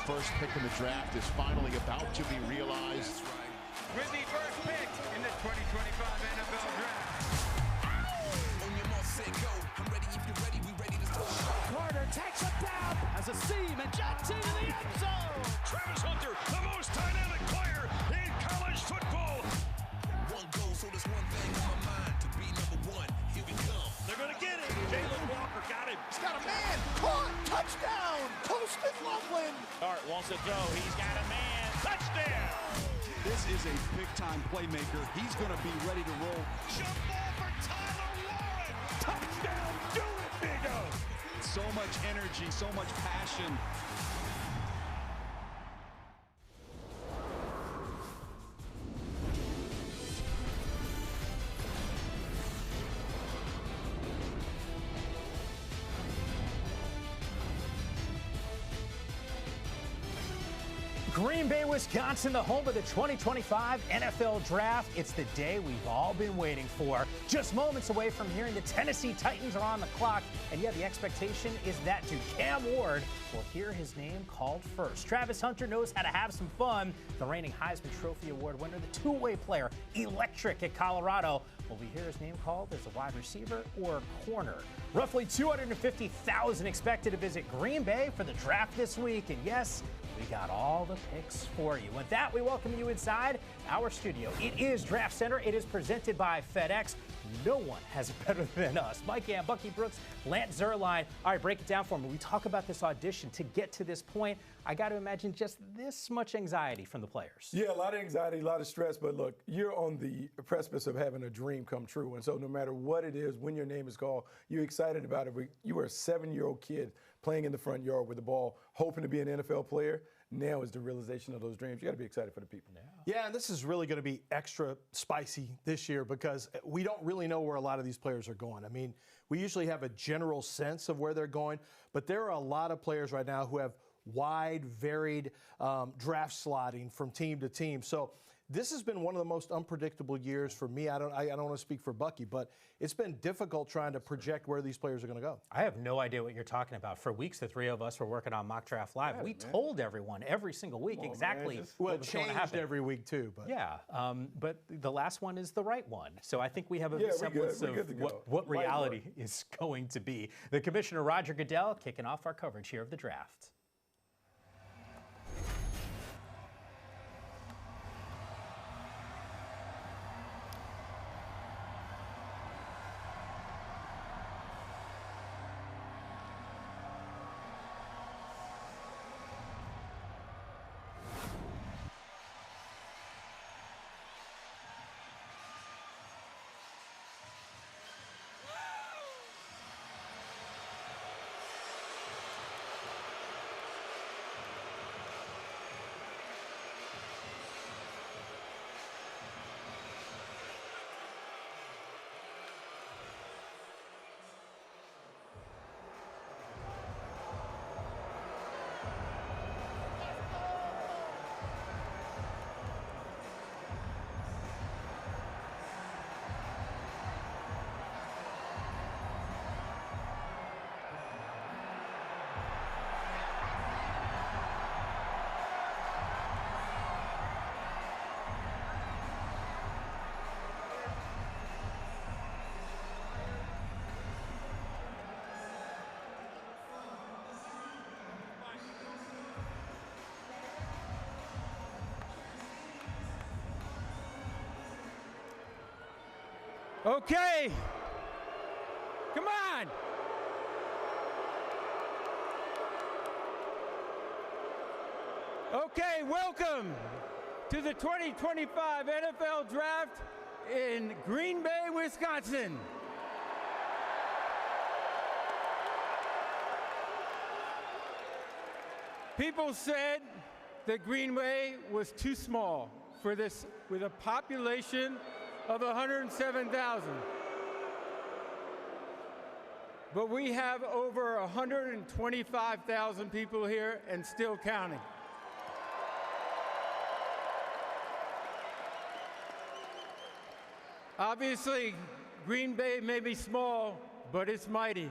first pick in the draft is finally about to be realized. With the first pick in the 2025 NFL Draft. Carter takes it down as a seam and jumps into the end zone. Travis Hunter, the most dynamic player in college football. One goal, so there's one thing on my mind. To be number one, here we come. They're going to get it. Jalen Walker got him. He's got a man. Caught. Touchdown. Coasted Loveland. Hart wants to throw. He's got a man. Touchdown. This is a big-time playmaker. He's going to be ready to roll. Jump ball for Tyler Warren. Touchdown. Do it, Big O. So much energy, so much passion. Green Bay, Wisconsin, the home of the 2025 NFL Draft. It's the day we've all been waiting for. Just moments away from hearing the Tennessee Titans are on the clock. And yeah, the expectation is that dude, Cam Ward, will hear his name called first. Travis Hunter knows how to have some fun. The reigning Heisman Trophy Award winner, the two-way player, electric at Colorado. Will we hear his name called as a wide receiver or corner? Roughly 250,000 expected to visit Green Bay for the draft this week. And yes, we got all the picks for you. With that, we welcome you inside our studio. It is Draft Center. It is presented by FedEx. No one has it better than us. Mike Ann, Bucky Brooks, Lance Zierlein. All right, break it down for me. We talk about this audition. To get to this point, I got to imagine just this much anxiety from the players. Yeah, a lot of anxiety, a lot of stress. But look, you're on the precipice of having a dream come true. And so no matter what it is, when your name is called, you're excited about it. You were a 7-year-old kid playing in the front yard with the ball, hoping to be an NFL player. Now is the realization of those dreams. You got to be excited for the people. Yeah, and this is really going to be extra spicy this year because we don't really know where a lot of these players are going. I mean, we usually have a general sense of where they're going, but there are a lot of players right now who have wide, varied draft slotting from team to team. So this has been one of the most unpredictable years for me. I don't want to speak for Bucky, but it's been difficult trying to project where these players are going to go. I have no idea what you're talking about. For weeks, the three of us were working on Mock Draft Live. We told everyone every single week exactly what was going to happen. Every week too. But yeah, but the last one is the right one. So I think we have a semblance of what reality is going to be. The Commissioner Roger Goodell kicking off our coverage here of the draft. Okay, come on. Okay, welcome to the 2025 NFL Draft in Green Bay, Wisconsin. People said that Green Bay was too small for this, with a population of 107,000. But we have over 125,000 people here and still counting. Obviously, Green Bay may be small, but it's mighty.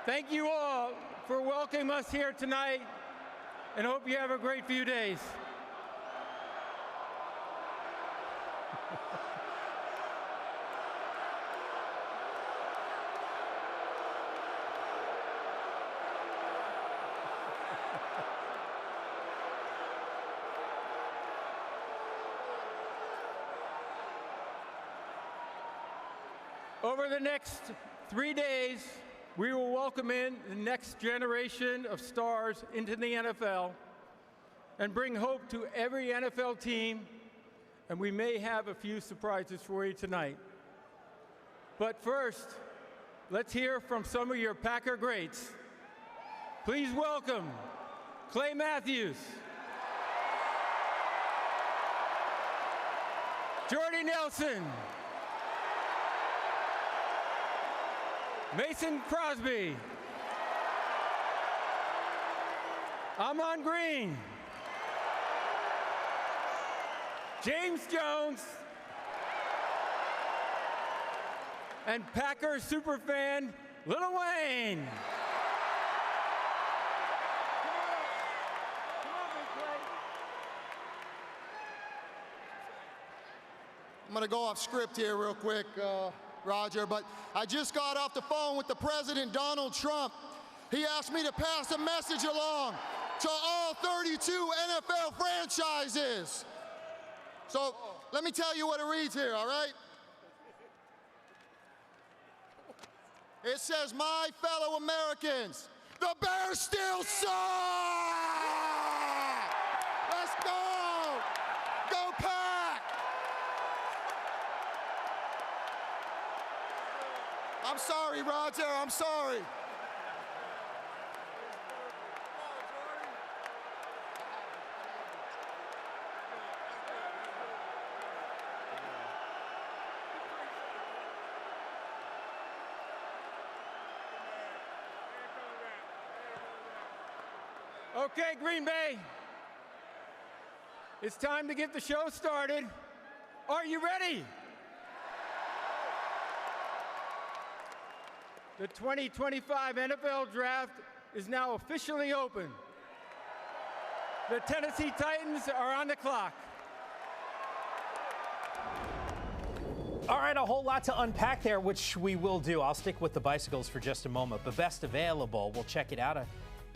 Thank you all for welcoming us here tonight, and hope you have a great few days. Over the next 3 days, we will welcome in the next generation of stars into the NFL and bring hope to every NFL team, and we may have a few surprises for you tonight. But first, let's hear from some of your Packer greats. Please welcome Clay Matthews, Jordy Nelson, Mason Crosby, Amon Green, James Jones, and Packer superfan Lil Wayne. I'm going to go off script here real quick, Roger, but I just got off the phone with the President Donald Trump. He asked me to pass a message along to all 32 NFL franchises. So let me tell you what it reads here, all right? It says, my fellow Americans, the Bears still suck! Let's go! Go Pack! I'm sorry, Roger, I'm sorry. Okay, Green Bay, it's time to get the show started. Are you ready? The 2025 NFL Draft is now officially open. The Tennessee Titans are on the clock. All right, a whole lot to unpack there, which we will do. I'll stick with the bicycles for just a moment, but best available, we'll check it out.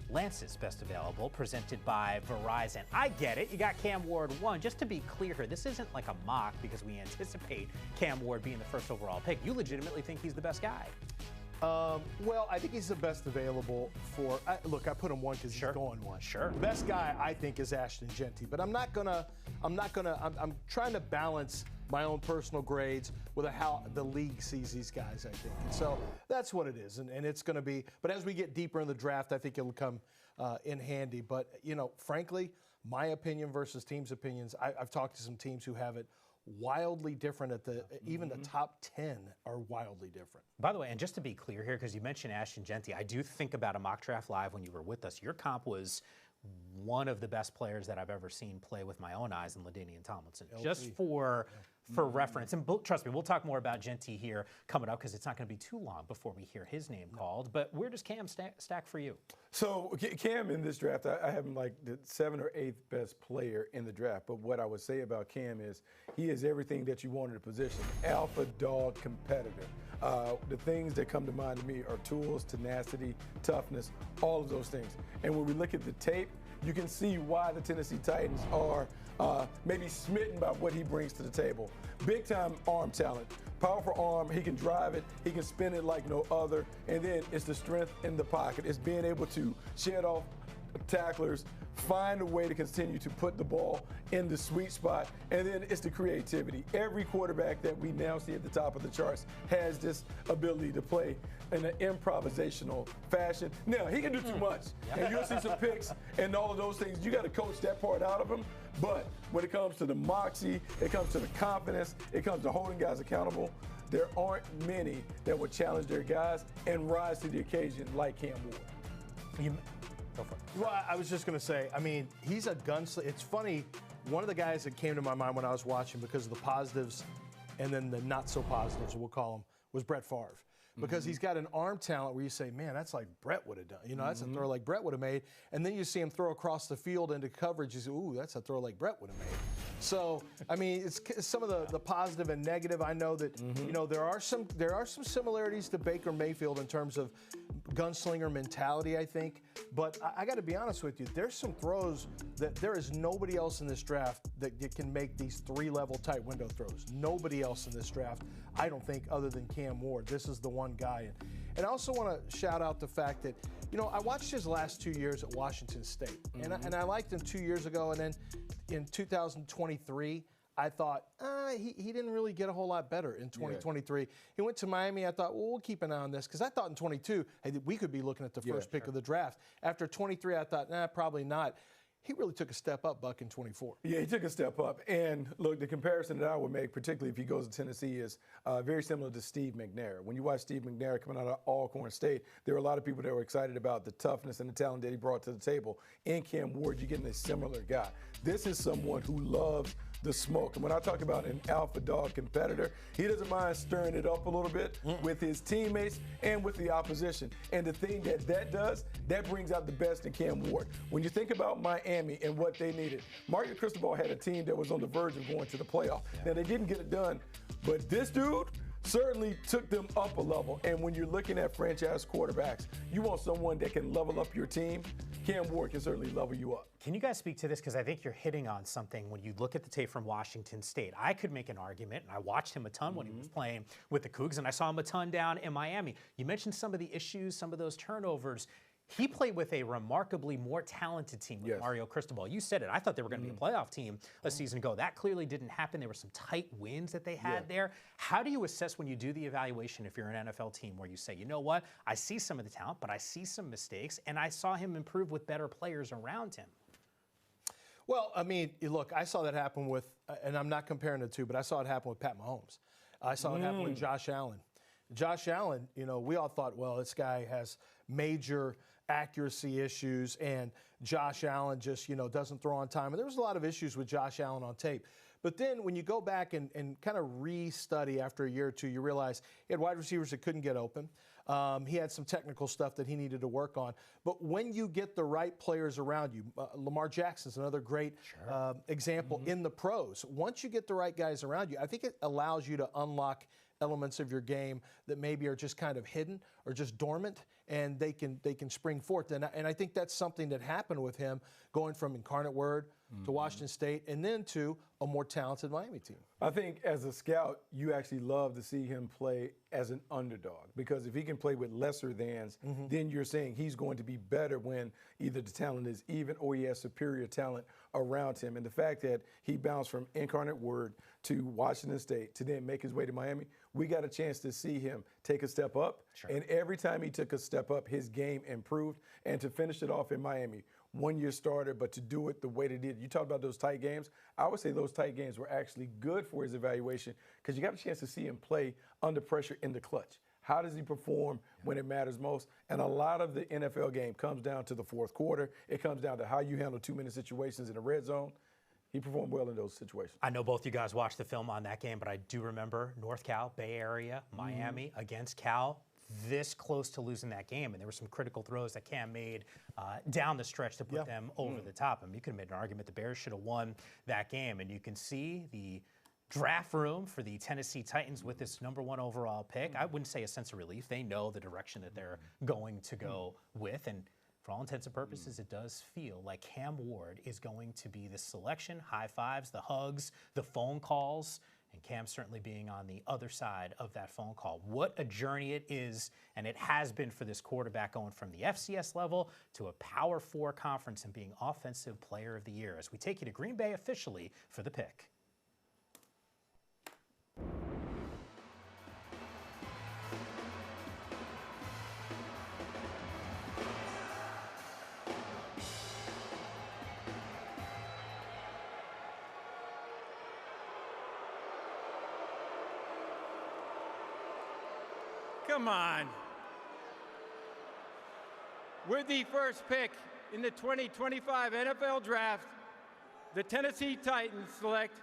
Lance's best available, presented by Verizon. I get it, you got Cam Ward 1. Just to be clear here, this isn't like a mock because we anticipate Cam Ward being the first overall pick. You legitimately think he's the best guy? Well, I think he's the best available for. Look, I put him 1 because he's going 1. Sure. The best guy I think is Ashton Genty, but I'm trying to balance my own personal grades with how the league sees these guys, I think. And so that's what it is, and it's going to be. But as we get deeper in the draft, I think it'll come in handy. But, you know, frankly, my opinion versus teams' opinions, I've talked to some teams who have it wildly different at even the top 10 are wildly different. By the way, and just to be clear here, because you mentioned Ashton Genty, I do think about a mock draft live when you were with us. Your comp was one of the best players that I've ever seen play with my own eyes in LaDainian Tomlinson. LT. Just for reference, and trust me, we'll talk more about Genty here coming up because it's not going to be too long before we hear his name called. But where does Cam stack for you? So Cam in this draft, I have him like the 7th or 8th best player in the draft. But what I would say about Cam is he is everything that you want in a position. Alpha dog competitor. The things that come to mind to me are tools, tenacity, toughness, all of those things. And when we look at the tape, you can see why the Tennessee Titans are maybe smitten by what he brings to the table. Big time arm talent, powerful arm, he can drive it, he can spin it like no other, and then it's the strength in the pocket. It's being able to shed off tacklers, find a way to continue to put the ball in the sweet spot, and then it's the creativity. Every quarterback that we now see at the top of the charts has this ability to play in an improvisational fashion. Now, he can do too much, and you'll see some picks and all of those things. You got to coach that part out of him, but when it comes to the moxie, it comes to the confidence, it comes to holding guys accountable, there aren't many that would challenge their guys and rise to the occasion like Cam Ward. Well, I was just going to say, I mean, he's a gunslinger. It's funny, one of the guys that came to my mind when I was watching because of the positives and then the not so positives, we'll call them, was Brett Favre. because he's got an arm talent where you say, man, that's like Brett would have done. You know, that's a throw like Brett would have made. And then you see him throw across the field into coverage. You say, ooh, that's a throw like Brett would have made. So, I mean, it's some of the positive and negative. I know that, you know, there are some similarities to Baker Mayfield in terms of gunslinger mentality, I think. But I got to be honest with you, there's some throws that there is nobody else in this draft that can make these 3-level tight window throws. Nobody else in this draft, I don't think, other than Cam Ward. This is the one guy. And I also want to shout out the fact that, you know, I watched his last 2 years at Washington State. And I liked him 2 years ago. And then in 2023, I thought, he didn't really get a whole lot better in 2023. Yeah. He went to Miami. I thought, well, we'll keep an eye on this. Because I thought in 22, hey, we could be looking at the first pick of the draft. After 23, I thought, nah, probably not. He really took a step up, Buck, in 24. Yeah, he took a step up. And, look, the comparison that I would make, particularly if he goes to Tennessee, is very similar to Steve McNair. When you watch Steve McNair coming out of Alcorn State, there were a lot of people that were excited about the toughness and the talent that he brought to the table. In Cam Ward, you're getting a similar guy. This is someone who loves the smoke. And when I talk about an alpha dog competitor, he doesn't mind stirring it up a little bit with his teammates and with the opposition. And the thing that does, that brings out the best in Cam Ward. When you think about Miami and what they needed, Mario Cristobal had a team that was on the verge of going to the playoff. Now, they didn't get it done, but this dude certainly took them up a level. And when you're looking at franchise quarterbacks, you want someone that can level up your team. Cam Ward can certainly level you up. Can you guys speak to this? Because I think you're hitting on something when you look at the tape from Washington State. I could make an argument, and I watched him a ton when he was playing with the Cougs, and I saw him a ton down in Miami. You mentioned some of the issues, some of those turnovers. He played with a remarkably more talented team with Mario Cristobal. You said it. I thought they were going to be a playoff team a season ago. That clearly didn't happen. There were some tight wins that they had there. How do you assess when you do the evaluation if you're an NFL team where you say, you know what, I see some of the talent, but I see some mistakes, and I saw him improve with better players around him? Well, I mean, look, I saw that happen with, and I'm not comparing the two, but I saw it happen with Pat Mahomes. I saw it happen with Josh Allen. Josh Allen, you know, we all thought, well, this guy has major accuracy issues, and Josh Allen just, you know, doesn't throw on time. And there was a lot of issues with Josh Allen on tape. But then when you go back and kind of re-study after a year or two, you realize he had wide receivers that couldn't get open. He had some technical stuff that he needed to work on. But when you get the right players around you, Lamar Jackson's another great example in the pros. Once you get the right guys around you, I think it allows you to unlock elements of your game that maybe are just kind of hidden or just dormant, and they can spring forth. And I think that's something that happened with him going from Incarnate Word to Washington State and then to a more talented Miami team. I think as a scout, you actually love to see him play as an underdog, because if he can play with lesser thans, then you're saying he's going to be better when either the talent is even or he has superior talent around him. And the fact that he bounced from Incarnate Word to Washington State to then make his way to Miami, we got a chance to see him take a step up. And every time he took a step up, his game improved. And to finish it off in Miami, 1 year starter, but to do it the way they did. You talked about those tight games. I would say those tight games were actually good for his evaluation, because you got a chance to see him play under pressure in the clutch. How does he perform when it matters most? And a lot of the NFL game comes down to the fourth quarter. It comes down to how you handle 2-minute situations in the red zone. He performed well in those situations. I know both you guys watched the film on that game, but I do remember North Cal, Bay Area, Miami against Cal, this close to losing that game. And there were some critical throws that Cam made down the stretch to put them over the top. I mean, you could have made an argument the Bears should have won that game. And you can see the draft room for the Tennessee Titans with this #1 overall pick. I wouldn't say a sense of relief. They know the direction that they're going to go with. And for all intents and purposes, it does feel like Cam Ward is going to be the selection, high fives, the hugs, the phone calls, and Cam certainly being on the other side of that phone call. What a journey it is, and it has been for this quarterback, going from the FCS level to a Power 4 conference and being Offensive Player of the Year, as we take you to Green Bay officially for the pick. Come on. With the first pick in the 2025 NFL Draft, the Tennessee Titans select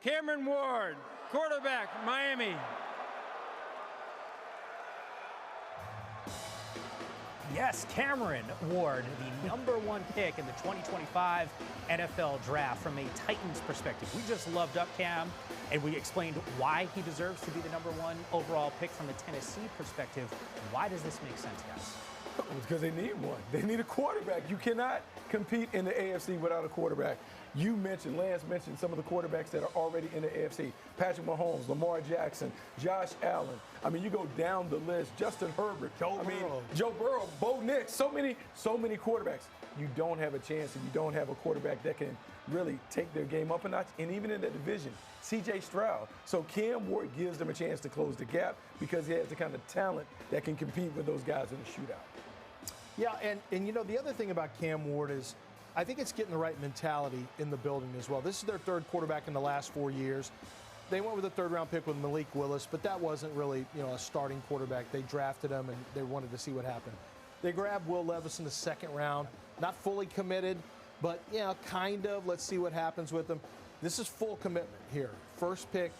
Cameron Ward, quarterback, Miami. Yes, Cameron Ward, the #1 pick in the 2025 NFL Draft. From a Titans perspective, we just loved up Cam, and we explained why he deserves to be the #1 overall pick. From a Tennessee perspective, why does this make sense, guys? Because they need one. They need a quarterback. You cannot compete in the AFC without a quarterback. Lance mentioned some of the quarterbacks that are already in the AFC. Patrick Mahomes, Lamar Jackson, Josh Allen. I mean, you go down the list. Justin Herbert. Joe Burrow, Bo Nix. So many quarterbacks. You don't have a chance if you don't have a quarterback that can really take their game up a notch. And even in that division, C.J. Stroud. So Cam Ward gives them a chance to close the gap because he has the kind of talent that can compete with those guys in the shootout. Yeah, and you know, the other thing about Cam Ward is I think it's getting the right mentality in the building as well. This is their third quarterback in the last 4 years. They went with a third-round pick with Malik Willis, but that wasn't really, a starting quarterback. They drafted him, and they wanted to see what happened. They grabbed Will Levis in the second round. Not fully committed, but, kind of. Let's see what happens with him. This is full commitment here. First pick,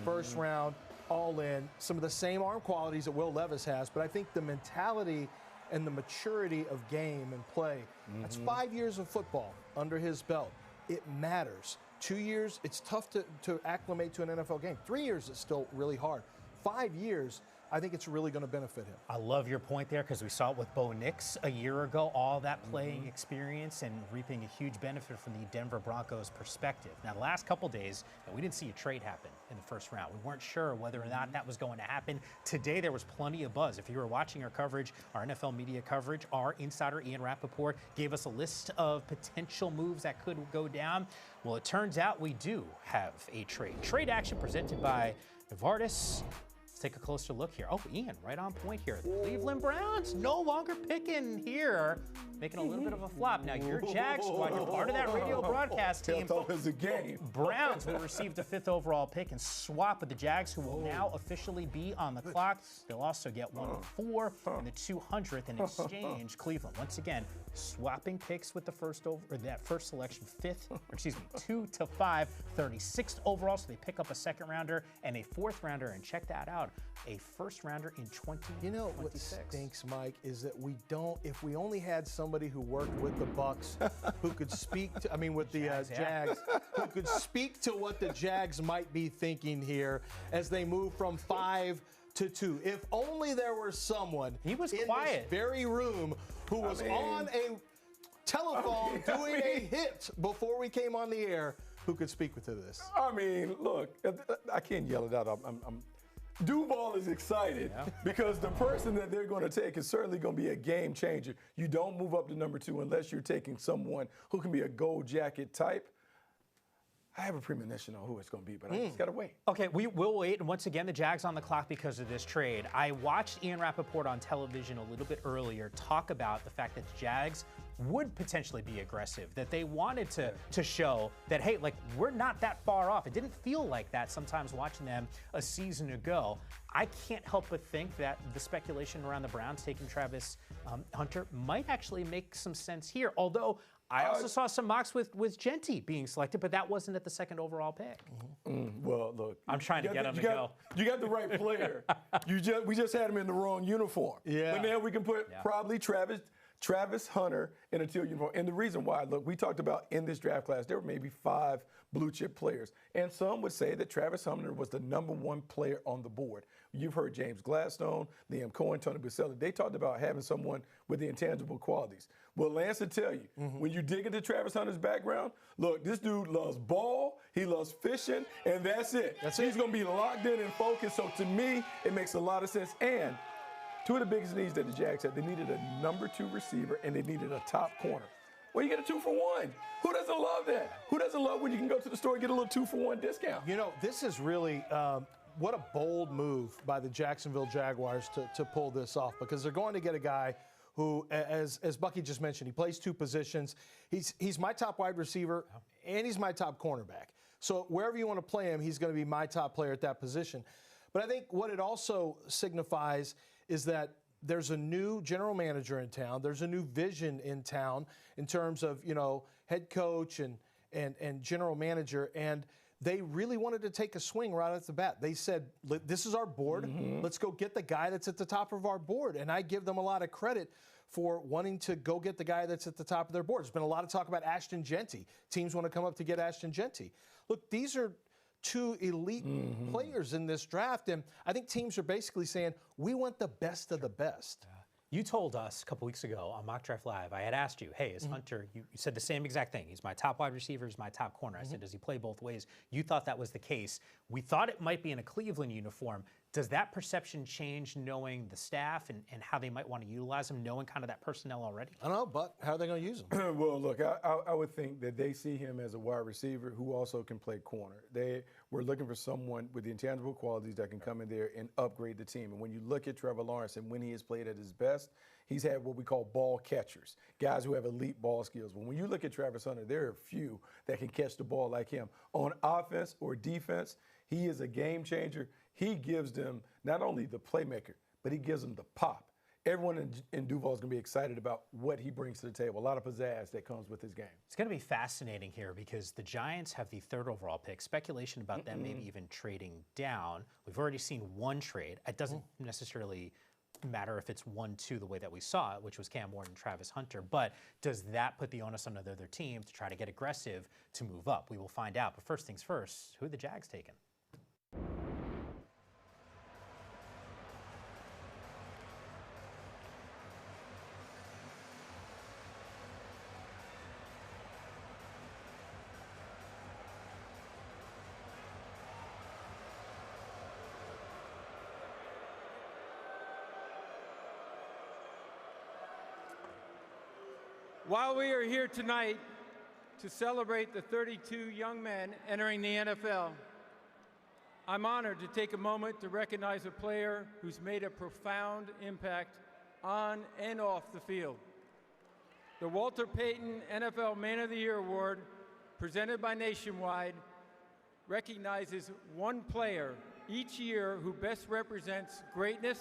first round, all in. Some of the same arm qualities that Will Levis has, but I think the mentality and the maturity of game and play. That's 5 years of football under his belt. It matters. 2 years, it's tough to acclimate to an NFL game. 3 years is still really hard. 5 years, I think it's really going to benefit him. I love your point there because we saw it with Bo Nix a year ago, all that playing experience and reaping a huge benefit from the Denver Broncos perspective. Now, the last couple days, we didn't see a trade happen in the first round. We weren't sure whether or not that was going to happen. Today, there was plenty of buzz. If you were watching our coverage, our NFL media coverage, our insider Ian Rappaport gave us a list of potential moves that could go down. Well, it turns out we do have a trade. Trade action presented by Novartis. Take a closer look here. Oh, Ian, right on point here. The Cleveland Browns no longer picking here, making a little bit of a flop. Now, your Jags squad, you're part of that radio broadcast team. It's a game. Browns will receive the 5th overall pick and swap with the Jags, who will now officially be on the clock. They'll also get 104 and the 200th in exchange. Cleveland, once again, swapping picks with the first that first selection, 2 to 5, 36th overall. So they pick up a second rounder and a 4th rounder. And check that out, a first rounder in 2026. You know what stinks, Mike, is that we don't. If we only had somebody who worked with the Bucks, who could speak to, with the Jags, who could speak to what the Jags might be thinking here as they move from 5 to 2. If only there were someone in this very room who was on a telephone doing a hit before we came on the air, who could speak to this. Look, I can't yell it out. Duval is excited because the person that they're going to take is certainly going to be a game changer. You don't move up to number 2 unless you're taking someone who can be a gold jacket type. I have a premonition on who it's going to be, but I just got to wait. Okay, we will wait. And once again, the Jags on the clock because of this trade. I watched Ian Rappaport on television a little bit earlier talk about the fact that the Jags would potentially be aggressive, that they wanted to show that, hey, we're not that far off. It didn't feel like that sometimes watching them a season ago. I can't help but think that the speculation around the Browns taking Travis Hunter might actually make some sense here, although I also saw some mocks with Genty being selected, but that wasn't at the 2nd overall pick. Well, look. I'm trying to get him to go. You got the right player. We just had him in the wrong uniform. Yeah. But now we can put probably Travis Hunter in a teal uniform. And the reason why, look, we talked about in this draft class, there were maybe 5 blue chip players. And some would say that Travis Hunter was the #1 player on the board. You've heard James Gladstone, Liam Cohen, Tony Baselli. They talked about having someone with the intangible qualities. Well, Lance will tell you, when you dig into Travis Hunter's background, look, this dude loves ball, he loves fishing, and that's it. He's going to be locked in and focused. So to me, it makes a lot of sense. And 2 of the biggest needs that the Jags had, they needed a number 2 receiver and they needed a top corner. Well, you get a 2-for-1. Who doesn't love that? Who doesn't love when you can go to the store and get a little 2-for-1 discount? This is really what a bold move by the Jacksonville Jaguars to pull this off, because they're going to get a guy who, as Bucky just mentioned, he plays 2 positions. He's my top wide receiver and he's my top cornerback. So wherever you want to play him, he's going to be my top player at that position. But I think what it also signifies is that there's a new general manager in town. There's a new vision in town in terms of, head coach and general manager. And they really wanted to take a swing right off the bat. They said, this is our board. Let's go get the guy that's at the top of our board. And I give them a lot of credit for wanting to go get the guy that's at the top of their board. There's been a lot of talk about Ashton Genty. Teams want to come up to get Ashton Genty. Look, these are two elite players in this draft, and I think teams are basically saying, we want the best of the best. You told us a couple weeks ago on Mock Draft Live, I had asked you, hey, is Hunter, you said the same exact thing. He's my top wide receiver, he's my top corner. I said, does he play both ways? You thought that was the case. We thought it might be in a Cleveland uniform. Does that perception change knowing the staff and how they might want to utilize him, knowing kind of that personnel already? I don't know, but how are they going to use him? Well, look, I would think that they see him as a wide receiver who also can play corner. They were looking for someone with the intangible qualities that can come in there and upgrade the team. And when you look at Trevor Lawrence and when he has played at his best, he's had what we call ball catchers, guys who have elite ball skills. But when you look at Travis Hunter, there are few that can catch the ball like him. On offense or defense, he is a game changer. He gives them not only the playmaker, but he gives them the pop. Everyone in Duval is going to be excited about what he brings to the table. A lot of pizzazz that comes with his game. It's going to be fascinating here because the Giants have the 3rd overall pick. Speculation about them maybe even trading down. We've already seen one trade. It doesn't necessarily matter if it's 1-2 the way that we saw it, which was Cam Ward and Travis Hunter. But does that put the onus on the other team to try to get aggressive to move up? We will find out. But first things first, who are the Jags taking? While we are here tonight to celebrate the 32 young men entering the NFL, I'm honored to take a moment to recognize a player who's made a profound impact on and off the field. The Walter Payton NFL Man of the Year Award, presented by Nationwide, recognizes one player each year who best represents greatness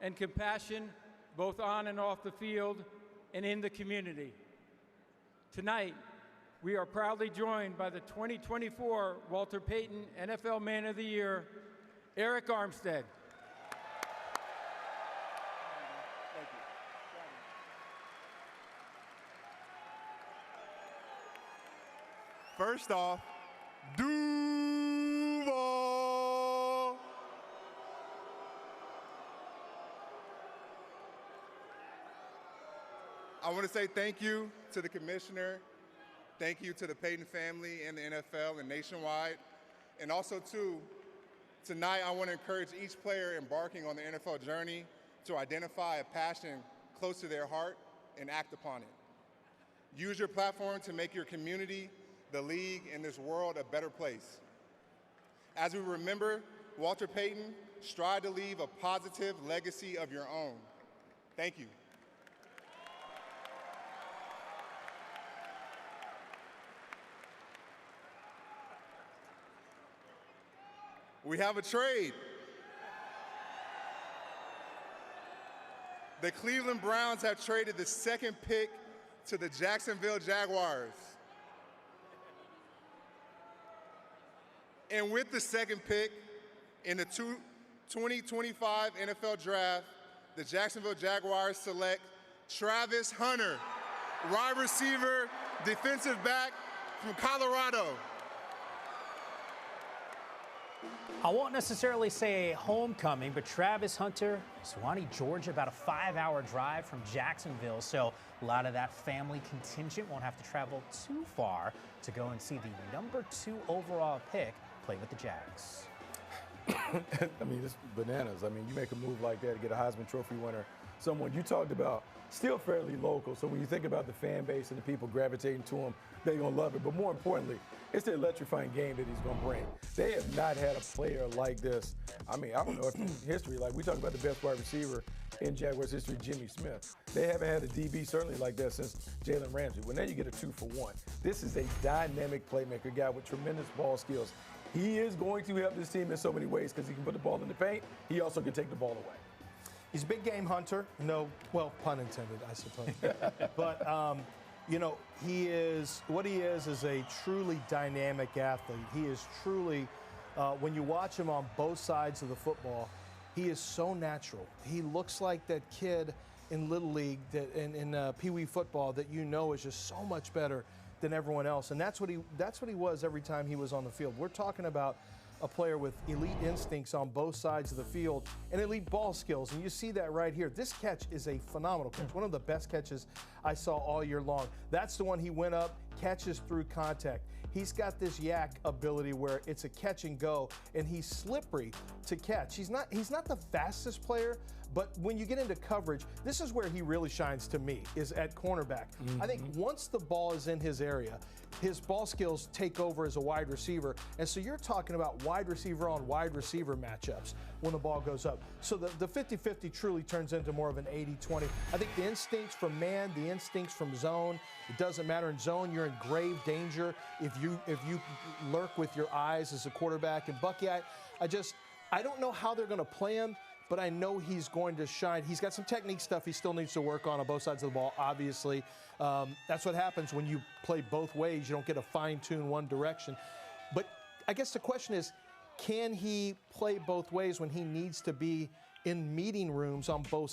and compassion both on and off the field and in the community. Tonight, we are proudly joined by the 2024 Walter Payton NFL Man of the Year, Eric Armstead. First off, Duval. I want to say thank you to the commissioner, thank you to the Payton family and the NFL and Nationwide, and also tonight I want to encourage each player embarking on the NFL journey to identify a passion close to their heart and act upon it. Use your platform to make your community, the league, and this world a better place. As we remember Walter Payton, strive to leave a positive legacy of your own. Thank you. We have a trade. The Cleveland Browns have traded the 2nd pick to the Jacksonville Jaguars. And with the 2nd pick in the 2025 NFL Draft, the Jacksonville Jaguars select Travis Hunter, wide receiver, defensive back from Colorado. I won't necessarily say homecoming, but Travis Hunter, Suwanee, Georgia, about a 5-hour drive from Jacksonville. So a lot of that family contingent won't have to travel too far to go and see the number 2 overall pick play with the Jags. I mean, it's bananas. I mean, you make a move like that to get a Heisman Trophy winner, someone you talked about, still fairly local. So when you think about the fan base and the people gravitating to him, they're going to love it. But more importantly, it's the electrifying game that he's going to bring. They have not had a player like this. I mean, I don't know if in history, like we talk about the best wide receiver in Jaguars history, Jimmy Smith. They haven't had a DB certainly like that since Jalen Ramsey. Well, now you get a 2-for-1. This is a dynamic playmaker, guy with tremendous ball skills. He is going to help this team in so many ways because he can put the ball in the paint. He also can take the ball away. He's a big game hunter. No, well, pun intended, I suppose. But you know, what he is a truly dynamic athlete. He is truly, when you watch him on both sides of the football, he is so natural. He looks like that kid in Little League, that in Pee Wee football, that you know is just so much better than everyone else. And that's what he was every time he was on the field. We're talking about a player with elite instincts on both sides of the field and elite ball skills. And you see that right here. This catch is a phenomenal catch, one of the best catches I saw all year long. That's the one he went up, catches through contact. He's got this yak ability where it's a catch and go, and he's slippery to catch. He's not the fastest player, but when you get into coverage, this is where he really shines to me, is at cornerback. I think once the ball is in his area, his ball skills take over as a wide receiver. And so you're talking about wide receiver on wide receiver matchups when the ball goes up. So the 50-50 truly turns into more of an 80-20. I think the instincts from man, the instincts from zone, it doesn't matter. In zone, you're in grave danger if you lurk with your eyes as a quarterback. And Bucky, I don't know how they're going to play him, but I know he's going to shine. He's got some technique stuff he still needs to work on both sides of the ball, obviously. That's what happens when you play both ways. You don't get to fine-tune one direction. But I guess the question is, can he play both ways when he needs to be in meeting rooms on both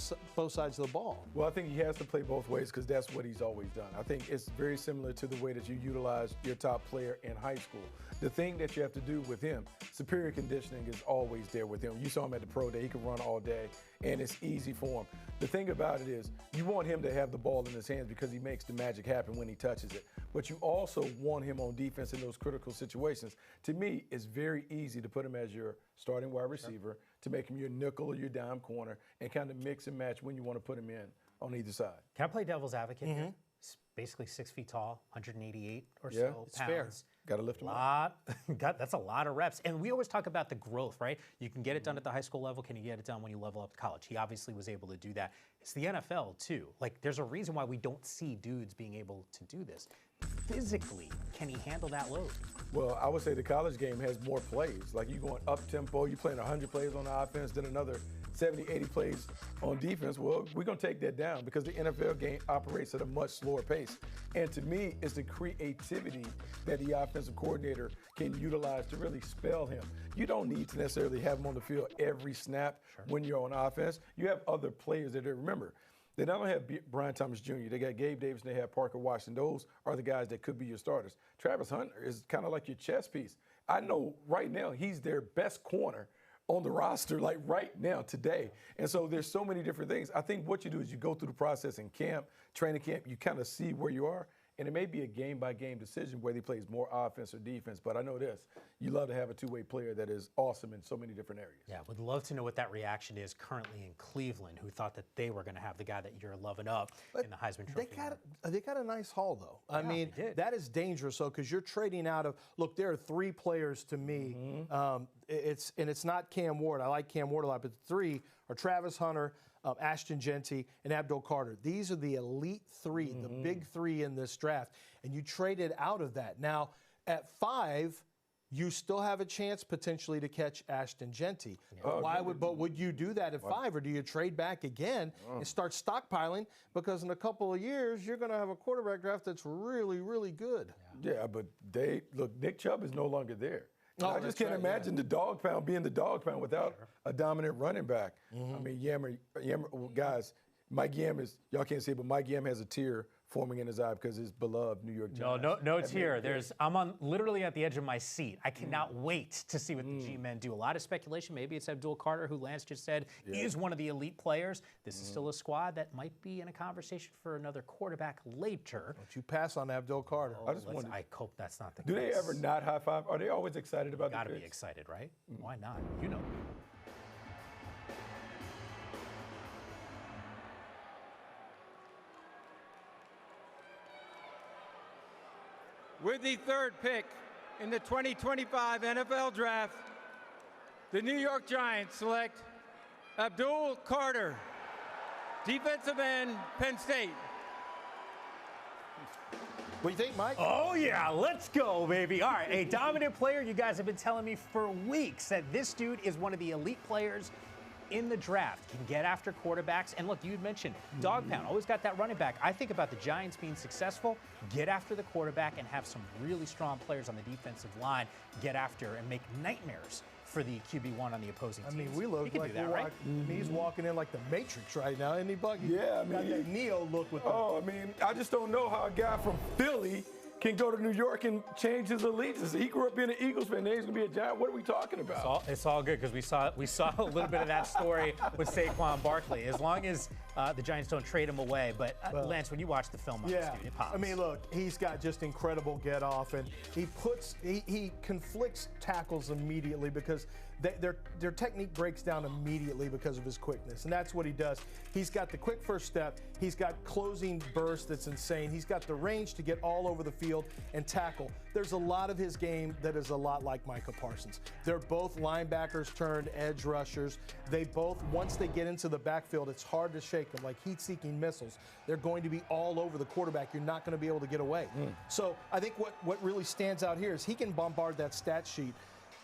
sides of the ball? Well, I think he has to play both ways because that's what he's always done. I think it's very similar to the way that you utilize your top player in high school. The thing that you have to do with him, superior conditioning is always there with him. You saw him at the pro day. He can run all day, and it's easy for him. The thing about it is you want him to have the ball in his hands because he makes the magic happen when he touches it. But you also want him on defense in those critical situations. To me, it's very easy to put him as your starting wide receiver, to make him your nickel or your dime corner, and kind of mix and match when you want to put him in on either side. Can I play devil's advocate here? He's basically 6 feet tall, 188 or so pounds. It's fair. Got to lift him up. That's a lot of reps. And we always talk about the growth, right? You can get it done at the high school level. Can you get it done when you level up to college? He obviously was able to do that. It's the NFL, too. Like, there's a reason why we don't see dudes being able to do this. Physically, can he handle that load? Well, I would say the college game has more plays. Like, you're going up-tempo, you're playing 100 plays on the offense, then another 70, 80 plays on defense. Well, we're going to take that down because the NFL game operates at a much slower pace. And to me, it's the creativity that the offensive coordinator can utilize to really spell him. You don't need to necessarily have him on the field every snap when you're on offense. You have other players that remember. They not only have Brian Thomas Jr., they got Gabe Davis, and they have Parker Washington. Those are the guys that could be your starters. Travis Hunter is kind of like your chess piece. I know right now he's their best corner on the roster, like right now, today. And so there's so many different things. I think what you do is you go through the process in camp, training camp, you kind of see where you are. And it may be a game-by-game decision whether he plays more offense or defense. But I know this, you love to have a two-way player that is awesome in so many different areas. Yeah, would love to know what that reaction is currently in Cleveland, who thought that they were going to have the guy that you're loving up in the Heisman Trophy. They got a nice haul, though. I mean, that is dangerous, though, because you're trading out of – look, there are three players to me. It's not Cam Ward. I like Cam Ward a lot, but the three are Travis Hunter, Ashton Genty, and Abdul Carter. These are the elite three, the big three in this draft, and you traded out of that. Now, at 5, you still have a chance potentially to catch Ashton Genty. But would you do that at 5, or do you trade back again and start stockpiling? Because in a couple of years, you're going to have a quarterback draft that's really, really good. Yeah, but Nick Chubb is no longer there. I just can't imagine the dog pound being the dog pound without a dominant running back. I mean, Yammer, guys, Mike Yam is, y'all can't see it, but Mike Yam has a tear forming in his eye because his beloved New York Giants. No tear. I'm literally at the edge of my seat. I cannot wait to see what the G-men do. A lot of speculation. Maybe it's Abdul Carter, who Lance just said is one of the elite players. This is still a squad that might be in a conversation for another quarterback later. Don't you pass on Abdul Carter. I hope that's not the case. Do they ever not high five? Are they always excited about the picks? Got to be excited, right? Why not? You know. With the 3rd pick in the 2025 NFL Draft, the New York Giants select Abdul Carter, defensive end, Penn State. What do you think, Mike? Oh, yeah, let's go, baby. All right, a dominant player. You guys have been telling me for weeks that this dude is one of the elite players in the draft can get after quarterbacks. And look, you mentioned dog pound, always got that running back. I think about the Giants being successful, get after the quarterback and have some really strong players on the defensive line get after and make nightmares for the QB1 on the opposing team. I mean, we look like that, right? He's walking in like the Matrix right now, isn't he, Bucky? Yeah, I mean, got that Neo look with I mean, I just don't know how a guy from Philly can go to New York and change his allegiance. He grew up being an Eagles fan. Now he's going to be a Giant. What are we talking about? It's all good because we saw a little bit of that story with Saquon Barkley. As long as the Giants don't trade him away. But Lance, when you watch the film on this dude, it pops. I mean, look, he's got just incredible get off, and he conflicts tackles immediately because their technique breaks down immediately because of his quickness, and that's what he does. He's got the quick first step. He's got closing burst that's insane. He's got the range to get all over the field and tackle. There's a lot of his game that is a lot like Micah Parsons. They're both linebackers turned edge rushers. They both, once they get into the backfield, it's hard to shake them, like heat-seeking missiles. They're going to be all over the quarterback. You're not going to be able to get away. So I think what really stands out here is he can bombard that stat sheet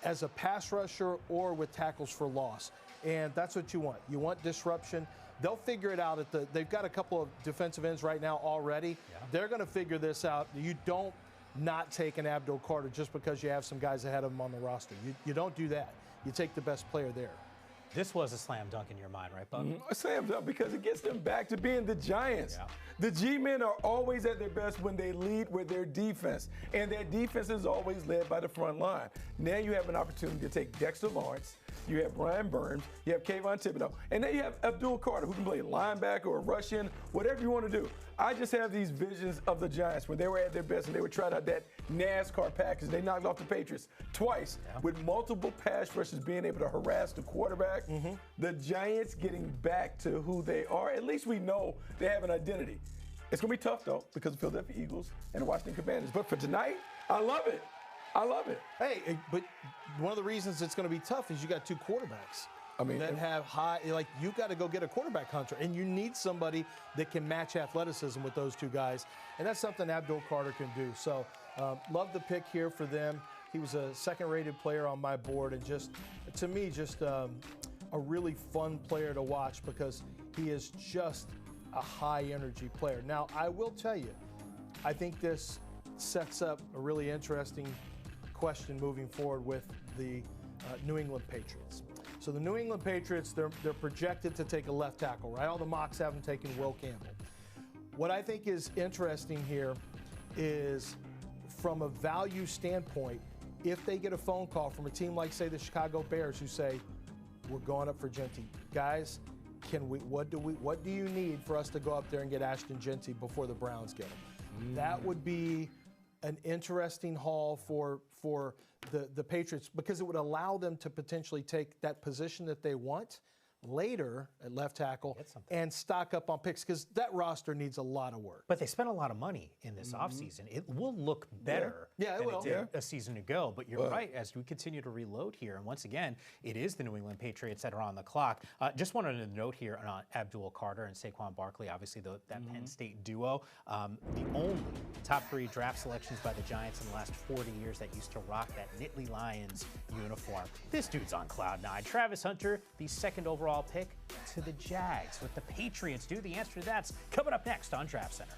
as a pass rusher or with tackles for loss. And that's what you want. You want disruption. They'll figure it out they've got a couple of defensive ends right now already. Yeah. They're going to figure this out. You don't not take an Abdul Carter just because you have some guys ahead of him on the roster. You don't do that. You take the best player there. This was a slam dunk in your mind, right, Bub? A slam dunk because it gets them back to being the Giants. Yeah. The G-men are always at their best when they lead with their defense, and their defense is always led by the front line. Now you have an opportunity to take Dexter Lawrence, you have Brian Burns, you have Kayvon Thibodeau, and then you have Abdul Carter, who can play linebacker or rush in, whatever you want to do. I just have these visions of the Giants when they were at their best and they would try out that NASCAR package. They knocked off the Patriots twice with multiple pass rushes being able to harass the quarterback. The Giants getting back to who they are. At least we know they have an identity. It's going to be tough, though, because of the Philadelphia Eagles and the Washington Commanders. But for tonight, I love it. I love it. Hey, but one of the reasons it's going to be tough is you got two quarterbacks. I mean, that have high, like, you got to go get a quarterback hunter, and you need somebody that can match athleticism with those two guys, and that's something Abdul Carter can do. So, love the pick here for them. He was a second-rated player on my board, and just, to me, just a really fun player to watch because he is just a high-energy player. Now, I will tell you, I think this sets up a really interesting question moving forward with the New England Patriots. So the New England Patriots, they're projected to take a left tackle, right? All the mocks have them taking Will Campbell. What I think is interesting here is from a value standpoint, if they get a phone call from a team like, say, the Chicago Bears who say, we're going up for Genty. Guys, what do you need for us to go up there and get Ashton Genty before the Browns get him? That would be an interesting haul for the Patriots because it would allow them to potentially take that position that they want later at left tackle and stock up on picks because that roster needs a lot of work. But they spent a lot of money in this offseason. It will look better than it did a season ago. But you're right, as we continue to reload here, and once again, it is the New England Patriots that are on the clock. Just wanted to note here on Abdul Carter and Saquon Barkley, obviously that Penn State duo, the only top 3 draft selections by the Giants in the last 40 years that used to rock that Nittany Lions uniform. This dude's on cloud 9. Travis Hunter, the second overall pick to the Jags. What the Patriots do, the answer to that's coming up next on Draft Center.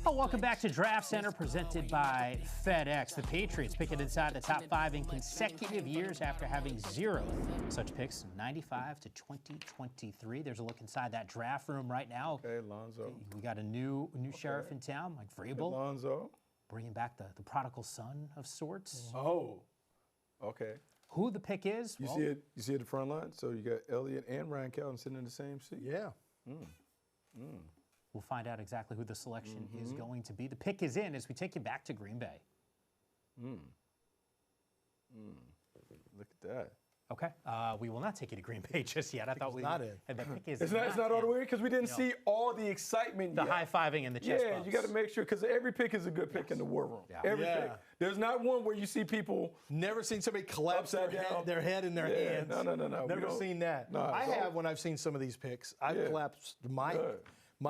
Oh, welcome back to Draft Center, presented by FedEx. The Patriots picking inside the top 5 in consecutive years after having 0 such picks, 95 to 2023. There's a look inside that draft room right now. Okay, Lonzo. We got a new sheriff in town, Mike Vrabel. Lonzo. Bringing back the prodigal son of sorts. Oh, okay. Who the pick is? You see it. You see it at the front line. So you got Elliott and Ryan Kelton sitting in the same seat. Yeah. We'll find out exactly who the selection is going to be. The pick is in as we take you back to Green Bay. Look at that. Okay. We will not take you to Green Bay just yet. I thought we not in. And the pick is It's not all the way because we didn't see all the excitement the yet. high-fiving and the chest Yeah, bumps. you got to make sure because every pick is a good pick in the war room. Yeah. Every Yeah. pick. There's not one where you see people. Never seen somebody collapse Upside down. their head in their Yeah, hands. no. We Never don't- seen that. No, I so- have when I've seen some of these picks. I've collapsed my Good. head. in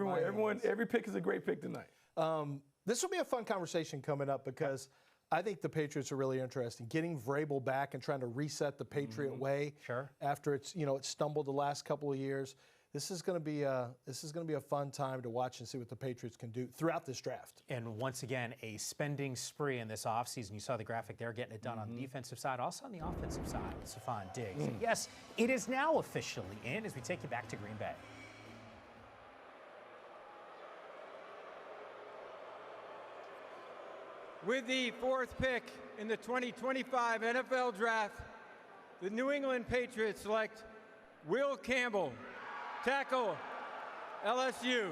my hands. Every pick is a great pick tonight. This will be a fun conversation coming up because I think the Patriots are really interesting. Getting Vrabel back and trying to reset the Patriot way after it stumbled the last couple of years. This is going to be a fun time to watch and see what the Patriots can do throughout this draft. And once again, a spending spree in this offseason. You saw the graphic there, getting it done on the defensive side, also on the offensive side. Stephon Diggs. Yes, it is now officially in as we take you back to Green Bay. With the 4th pick in the 2025 NFL Draft, the New England Patriots select Will Campbell, tackle, LSU.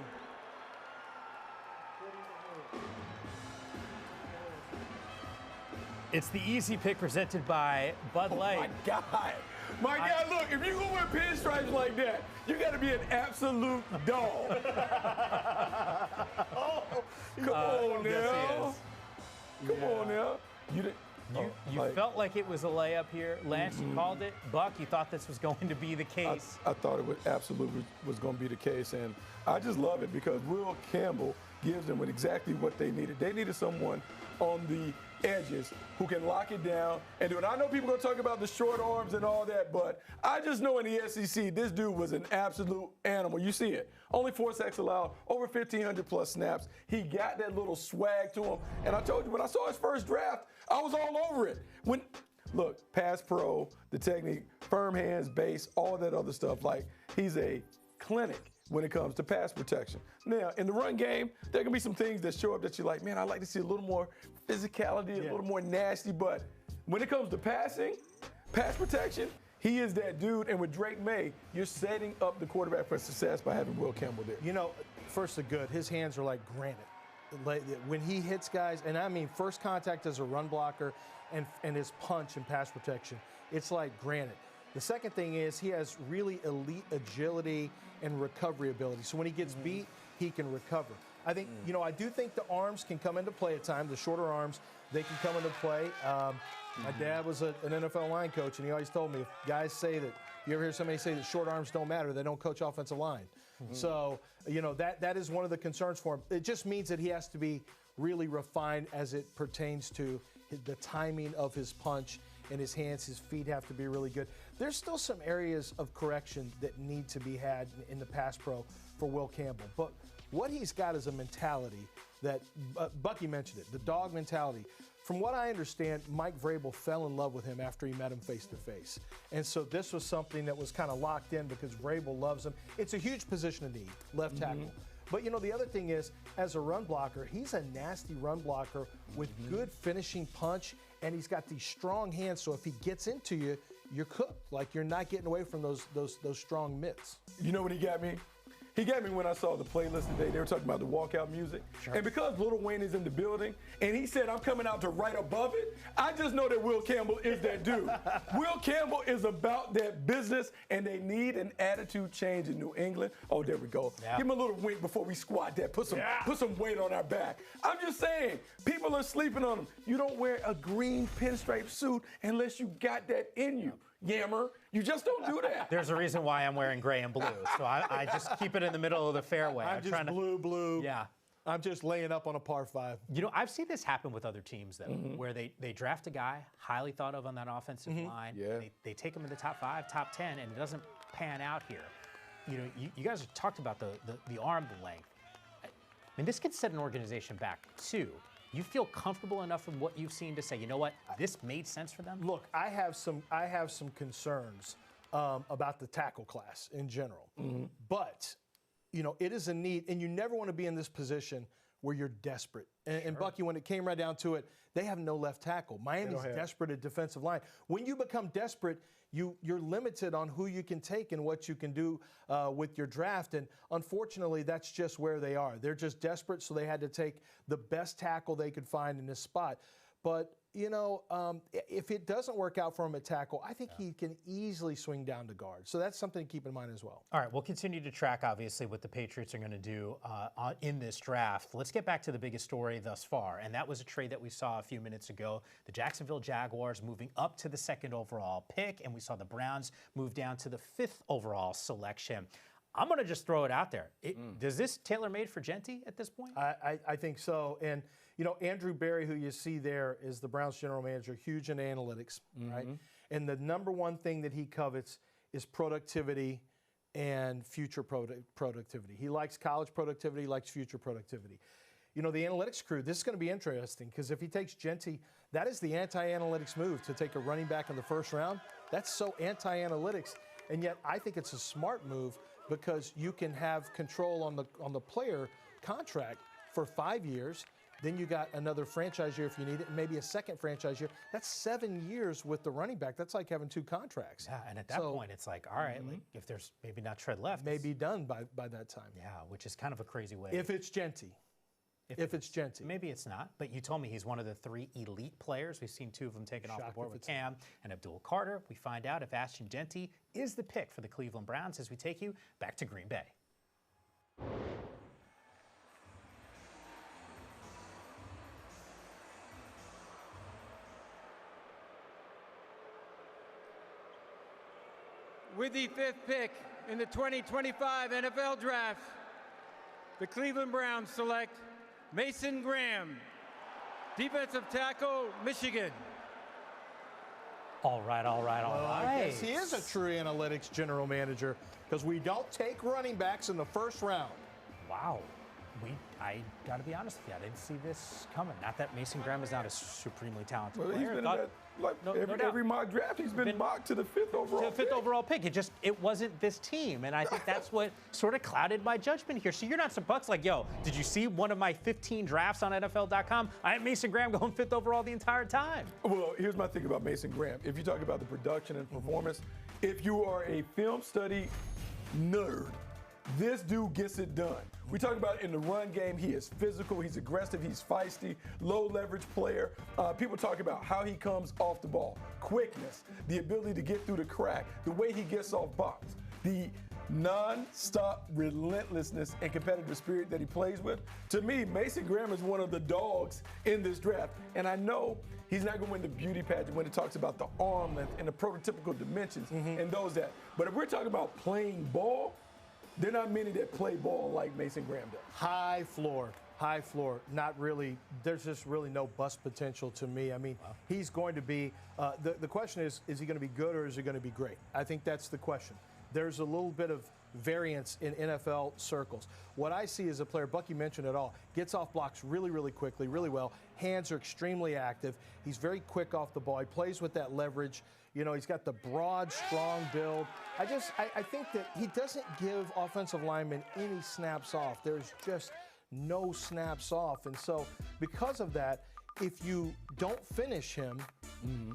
It's the easy pick presented by Bud Light. My God, look, if you're going to wear pinstripes like that, you got to be an absolute dog. Come on now. Come on now. You felt like it was a layup here. Lance, you called it. Buck, you thought this was going to be the case. I thought it absolutely was going to be the case, and I just love it because Will Campbell gives them exactly what they needed. They needed someone on the edges who can lock it down and do it. I know people are going to talk about the short arms and all that, but I just know in the SEC, this dude was an absolute animal. You see it. Only 4 sacks allowed, over 1,500 plus snaps. He got that little swag to him. And I told you, when I saw his first draft, I was all over it. Look, pass pro, the technique, firm hands, base, all that other stuff. Like, he's a clinic when it comes to pass protection. Now, in the run game, there can be some things that show up that you're like, man, I'd like to see a little more physicality, a little more nasty. But when it comes to passing, pass protection, he is that dude. And with Drake May, you're setting up the quarterback for success by having Will Campbell there. You know, first the good, his hands are like granite. When he hits guys, and I mean first contact as a run blocker and his punch and pass protection, it's like granite. The second thing is he has really elite agility and recovery ability. So when he gets beat, he can recover. I think, I do think the arms can come into play at times, the shorter arms, they can come into play. My dad was an NFL line coach, and he always told me, if guys say that, you ever hear somebody say that short arms don't matter, they don't coach offensive line. So, that is one of the concerns for him. It just means that he has to be really refined as it pertains to the timing of his punch and his hands, his feet have to be really good. There's still some areas of correction that need to be had in the pass pro for Will Campbell. But what he's got is a mentality that, Bucky mentioned it, the dog mentality. From what I understand, Mike Vrabel fell in love with him after he met him face to face. And so this was something that was kind of locked in because Vrabel loves him. It's a huge position of need, left tackle. But the other thing is, as a run blocker, he's a nasty run blocker with good finishing punch, and he's got these strong hands. So if he gets into you, you're cooked. Like, you're not getting away from those strong mitts. You know what he got me? He got me when I saw the playlist today. They were talking about the walkout music. Sure. And because Lil Wayne is in the building, and he said, I'm coming out to right above it, I just know that Will Campbell is that dude. Will Campbell is about that business, and they need an attitude change in New England. Oh, there we go. Yeah. Give him a little wink before we squat that. Put some weight on our back. I'm just saying, people are sleeping on him. You don't wear a green pinstripe suit unless you got that in you. Yammer. You just don't do that. There's a reason why I'm wearing gray and blue. So I just keep it in the middle of the fairway. I'm just blue. Yeah. I'm just laying up on a par 5. I've seen this happen with other teams, though, where they draft a guy highly thought of on that offensive line. Yeah. They take him in the top 5, top 10, and it doesn't pan out here. You guys have talked about the arm length. mean, this could set an organization back, too. You feel comfortable enough in what you've seen to say, you know what, this made sense for them? Look, I have some concerns about the tackle class in general. But, you know, it is a need, and you never want to be in this position where you're desperate. And Bucky, when it came right down to it, they have no left tackle. Miami's desperate at defensive line. When you become desperate, you're limited on who you can take and what you can do with your draft. And unfortunately, that's just where they are. They're just desperate, so they had to take the best tackle they could find in this spot. But, you know, if it doesn't work out for him at tackle, I think he can easily swing down to guard. So that's something to keep in mind as well. All right, we'll continue to track, obviously, what the Patriots are going to do in this draft. Let's get back to the biggest story thus far, and that was a trade that we saw a few minutes ago. The Jacksonville Jaguars moving up to the 2nd overall pick, and we saw the Browns move down to the 5th overall selection. I'm going to just throw it out there. Does this tailor-made for Genty at this point? I think so. And, you know, Andrew Berry, who you see there, is the Browns general manager, huge in analytics, right? And the number one thing that he covets is productivity and future productivity. He likes college productivity, he likes future productivity. You know, the analytics crew, this is going to be interesting because if he takes Genty, that is the anti-analytics move to take a running back in the 1st round. That's so anti-analytics. And yet I think it's a smart move because you can have control on the player contract for 5 years. Then you got another franchise year if you need it, and maybe a second franchise year. That's 7 years with the running back. That's like having 2 contracts. Yeah, and at that point, it's like, all right, like if there's maybe not tread left. Maybe done by that time. Yeah, which is kind of a crazy way. If it's Genty. If it's Genty. Maybe it's not, but you told me he's one of the 3 elite players. We've seen 2 of them taken off the board with Cam and Abdul Carter. We find out if Ashton Genty is the pick for the Cleveland Browns as we take you back to Green Bay. With the 5th pick in the 2025 NFL Draft, the Cleveland Browns select Mason Graham, defensive tackle, Michigan. All right. I guess he is a true analytics general manager because we don't take running backs in the 1st round. Wow. I got to be honest with you, I didn't see this coming. Not that Mason Graham is not a supremely talented player. He's been every mock draft, he's been mocked to the 5th overall pick. To the 5th overall pick. It wasn't this team, and I think that's what sort of clouded my judgment here. So you're not some bucks like, yo, did you see one of my 15 drafts on NFL.com? I had Mason Graham going 5th overall the entire time. Well, here's my thing about Mason Graham. If you talk about the production and performance, if you are a film study nerd, this dude gets it done. We talk about in the run game, he is physical, he's aggressive, he's feisty, low leverage player. People talk about how he comes off the ball, quickness, the ability to get through the crack, the way he gets off box, the non-stop relentlessness and competitive spirit that he plays with. To me, Mason Graham is one of the dogs in this draft. And I know he's not going to win the beauty pageant when it talks about the arm length and the prototypical dimensions and those that. But if we're talking about playing ball, there are not many that play ball like Mason Graham does. High floor. Not really. There's just really no bust potential to me. I mean, he's going to be, the question is he going to be good or is he going to be great? I think that's the question. There's a little bit of variance in NFL circles. What I see is a player, Bucky mentioned it all, gets off blocks really, really quickly, really well. Hands are extremely active. He's very quick off the ball. He plays with that leverage. You know, he's got the broad, strong build. I think that he doesn't give offensive linemen any snaps off. There's just no snaps off. And so because of that, if you don't finish him,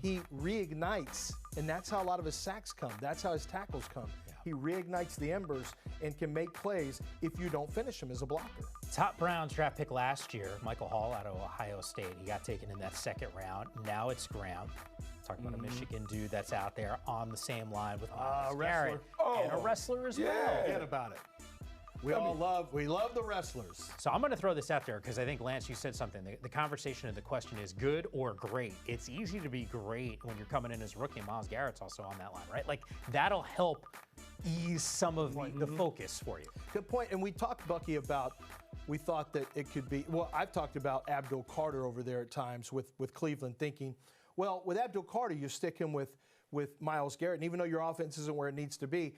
he reignites. And that's how a lot of his sacks come. That's how his tackles come. He reignites the embers and can make plays if you don't finish him as a blocker. Top Browns draft pick last year, Michael Hall out of Ohio State. He got taken in that 2nd round. Now it's Graham. Talking about a Michigan dude that's out there on the same line with Myles Garrett and a wrestler as well. Forget about it. We love the wrestlers. So I'm going to throw this out there because I think, Lance, you said something. The conversation and the question is good or great. It's easy to be great when you're coming in as a rookie. Myles Garrett's also on that line, right? Like, that'll help ease some of the focus for you. Good point. And we talked, Bucky, about we thought that it could be, well, I've talked about Abdul Carter over there at times with Cleveland thinking, well, with Abdul Carter, you stick him with Myles Garrett. And even though your offense isn't where it needs to be,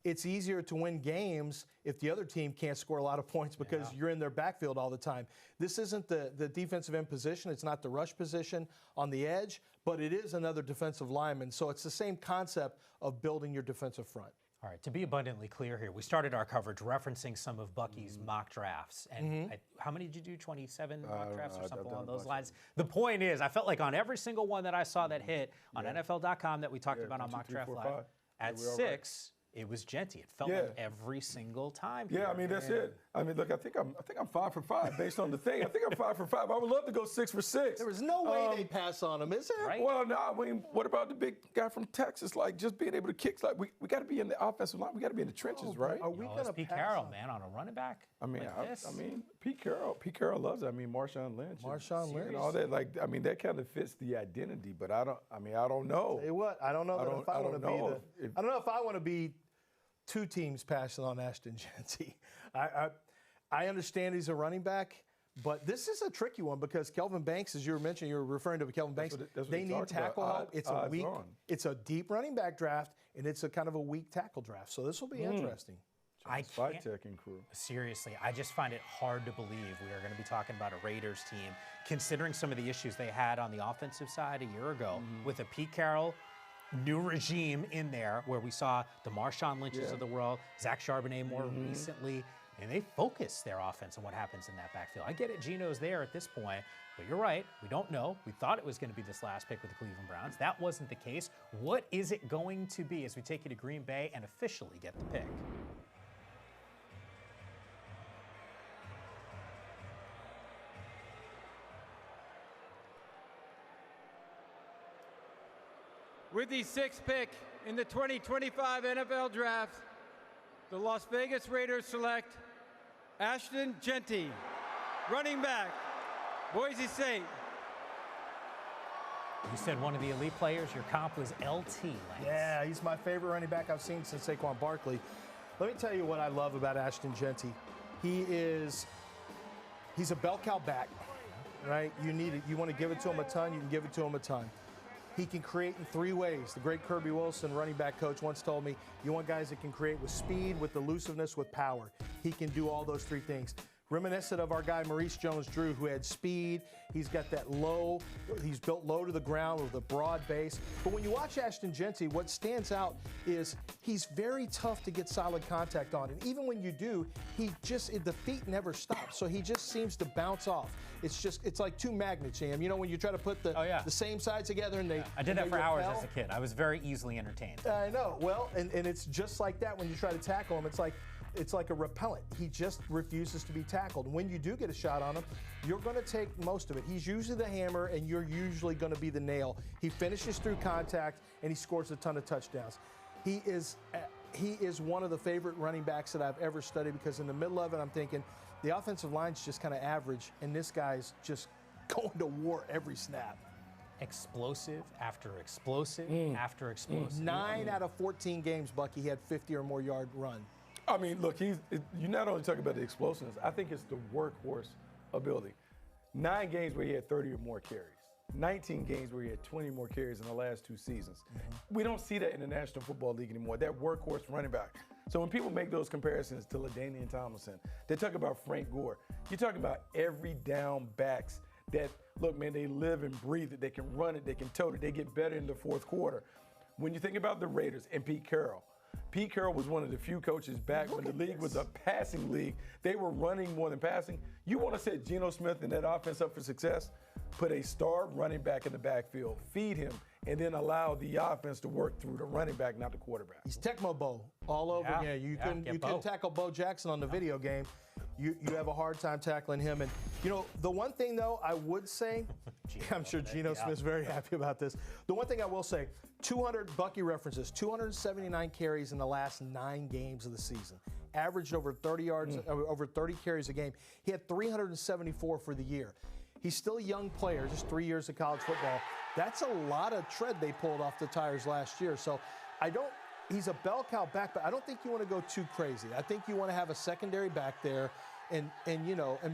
it's easier to win games if the other team can't score a lot of points because you're in their backfield all the time. This isn't the defensive end position. It's not the rush position on the edge, but it is another defensive lineman. So it's the same concept of building your defensive front. All right, to be abundantly clear here, we started our coverage referencing some of Bucky's mock drafts. And how many did you do? 27 mock drafts or something along those lines? The point is, I felt like on every single one that I saw that hit on NFL.com that we talked about on Mock Draft Live, at 6, it was Genty. It felt like every single time. Yeah, I mean, that's it. I mean, look, I think I'm 5 for 5 based on the thing. I think I'm 5 for 5. I would love to go 6 for 6. There was no way they pass on him, is there? Right? Well, no, I mean, what about the big guy from Texas? Like, just being able to kick. Like, we got to be in the offensive line. We got to be in the trenches, right? Are we going to Pete Carroll, man, on a running back? I mean, like this? I mean, Pete Carroll loves it. I mean, Marshawn Lynch. Lynch. And all that. Like, I mean, that kind of fits the identity, but I don't know. Tell you what, I don't know if I want to be 2 teams passing on Ashton Genty. I understand he's a running back, but this is a tricky one because Kelvin Banks, as you were mentioning, you were referring to Kelvin Banks. They need tackle help. It's a deep running back draft, and it's a kind of a weak tackle draft. So this will be interesting. Fight Tech and crew. Seriously, I just find it hard to believe we are going to be talking about a Raiders team, considering some of the issues they had on the offensive side a year ago with a Pete Carroll new regime in there, where we saw the Marshawn Lynches of the world, Zach Charbonnet more recently, and they focus their offense on what happens in that backfield. I get it, Geno's there at this point, but you're right, we don't know. We thought it was going to be this last pick with the Cleveland Browns. That wasn't the case. What is it going to be as we take you to Green Bay and officially get the pick? With the 6th pick in the 2025 NFL Draft, the Las Vegas Raiders select Ashton Genty, running back, Boise State. You said one of the elite players. Your comp was LT, Lance. Yeah, he's my favorite running back I've seen since Saquon Barkley. Let me tell you what I love about Ashton Genty. He's a bell cow back, right? You want to give it to him a ton, you can give it to him a ton. He can create in 3 ways. The great Kirby Wilson, running back coach, once told me, you want guys that can create with speed, with elusiveness, with power. He can do all those 3 things. Reminiscent of our guy Maurice Jones-Drew, who had speed. He's got that he's built low to the ground with a broad base. But when you watch Ashton Genty, what stands out is he's very tough to get solid contact on. And even when you do, the feet never stop. So he just seems to bounce off. It's like 2 magnets, Sam. You know, when you try to put the same sides together and they. I did that for hours as a kid. I was very easily entertained. I know. Well, and it's just like that when you try to tackle him. It's like a repellent. He just refuses to be tackled. And when you do get a shot on him, you're going to take most of it. He's usually the hammer, and you're usually going to be the nail. He finishes through contact, and he scores a ton of touchdowns. He is one of the favorite running backs that I've ever studied because in the middle of it, I'm thinking the offensive line's just kind of average, and this guy's just going to war every snap. Explosive after explosive after explosive. 9 out of 14 games, Bucky, he had 50 or more yard run. I mean, look, you not only talk about the explosiveness, I think it's the workhorse ability. 9 games where he had 30 or more carries. 19 games where he had 20 more carries in the last 2 seasons. We don't see that in the National Football League anymore, that workhorse running back. So when people make those comparisons to LaDainian Tomlinson, they talk about Frank Gore. You talk about every down backs that, look, man, they live and breathe it. They can run it, they can tote it, they get better in the 4th quarter. When you think about the Raiders and Pete Carroll was one of the few coaches back when the league was a passing league. They were running more than passing. You want to set Geno Smith and that offense up for success? Put a star running back in the backfield, feed him, and then allow the offense to work through the running back, not the quarterback. He's Tecmo Bo all over again. You couldn't tackle Bo Jackson on the video game. You have a hard time tackling him. And, you know, the one thing, though, I would say, I'm sure Geno Smith's very happy about this. The one thing I will say, 200 Bucky references, 279 carries in the last 9 games of the season. Averaged over 30 yards, over 30 carries a game. He had 374 for the year. He's still a young player, just 3 years of college football. That's a lot of tread they pulled off the tires last year. So he's a bell cow back, but I don't think you want to go too crazy. I think you want to have a secondary back there and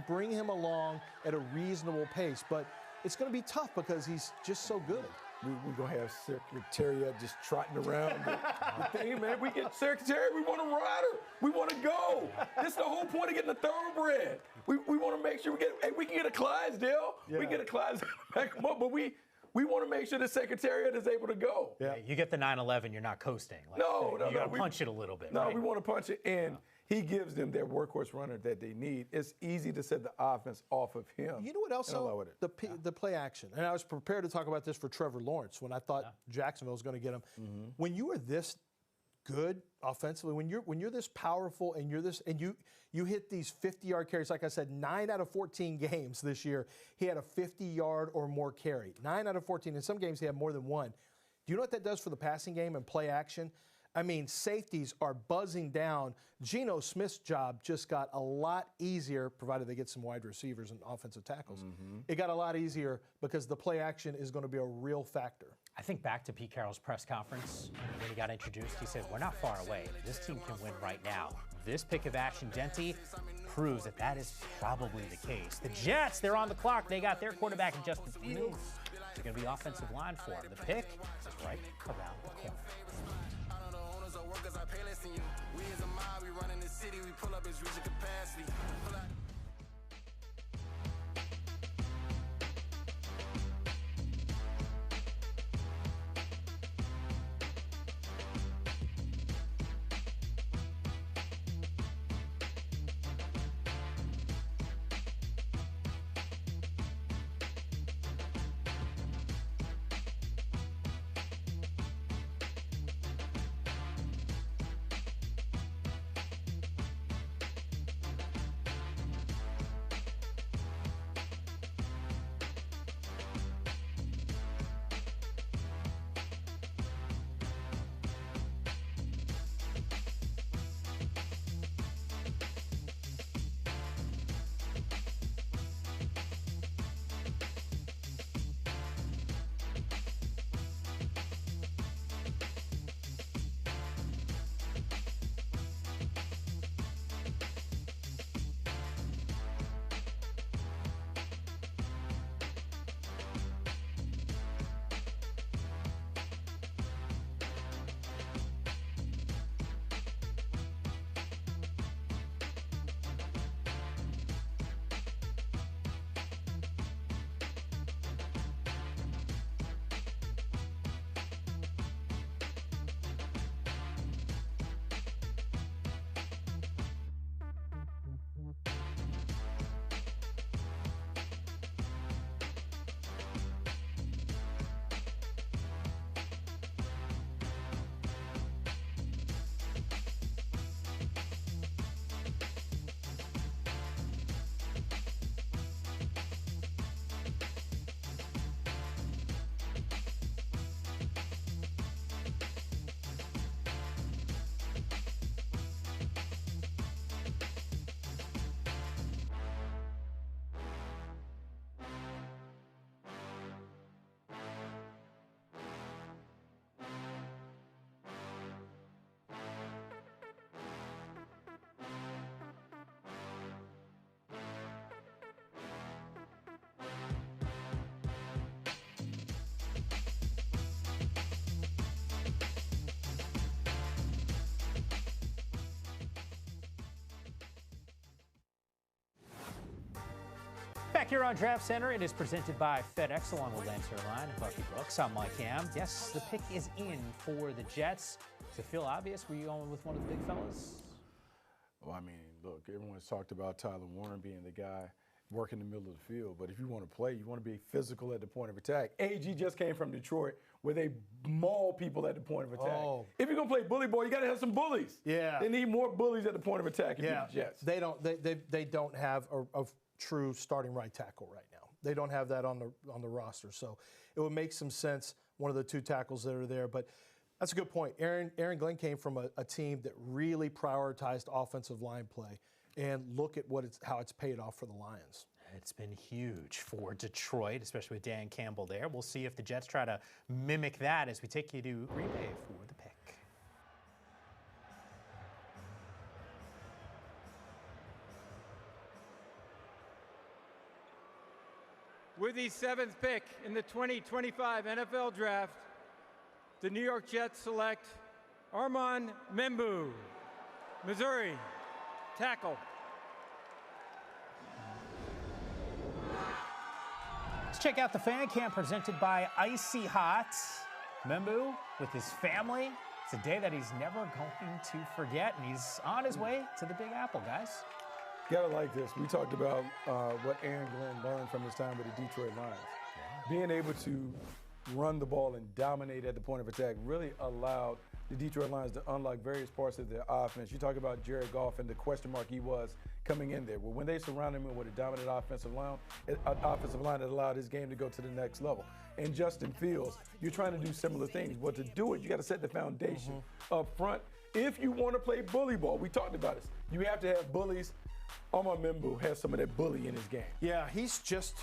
bring him along at a reasonable pace. But it's going to be tough because he's just so good. We're going to have Secretariat just trotting around the thing, man. We get Secretariat, we want a rider. We want to go. This is the whole point of getting a thoroughbred. We want to make sure we can get a Clydesdale. Yeah. We can get a Clydesdale, back them up, but we want to make sure the Secretariat is able to go. Yeah. You get the 911, you're not coasting. Like, no. You got to punch it a little bit. No, right? We want to punch it in. He gives them their workhorse runner that they need. It's easy to set the offense off of him. You know what else? The play action. And I was prepared to talk about this for Trevor Lawrence when I thought Jacksonville was going to get him. Mm-hmm. When you are this good offensively, when you're this powerful and you hit these 50-yard carries, like I said, 9 out of 14 games this year, he had a 50-yard or more carry. 9 out of 14. In some games, he had more than one. Do you know what that does for the passing game and play action? I mean, safeties are buzzing down. Geno Smith's job just got a lot easier, provided they get some wide receivers and offensive tackles. Mm-hmm. It got a lot easier because the play action is going to be a real factor. I think back to Pete Carroll's press conference when he got introduced. He said, we're not far away. This team can win right now. This pick of action, Denty, proves that is probably the case. The Jets, they're on the clock. They got their quarterback in Justin Fields. They're going to be offensive line for him. The pick is right around the corner. Workers are payless in you. We as a mob, we run in the city, we pull up, it's reaching capacity. Back here on Draft Center, it is presented by FedEx along with Lance Erline and Bucky Brooks. I'm Mike Ham. Yes, the pick is in for the Jets. Does it feel obvious? Were you going with one of the big fellas? Well, I mean, look, everyone's talked about Tyler Warren being the guy working the middle of the field. But if you want to play, you want to be physical at the point of attack. AG just came from Detroit where they maul people at the point of attack. Oh. If you're going to play bully ball, you got to have some bullies. Yeah. They need more bullies at the point of attack if you're the Jets. They don't have a true starting right tackle right now. They don't have that on the roster. So it would make some sense, one of the two tackles that are there. But that's a good point. Aaron Glenn came from a team that really prioritized offensive line play. And look at how it's paid off for the Lions. It's been huge for Detroit, especially with Dan Campbell there. We'll see if the Jets try to mimic that as we take you to Green Bay for the pick. With the 7th pick in the 2025 NFL Draft, the New York Jets select Armand Membu, Missouri, tackle. Let's check out the fan cam presented by Icy Hot. Membu with his family. It's a day that he's never going to forget, and he's on his way to the Big Apple, guys. Gotta like this. We talked about what Aaron Glenn learned from his time with the Detroit Lions. Being able to run the ball and dominate at the point of attack really allowed the Detroit Lions to unlock various parts of their offense. You talk about Jared Goff and the question mark he was coming in there. Well, when they surrounded him with a dominant offensive line that allowed his game to go to the next level. And Justin Fields, you're trying to do similar things. But to do it, you got to set the foundation up front. If you want to play bully ball, we talked about this. You have to have bullies. Armand Membu has some of that bully in his game. Yeah, he's just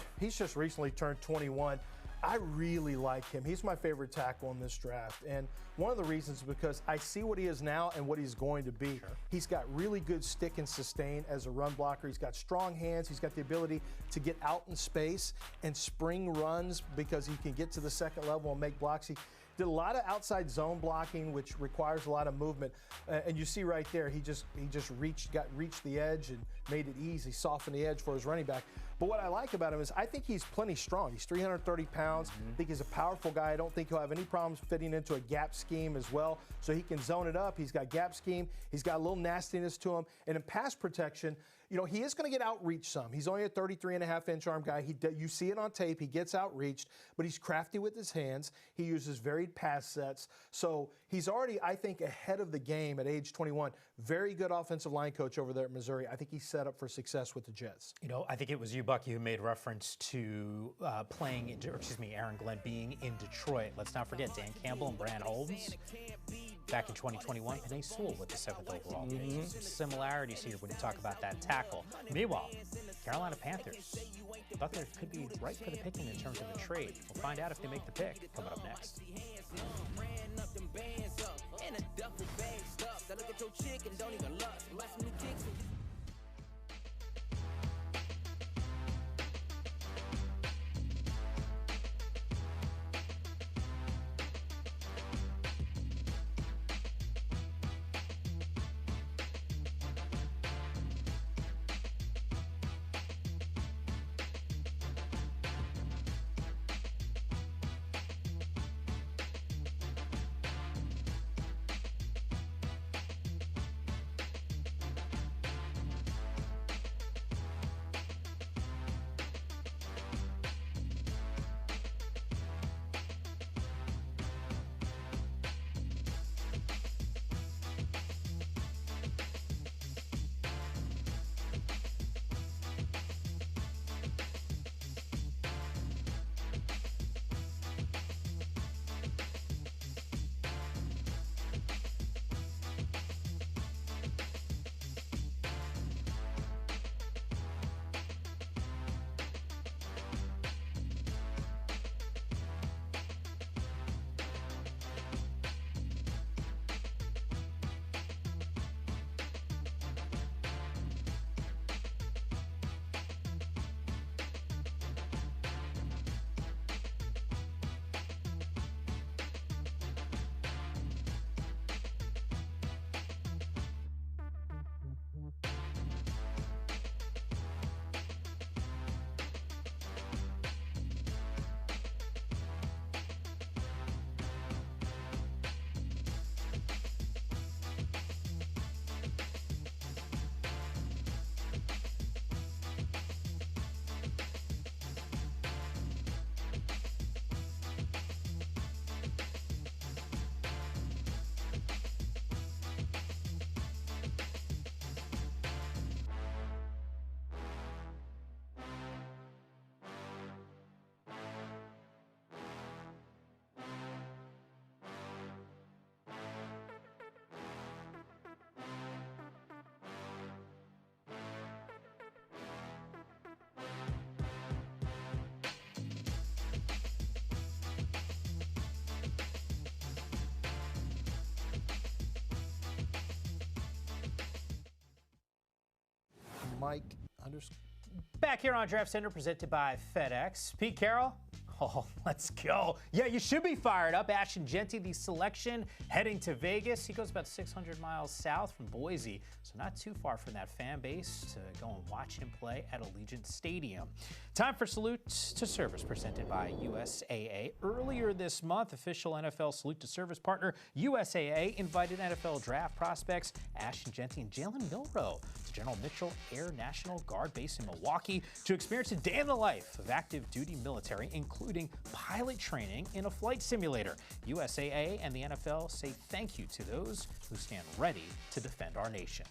recently turned 21. I really like him. He's my favorite tackle in this draft. And one of the reasons is because I see what he is now and what he's going to be. Sure. He's got really good stick and sustain as a run blocker. He's got strong hands. He's got the ability to get out in space and spring runs because he can get to the second level and make blocks. He did a lot of outside zone blocking, which requires a lot of movement. And you see right there, he just reached the edge and made it easy, softened the edge for his running back. But what I like about him is I think he's plenty strong. He's 330 pounds. I think he's a powerful guy. I don't think he'll have any problems fitting into a gap scheme as well. So he can zone it up. He's got gap scheme. He's got a little nastiness to him. And in pass protection, you know, he is going to get outreached some. He's only a 33.5-inch arm guy. You see it on tape. He gets outreached, but he's crafty with his hands. He uses varied pass sets. So he's already, I think, ahead of the game at age 21. Very good offensive line coach over there at Missouri. I think he's set up for success with the Jets. You know, I think it was you, Bucky, who made reference to Aaron Glenn being in Detroit. Let's not forget Dan Campbell and Brand Holmes. Back in 2021, Penei Sewell with the 7th overall. Some similarities here when you talk about that tackle. Meanwhile, Carolina Panthers thought they could be right for the picking in terms of a trade. We'll find out if they make the pick coming up next. Mike Back here on Draft Center, presented by FedEx. Pete Carroll. Oh, let's go. Yeah, you should be fired up. Ashton Jeanty, the selection, heading to Vegas. He goes about 600 miles south from Boise, so not too far from that fan base to go and watch him play at Allegiant Stadium. Time for Salute to Service, presented by USAA. Earlier this month, official NFL Salute to Service partner USAA invited NFL draft prospects Ashton Jeanty and Jalen Milroe to General Mitchell Air National Guard Base in Milwaukee to experience a day in the life of active duty military, including pilot training in a flight simulator. USAA and the NFL say thank you to those who stand ready to defend our nation.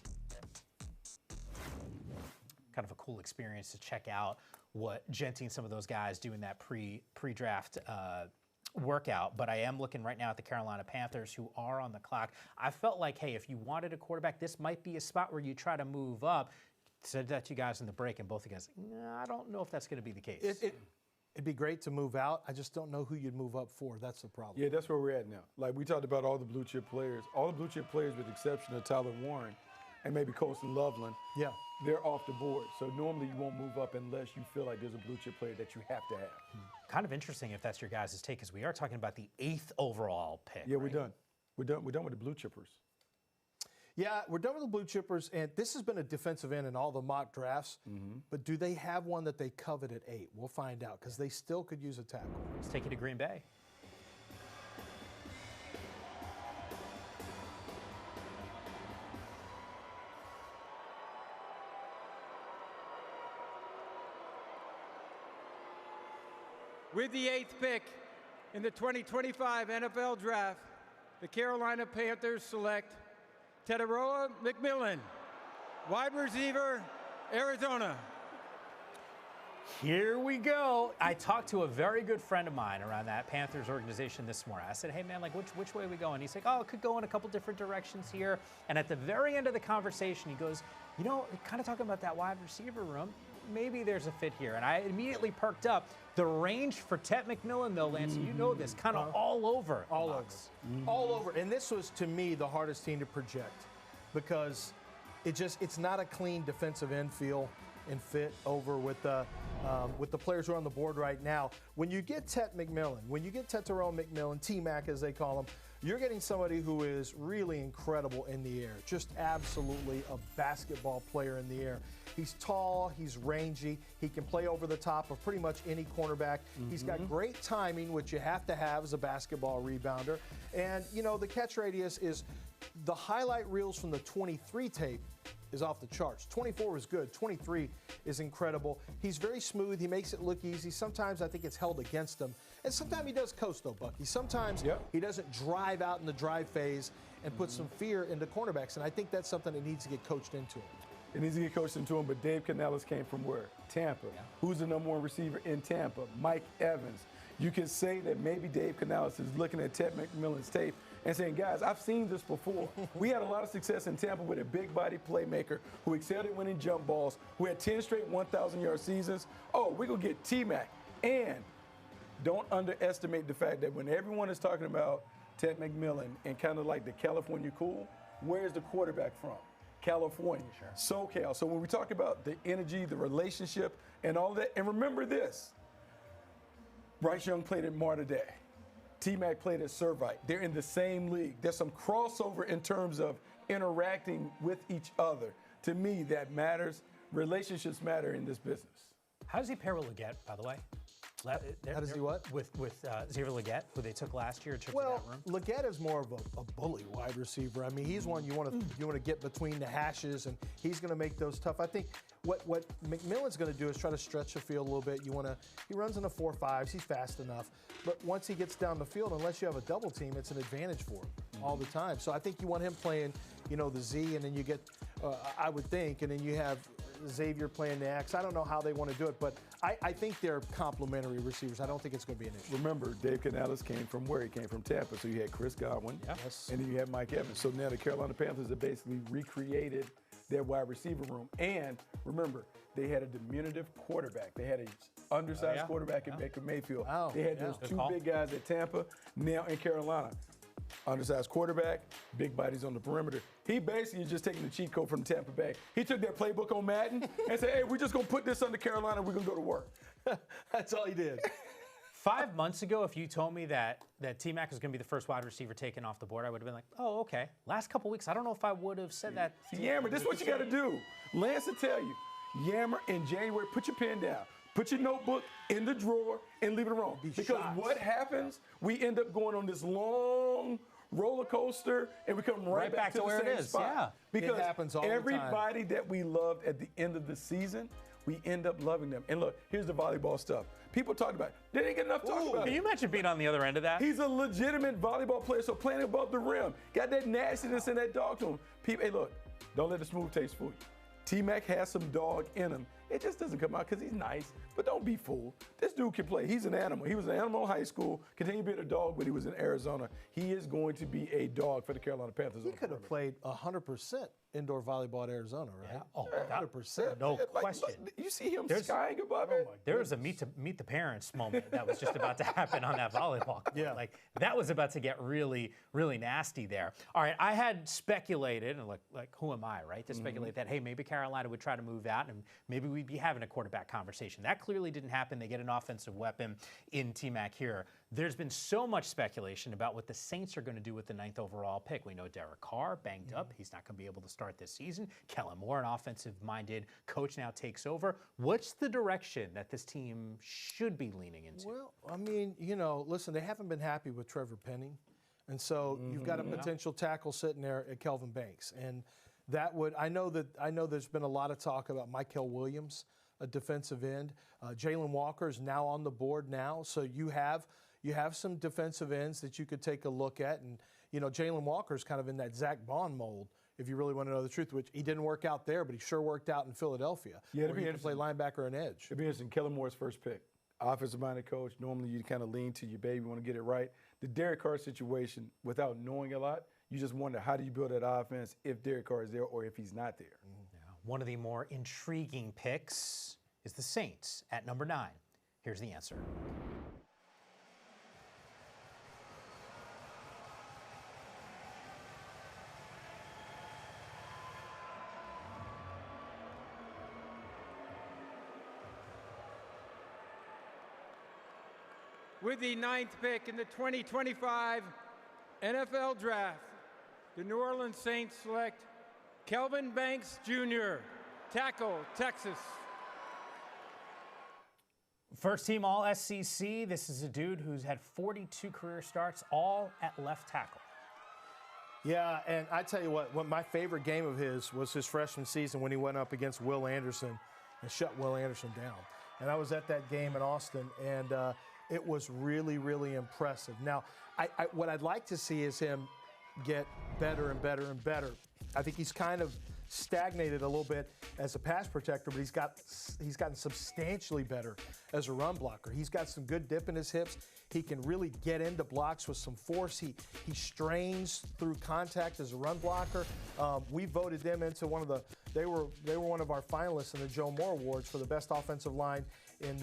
Kind of a cool experience to check out what Jeanty and some of those guys do in that pre-draft workout, but I am looking right now at the Carolina Panthers, who are on the clock. I felt like, hey, if you wanted a quarterback, this might be a spot where you try to move up. Said that to you guys in the break, and both of you guys, I don't know if that's going to be the case. It'd be great to move out. I just don't know who you'd move up for. That's the problem. Yeah, that's where we're at now. Like we talked about all the blue chip players. All the blue chip players, with the exception of Tyler Warren and maybe Colston Loveland, yeah, they're off the board. So normally you won't move up unless you feel like there's a blue chip player that you have to have. Kind of interesting if that's your guys' take, because we are talking about the 8th overall pick. Yeah, right? We're done with the blue chippers. Yeah, we're done with the blue chippers, and this has been a defensive end in all the mock drafts, but do they have one that they covet at 8? We'll find out, because they still could use a tackle. Let's take you to Green Bay. With the 8th pick in the 2025 NFL Draft, the Carolina Panthers select Teteroa McMillan, wide receiver, Arizona. Here we go. I talked to a very good friend of mine around that Panthers organization this morning. I said, hey, man, like, which way are we going? He's like, oh, it could go in a couple different directions here. And at the very end of the conversation, he goes, you know, kind of talking about that wide receiver room, maybe there's a fit here. And I immediately perked up. The range for Tet McMillan, though, Lance, you know this, kind of all over. All over. And this was, to me, the hardest team to project, because it's not a clean defensive end feel and fit over with the players who are on the board right now. When you get Tet McMillan, when you get Teteroa McMillan, T-Mac as they call him, you're getting somebody who is really incredible in the air, just absolutely a basketball player in the air. He's tall, he's rangy, he can play over the top of pretty much any cornerback. He's got great timing, which you have to have as a basketball rebounder. And, you know, the catch radius is the highlight reels from the 23 tape is off the charts. 24 is good. 23 is incredible. He's very smooth. He makes it look easy. Sometimes I think it's held against him. And sometimes he does coast, though, Bucky. Sometimes he doesn't drive out in the drive phase and put some fear into cornerbacks. And I think that's something that needs to get coached into him. It needs to get coached into him, but Dave Canales came from where? Tampa. Yeah. Who's the number one receiver in Tampa? Mike Evans. You can say that maybe Dave Canales is looking at Tet McMillan's tape and saying, guys, I've seen this before. We had a lot of success in Tampa with a big body playmaker who excelled at winning jump balls, who had 10 straight 1,000-yard seasons. Oh, we're going to get T-Mac. And don't underestimate the fact that when everyone is talking about Tet McMillan and kind of like the California cool, where's the quarterback from? California, SoCal. So when we talk about the energy, the relationship, and all that, and remember this, Bryce Young played at Mater Dei. T-Mac played at Servite. They're in the same league. There's some crossover in terms of interacting with each other. To me, that matters. Relationships matter in this business. How does he pair with Leggett, by the way? How does he what? With Xavier Leggett, who they took last year in terms well, of that room? Leggett is more of a bully wide receiver. I mean, he's one you want to get between the hashes, and he's going to make those tough. I think what McMillan's going to do is try to stretch the field a little bit. He runs in the 4.5s. He's fast enough. But once he gets down the field, unless you have a double team, it's an advantage for him all the time. So I think you want him playing, the Z, and then you get, I would think, and then you have Xavier playing the X. I don't know how they want to do it, but I think they're complementary receivers. I don't think it's going to be an issue. Remember, Dave Canales came from where? He came from Tampa. So you had Chris Godwin, and then you had Mike Evans. So now the Carolina Panthers have basically recreated their wide receiver room. And remember, they had a diminutive quarterback. They had an undersized quarterback in Baker Mayfield. Wow. They had those two big guys at Tampa, now in Carolina. undersized quarterback, big bodies on the perimeter. He basically is just taking the cheat code from Tampa Bay. He took that playbook on Madden and said, hey, we're just going to put this under Carolina. We're going to go to work. That's all he did. 5 months ago, if you told me that T-Mac was going to be the first wide receiver taken off the board, I would have been like, oh, okay. Last couple weeks, I don't know if I would have said that. Yammer, this is what you got to do. Lance will tell you, yammer in January, put your pen down. Put your notebook in the drawer and leave it alone. Because what happens, we end up going on this long roller coaster and we come right back to where it is. Spot. Yeah. Because it happens all everybody that we loved at the end of the season, we end up loving them. And look, here's the volleyball stuff. People talk about it. They didn't get enough talk about it. Can you imagine being on the other end of that? He's a legitimate volleyball player, so playing above the rim. Got that nastiness and that dog to him. People, hey, look, don't let the smooth taste fool you. T-Mac has some dog in him. It just doesn't come out because he's nice, but don't be fooled. This dude can play. He's an animal. He was an animal in high school, continued being a dog when he was in Arizona. He is going to be a dog for the Carolina Panthers. He could have played 100% indoor volleyball at Arizona, right? Yeah. Oh, 100%. No question. You see him skying above it? There was a meet the parents moment that was just about to happen on that volleyball court. Yeah. Like that was about to get really, really nasty there. All right, I had speculated, and like who am I, right? To speculate that, hey, maybe Carolina would try to move out and maybe we'd be having a quarterback conversation. That clearly didn't happen. They get an offensive weapon in T-Mac here. There's been so much speculation about what the Saints are going to do with the 9th overall pick. We know Derek Carr banged up. He's not going to be able to start this season. Kellen Moore, an offensive-minded coach, now takes over. What's the direction that this team should be leaning into? Well, I mean, listen, they haven't been happy with Trevor Penning. And so you've got a potential tackle sitting there at Kelvin Banks. And that would, I know there's been a lot of talk about Michael Williams, a defensive end. Jalen Walker is now on the board now. So you have some defensive ends that you could take a look at. And, Jalen Walker is kind of in that Zach Bond mold, if you really want to know the truth, which he didn't work out there, but he sure worked out in Philadelphia. Yeah, where he can play linebacker and edge. It'd be interesting. Kellen Moore's first pick. Offensive-minded coach. Normally you kind of lean to your baby, want to get it right. The Derek Carr situation, without knowing a lot, you just wonder how do you build that offense if Derek Carr is there or if he's not there. Yeah. One of the more intriguing picks is the Saints at number 9. Here's the answer. With the 9th pick in the 2025 NFL Draft, the New Orleans Saints select Kelvin Banks Jr., tackle, Texas. First team All-SEC. This is a dude who's had 42 career starts, all at left tackle. Yeah, and I tell you what my favorite game of his was his freshman season when he went up against Will Anderson and shut Will Anderson down. And I was at that game in Austin, and it was really, really impressive. Now, what I'd like to see is him get better and better and better. I think he's kind of stagnated a little bit as a pass protector, but he's gotten substantially better as a run blocker. He's got some good dip in his hips. He can really get into blocks with some force. He strains through contact as a run blocker. We voted them into they were one of our finalists in the Joe Moore Awards for the best offensive line in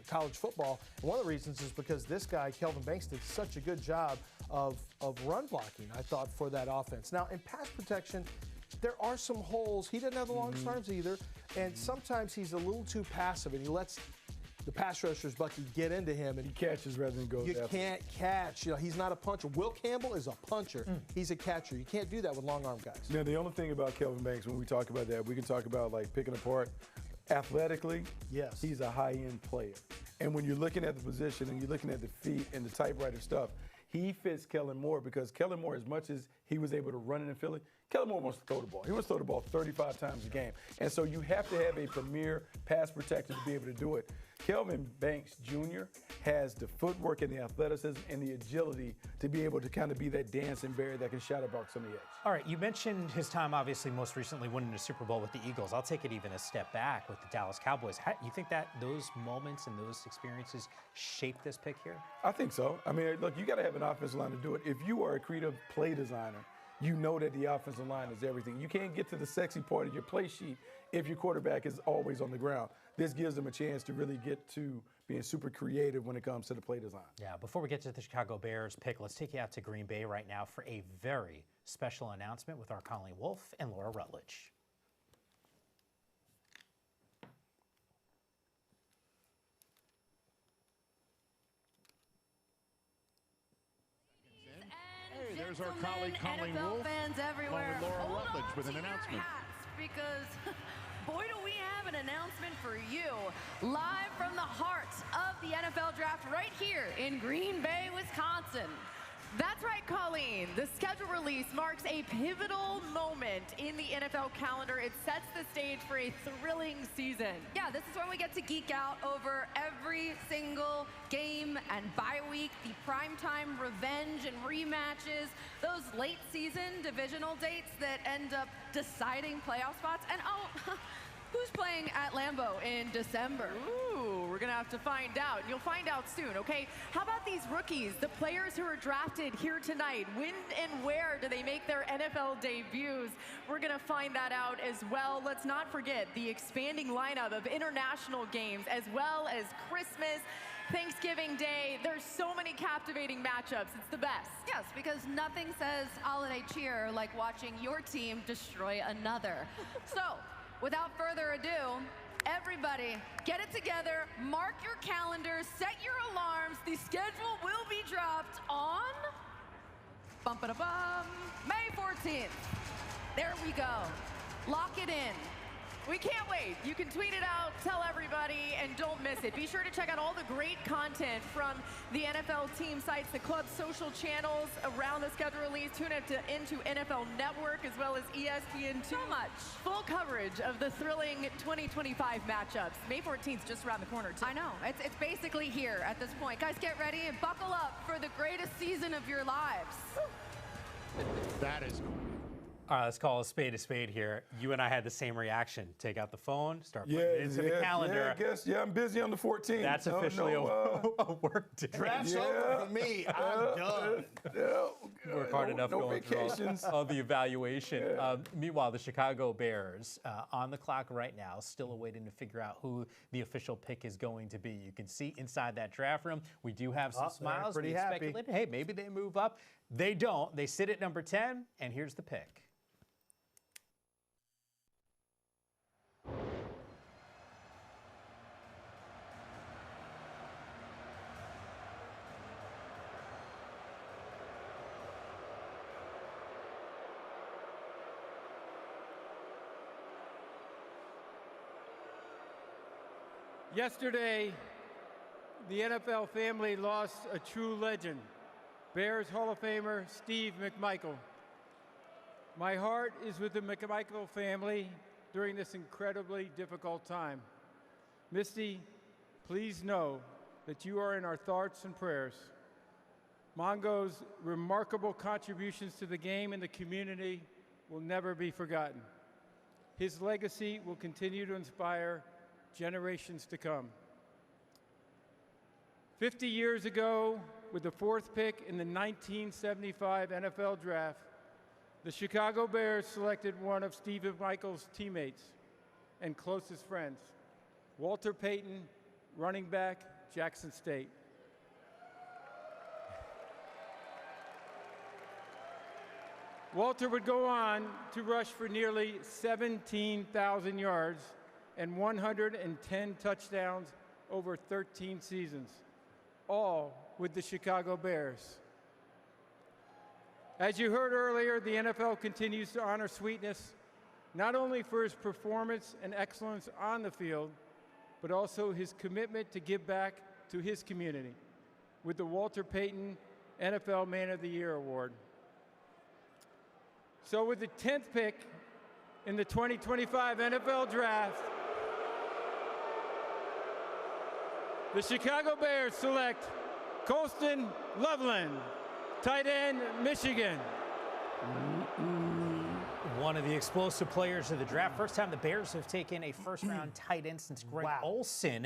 college football. And one of the reasons is because this guy, Kelvin Banks, did such a good job of run blocking, I thought, for that offense. Now, in pass protection, there are some holes. He doesn't have the longest arms either, and sometimes he's a little too passive, and he lets the pass rushers, Bucky, get into him. And he catches rather than goes. You can't catch. He's not a puncher. Will Campbell is a puncher. He's a catcher. You can't do that with long arm guys. Now, the only thing about Kelvin Banks, when we talk about that, we can talk about like picking apart. Athletically, yes, he's a high-end player. And when you're looking at the position and you're looking at the feet and the typewriter stuff, he fits Kellen Moore because Kellen Moore, as much as he was able to run it in Philly, Kellen Moore wants to throw the ball. He wants to throw the ball 35 times a game. And so you have to have a premier pass protector to be able to do it. Kelvin Banks Jr. has the footwork and the athleticism and the agility to be able to kind of be that dancing bear that can shadow box on the edge. All right, you mentioned his time, obviously, most recently winning the Super Bowl with the Eagles. I'll take it even a step back with the Dallas Cowboys. You think that those moments and those experiences shaped this pick here? I think so. I mean, look, you got to have an offensive line to do it. If you are a creative play designer, you know that the offensive line is everything. You can't get to the sexy part of your play sheet if your quarterback is always on the ground. This gives them a chance to really get to being super creative when it comes to the play design. Yeah, before we get to the Chicago Bears pick, let's take you out to Green Bay right now for a very special announcement with our Colleen Wolfe and Laura Rutledge. Hey, there's our colleague Colleen Wolfe, fans everywhere. along with Laura Rutledge with an announcement. Because boy, do we have an announcement for you, live from the heart of the NFL Draft right here in Green Bay, Wisconsin. That's right, Colleen. The schedule release marks a pivotal moment in the NFL calendar. It sets the stage for a thrilling season. Yeah, this is when we get to geek out over every single game and bye week, the primetime revenge and rematches, those late season divisional dates that end up deciding playoff spots. And oh, who's playing at Lambeau in December? Ooh, we're gonna have to find out. You'll find out soon, okay? How about these rookies, the players who are drafted here tonight? When and where do they make their NFL debuts? We're gonna find that out as well. Let's not forget the expanding lineup of international games as well as Christmas, Thanksgiving Day. There's so many captivating matchups. It's the best. Yes, because nothing says holiday cheer like watching your team destroy another. So, without further ado, everybody, get it together, mark your calendars, set your alarms. The schedule will be dropped on May 14th. There we go. Lock it in. We can't wait. You can tweet it out, tell everybody, and don't miss it. Be sure to check out all the great content from the NFL team sites, the club's social channels around the schedule release. Tune into NFL Network as well as ESPN2. So much full coverage of the thrilling 2025 matchups. May 14th just around the corner, too. I know. It's basically here at this point. Guys, get ready and buckle up for the greatest season of your lives. That is cool. All right, let's call a spade here. You and I had the same reaction. Take out the phone, start putting it into the calendar. I'm busy on the 14th. That's officially a work day. Draft's over for me. I'm done. Work hard enough going vacations. through all the evaluation. Meanwhile, the Chicago Bears on the clock right now, still awaiting to figure out who the official pick is going to be. You can see inside that draft room, we do have some smiles. Pretty happy. Speculated, hey, maybe they move up. They don't. They sit at number 10, and here's the pick. Yesterday, the NFL family lost a true legend, Bears Hall of Famer Steve McMichael. My heart is with the McMichael family during this incredibly difficult time. Misty, please know that you are in our thoughts and prayers. Mongo's remarkable contributions to the game and the community will never be forgotten. His legacy will continue to inspire generations to come. 50 years ago, with the 4th pick in the 1975 NFL Draft, the Chicago Bears selected one of Steve McMichael's teammates and closest friends, Walter Payton, running back, Jackson State. Walter would go on to rush for nearly 17,000 yards and 110 touchdowns over 13 seasons, all with the Chicago Bears. As you heard earlier, the NFL continues to honor Sweetness, not only for his performance and excellence on the field, but also his commitment to give back to his community with the Walter Payton NFL Man of the Year Award. So with the 10th pick in the 2025 NFL Draft, the Chicago Bears select Colston Loveland, tight end, Michigan. One of the explosive players of the draft. First time the Bears have taken a first-round tight end since Greg Olsen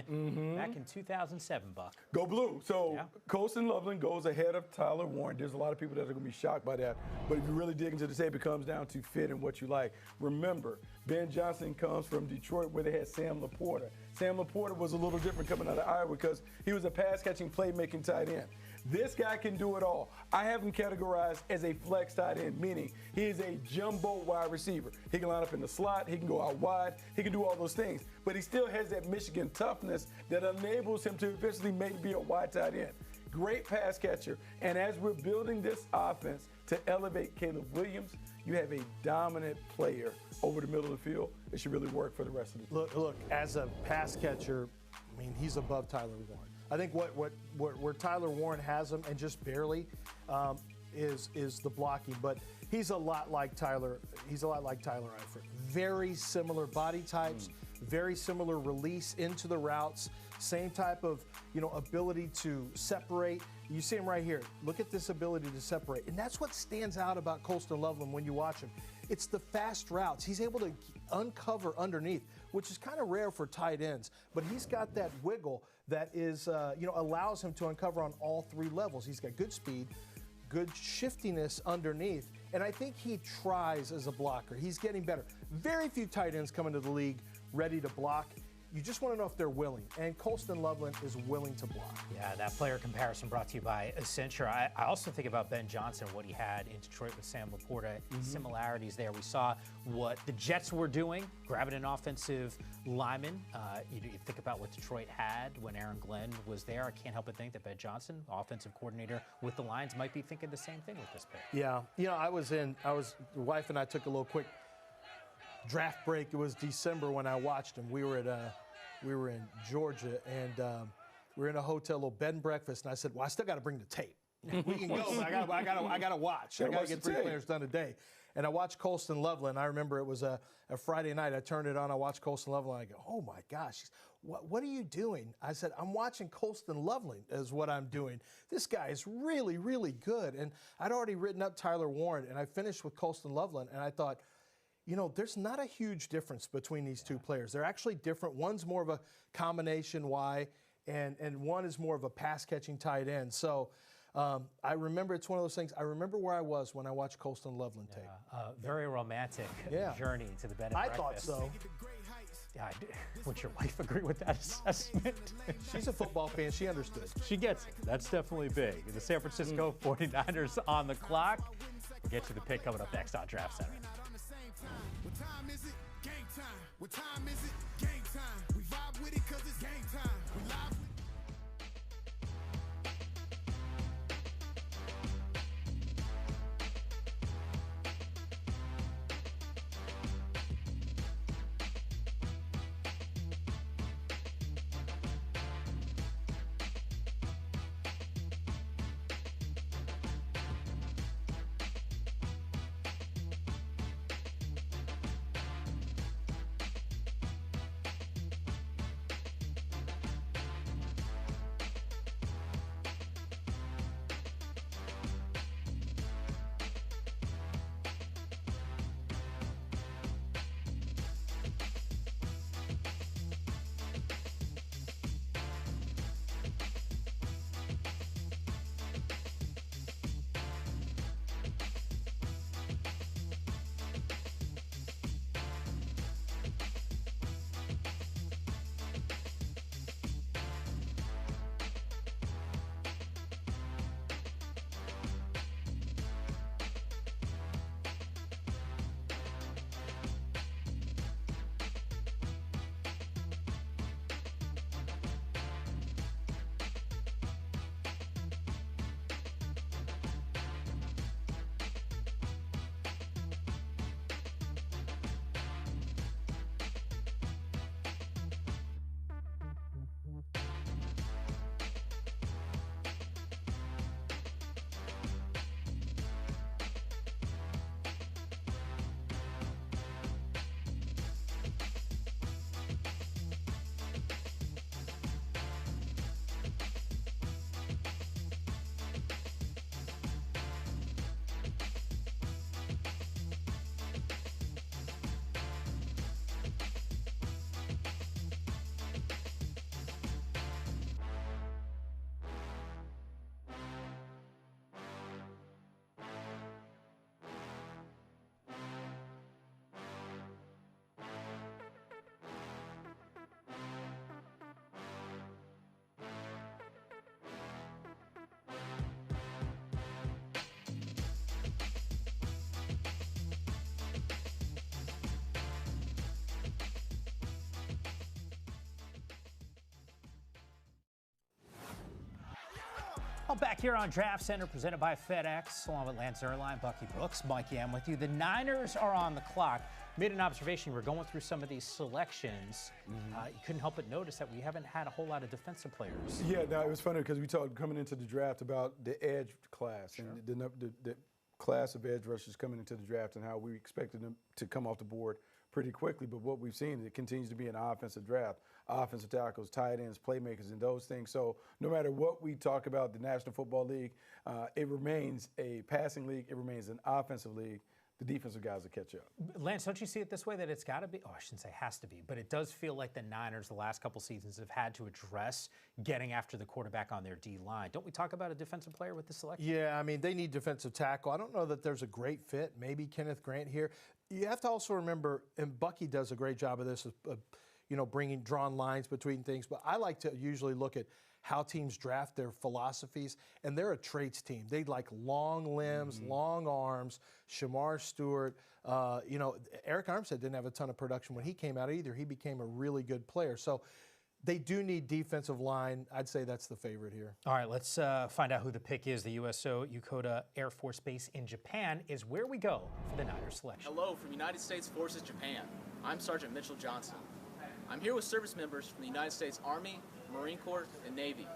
back in 2007, Buck. Go blue. So Colston Loveland goes ahead of Tyler Warren. There's a lot of people that are going to be shocked by that. But if you really dig into the tape, it comes down to fit and what you like. Remember, Ben Johnson comes from Detroit where they had Sam Laporta. Sam Laporta was a little different coming out of Iowa because he was a pass-catching, playmaking tight end. This guy can do it all. I have him categorized as a flex tight end, meaning he is a jumbo wide receiver. He can line up in the slot, he can go out wide, he can do all those things. But he still has that Michigan toughness that enables him to eventually maybe be a wide tight end. Great pass catcher. And as we're building this offense to elevate Caleb Williams, you have a dominant player over the middle of the field that should really work for the rest of the team. Look, as a pass catcher, I mean, he's above Tyler Warren. I think where Tyler Warren has him, and just barely, is the blocking. But he's a lot like Tyler. He's a lot like Tyler Eifert. Very similar body types, very similar release into the routes. Same type of ability to separate. You see him right here. Look at this ability to separate, and that's what stands out about Colston Loveland when you watch him. It's the fast routes. He's able to uncover underneath, which is kind of rare for tight ends. But he's got that wiggle that is, allows him to uncover on all three levels. He's got good speed, good shiftiness underneath, and I think he tries as a blocker. He's getting better. Very few tight ends come into the league ready to block. You just want to know if they're willing, and Colston Loveland is willing to block. Yeah, that player comparison brought to you by Accenture. I also think about Ben Johnson, what he had in Detroit with Sam Laporta, similarities there. We saw what the Jets were doing, grabbing an offensive lineman. You think about what Detroit had when Aaron Glenn was there. I can't help but think that Ben Johnson, offensive coordinator with the Lions, might be thinking the same thing with this pick. Yeah, the wife and I took a little quick draft break. It was December when I watched him. We were in Georgia, and we were in a hotel, a little bed and breakfast, and I said, well, I still got to bring the tape. We can go, but I got to watch. I got to get 3 players done a day. And I watched Colston Loveland. I remember it was a Friday night. I turned it on. I watched Colston Loveland. I go, oh, my gosh. What are you doing? I said, I'm watching Colston Loveland is what I'm doing. This guy is really, really good. And I'd already written up Tyler Warren, and I finished with Colston Loveland, and I thought, there's not a huge difference between these two players. They're actually different. One's more of a combination Y, and one is more of a pass-catching tight end. So I remember it's one of those things. I remember where I was when I watched Colston Loveland tape. Very romantic journey to the bed and breakfast. I thought so. Yeah, would your wife agree with that assessment? She's a football fan. She understood. She gets it. That's definitely big. The San Francisco 49ers on the clock. We'll get to the pick coming up next on Draft Center. What time is it? Game time. What time is it? Game time. We vibe with it 'cause it's game time. We live with Well, back here on Draft Center, presented by FedEx, along with Lance Zierlein, Bucky Brooks, Mike Yam with you. The Niners are on the clock. Made an observation. We're going through some of these selections. You couldn't help but notice that we haven't had a whole lot of defensive players. Yeah, no, it was funny because we talked coming into the draft about the edge class and the class of edge rushers coming into the draft and how we expected them to come off the board pretty quickly. But what we've seen, it continues to be an offensive draft. Offensive tackles, tight ends, playmakers, and those things. So no matter what we talk about the National Football League, it remains a passing league. It remains an offensive league. The defensive guys will catch up. Lance, don't you see it this way, that it's got to be, I shouldn't say has to be, but it does feel like the Niners the last couple seasons have had to address getting after the quarterback on their D-line. Don't we talk about a defensive player with the selection? Yeah, I mean, they need defensive tackle. I don't know that there's a great fit. Maybe Kenneth Grant here. You have to also remember, and Bucky does a great job of this, drawing lines between things, but I like to usually look at how teams draft their philosophies, and they're a traits team. They like long limbs, long arms. Shamar Stewart, Eric Armstead didn't have a ton of production when he came out either. He became a really good player. So they do need defensive line. I'd say that's the favorite here. All right, let's find out who the pick is. The USO Yokota Air Force Base in Japan is where we go for the Niners selection. Hello from United States Forces Japan. I'm Sergeant Mitchell Johnson. I'm here with service members from the United States Army, Marine Corps, and Navy.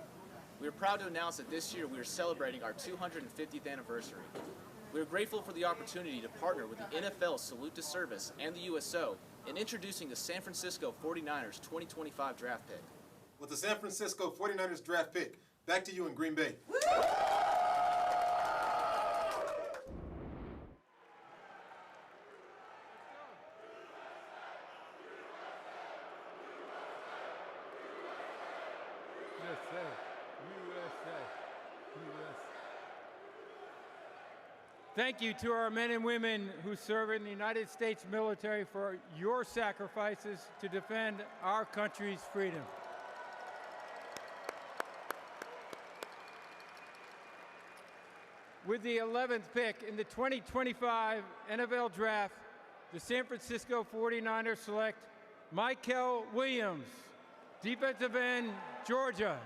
We are proud to announce that this year we are celebrating our 250th anniversary. We are grateful for the opportunity to partner with the NFL Salute to Service and the USO in introducing the San Francisco 49ers 2025 draft pick. With the San Francisco 49ers draft pick, back to you in Green Bay. Thank you to our men and women who serve in the United States military for your sacrifices to defend our country's freedom. With the 11th pick in the 2025 NFL Draft, the San Francisco 49ers select Michael Williams, defensive end, Georgia.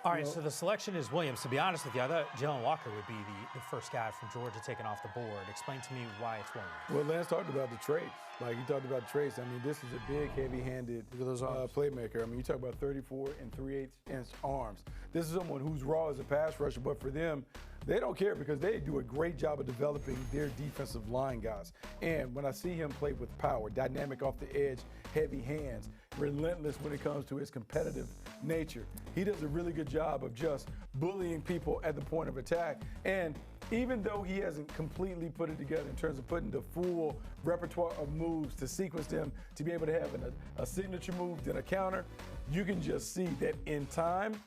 All right, so the selection is Williams. To be honest with you, I thought Jalen Walker would be the first guy from Georgia taken off the board. Explain to me why it's Williams. Well, Lance talked about the traits. Like, he talked about traits. I mean, this is a big, heavy-handed playmaker. I mean, you talk about 34 and 3/8-inch arms. This is someone who's raw as a pass rusher, but for them, they don't care because they do a great job of developing their defensive line guys. And when I see him play with power, dynamic off the edge, heavy hands, relentless when it comes to his competitive nature, he does a really good job of just bullying people at the point of attack. And even though he hasn't completely put it together in terms of putting the full repertoire of moves to sequence them to be able to have a signature move, then a counter, you can just see that in time,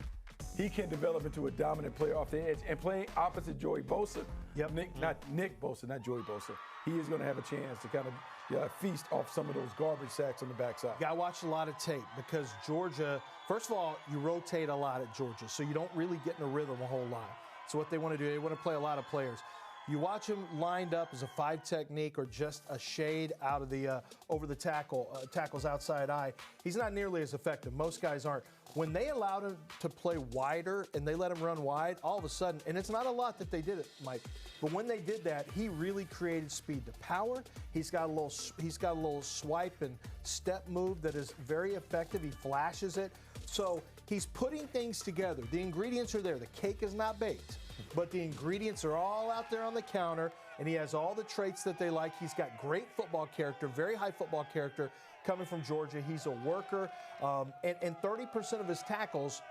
he can develop into a dominant player off the edge. And playing opposite Joey Bosa, Nick Bosa, not Joey Bosa, he is going to have a chance to kind of feast off some of those garbage sacks on the backside. Yeah, I watched a lot of tape because Georgia, first of all, you rotate a lot at Georgia, so you don't really get in a rhythm a whole lot. So what they want to do, they want to play a lot of players. You watch him lined up as a 5 technique or just a shade out of the over the tackle's outside eye. He's not nearly as effective. Most guys aren't. When they allowed him to play wider and they let him run wide, all of a sudden, and it's not a lot that they did it, Mike, but when they did that, he really created speed to power. He's got a little swipe and step move that is very effective. He flashes it. So he's putting things together. The ingredients are there. The cake is not baked, but the ingredients are all out there on the counter, and he has all the traits that they like. He's got great football character, very high football character coming from Georgia. He's a worker, and 30% of his tackles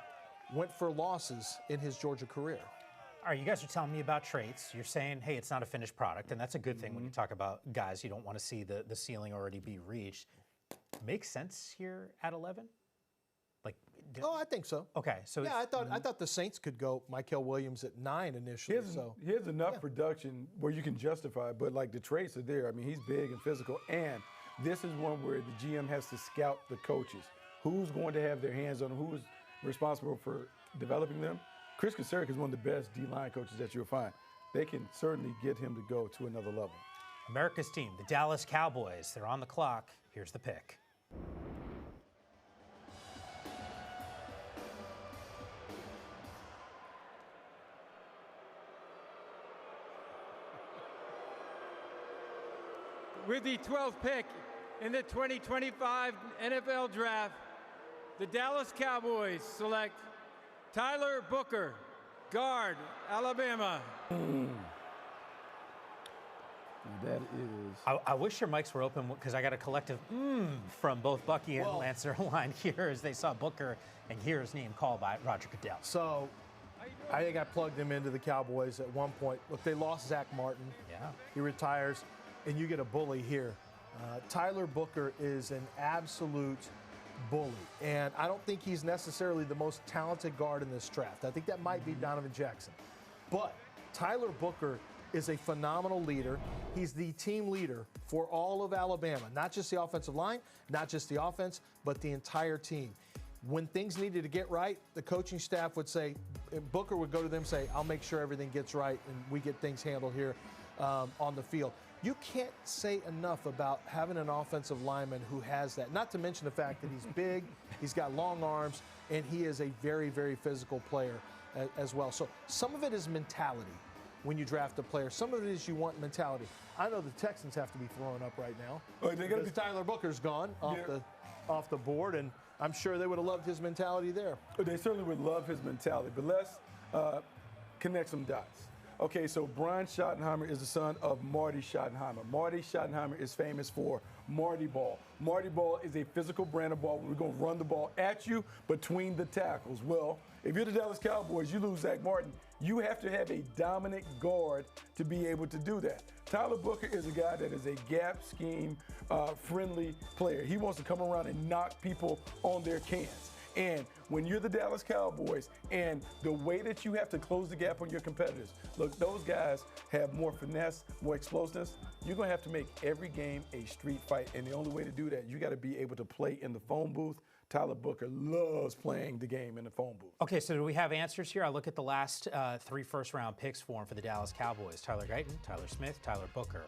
went for losses in his Georgia career. All right, you guys are telling me about traits. You're saying, hey, it's not a finished product, and that's a good thing when you talk about guys. You don't want to see the ceiling already be reached. Makes sense here at 11? Oh, I think so. Okay, so yeah, I thought the Saints could go Michael Williams at 9 initially. He has enough production where you can justify it, but like the traits are there. I mean, he's big and physical, and this is one where the GM has to scout the coaches. Who's going to have their hands on them? Who is responsible for developing them? Chris Kasarik is one of the best D-line coaches that you'll find. They can certainly get him to go to another level. America's team, the Dallas Cowboys, they're on the clock. Here's the pick. with the 12th pick in the 2025 NFL Draft, the Dallas Cowboys select Tyler Booker, guard, Alabama. That is. I wish your mics were open because I got a collective from both Bucky and Lancer line here as they saw Booker and hear his name called by Roger Goodell. So I think I plugged him into the Cowboys at one point. Look, they lost Zach Martin. Yeah. He retires, and you get a bully here. Tyler Booker is an absolute bully, and I don't think he's necessarily the most talented guard in this draft. I think that might be Donovan Jackson. But Tyler Booker is a phenomenal leader. He's the team leader for all of Alabama, not just the offensive line, not just the offense, but the entire team. When things needed to get right, the coaching staff would say, Booker would go to them and say, I'll make sure everything gets right and we get things handled here on the field. You can't say enough about having an offensive lineman who has that, not to mention the fact that he's big, he's got long arms, and he is a very, very physical player as well. So some of it is mentality when you draft a player. Some of it is you want mentality. I know the Texans have to be throwing up right now because Tyler Booker's gone off the board, and I'm sure they would have loved his mentality there. They certainly would love his mentality, but let's connect some dots. Okay, so Brian Schottenheimer is the son of Marty Schottenheimer. Marty Schottenheimer is famous for Marty Ball. Marty Ball is a physical brand of ball. We're going to run the ball at you between the tackles. Well, if you're the Dallas Cowboys, you lose Zach Martin. You have to have a dominant guard to be able to do that. Tyler Booker is a guy that is a gap scheme friendly player. He wants to come around and knock people on their cans. And when you're the Dallas Cowboys and the way that you have to close the gap on your competitors, look, those guys have more finesse, more explosiveness. You're going to have to make every game a street fight. And the only way to do that, you got to be able to play in the phone booth. Tyler Booker loves playing the game in the phone booth. Okay, so do we have answers here? I look at the last 3 first-round picks for him for the Dallas Cowboys. Tyler Guyton, Tyler Smith, Tyler Booker.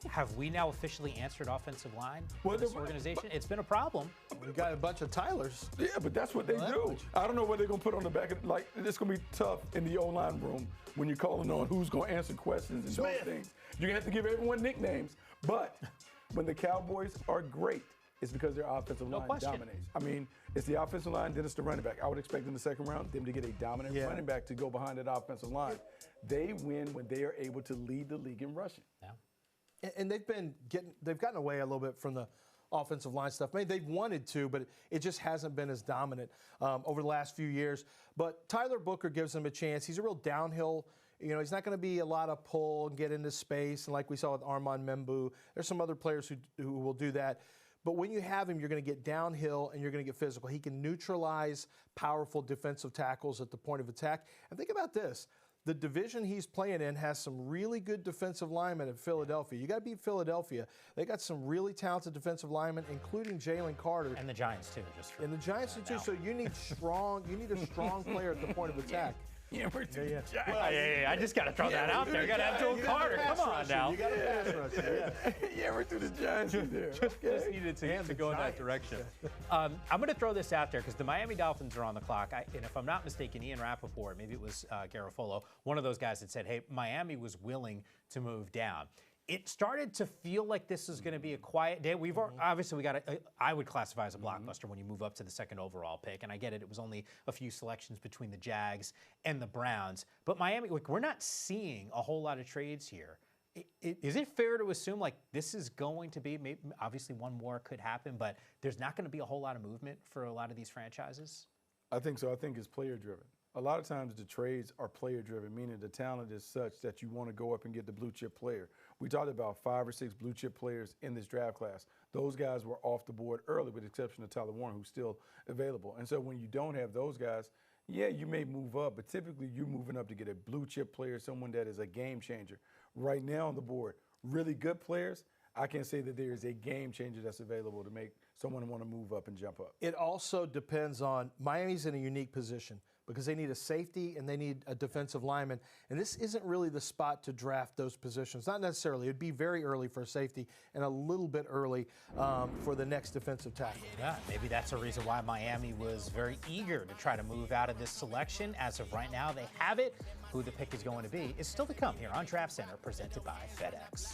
Have we now officially answered offensive line for this organization? It's been a problem. We got a bunch of Tylers. Yeah, but that's what they do. I don't know what they're going to put on the back of, like, it's going to be tough in the O-line room when you're calling on who's going to answer questions and those things. You're going to have to give everyone nicknames. But when the Cowboys are great, it's because their offensive line dominates. I mean, it's the offensive line, then it's the running back. I would expect in the second round them to get a dominant running back to go behind that offensive line. They win when they are able to lead the league in rushing. Yeah. And they've gotten away a little bit from the offensive line stuff. Maybe they've wanted to, but it just hasn't been as dominant over the last few years. But Tyler Booker gives them a chance. He's a real downhill. You know, he's not going to be a lot of pull and get into space, and like we saw with Armand Membu. There's some other players who will do that. But when you have him, you're going to get downhill and you're going to get physical. He can neutralize powerful defensive tackles at the point of attack. And think about this. The division he's playing in has some really good defensive linemen in Philadelphia. You got to beat Philadelphia. They got some really talented defensive linemen, including Jalen Carter. And the Giants, too. And the Giants, too. So you need a strong player at the point of attack. Yeah, we're doing I just got to throw that out there. You got to have Joe Carter. Come on now. You got to pass rusher. Yeah, we're through the Giants in there. Just needed to go in that direction. I'm going to throw this out there because the Miami Dolphins are on the clock. And if I'm not mistaken, Ian Rappaport, maybe it was Garofolo, one of those guys that said, hey, Miami was willing to move down. It started to feel like this is going to be a quiet day. We've obviously I would classify as a blockbuster when you move up to the second overall pick, and I get it. It was only a few selections between the Jags and the Browns, but Miami, like, we're not seeing a whole lot of trades here. Is it fair to assume like this is going to be maybe, obviously one more could happen, but there's not going to be a whole lot of movement for a lot of these franchises? I think so. I think it's player driven. A lot of times the trades are player driven, meaning the talent is such that you want to go up and get the blue chip player. We talked about 5 or 6 blue chip players in this draft class. Those guys were off the board early with the exception of Tyler Warren, who's still available. And so when you don't have those guys, yeah, you may move up, but typically you're moving up to get a blue chip player, someone that is a game changer. Right now on the board, really good players, I can't say that there is a game changer that's available to make someone want to move up and jump up. It also depends on, Miami's in a unique position because they need a safety and they need a defensive lineman. And this isn't really the spot to draft those positions. Not necessarily. It'd be very early for a safety and a little bit early for the next defensive tackle. Yeah, maybe that's a reason why Miami was very eager to try to move out of this selection. As of right now, they have it. Who the pick is going to be is still to come here on Draft Center, presented by FedEx.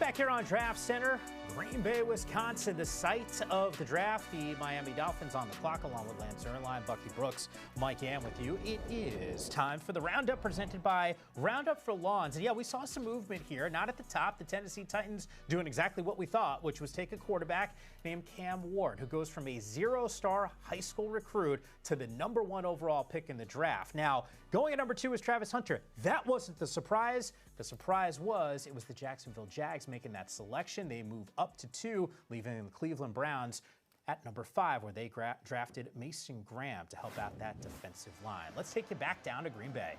Back here on Draft Center, Green Bay, Wisconsin, the site of the draft. The Miami Dolphins on the clock, along with Lance Erline, Bucky Brooks, Mike Yam with you. It is time for the Roundup presented by Roundup for Lawns. And yeah, we saw some movement here, not at the top. The Tennessee Titans doing exactly what we thought, which was take a quarterback named Cam Ward, who goes from a 0-star high school recruit to the #1 overall pick in the draft. Now, going at number 2 is Travis Hunter. That wasn't the surprise. The surprise was it was the Jacksonville Jags making that selection. They move up to 2, leaving the Cleveland Browns at number 5, where they drafted Mason Graham to help out that defensive line. Let's take you back down to Green Bay.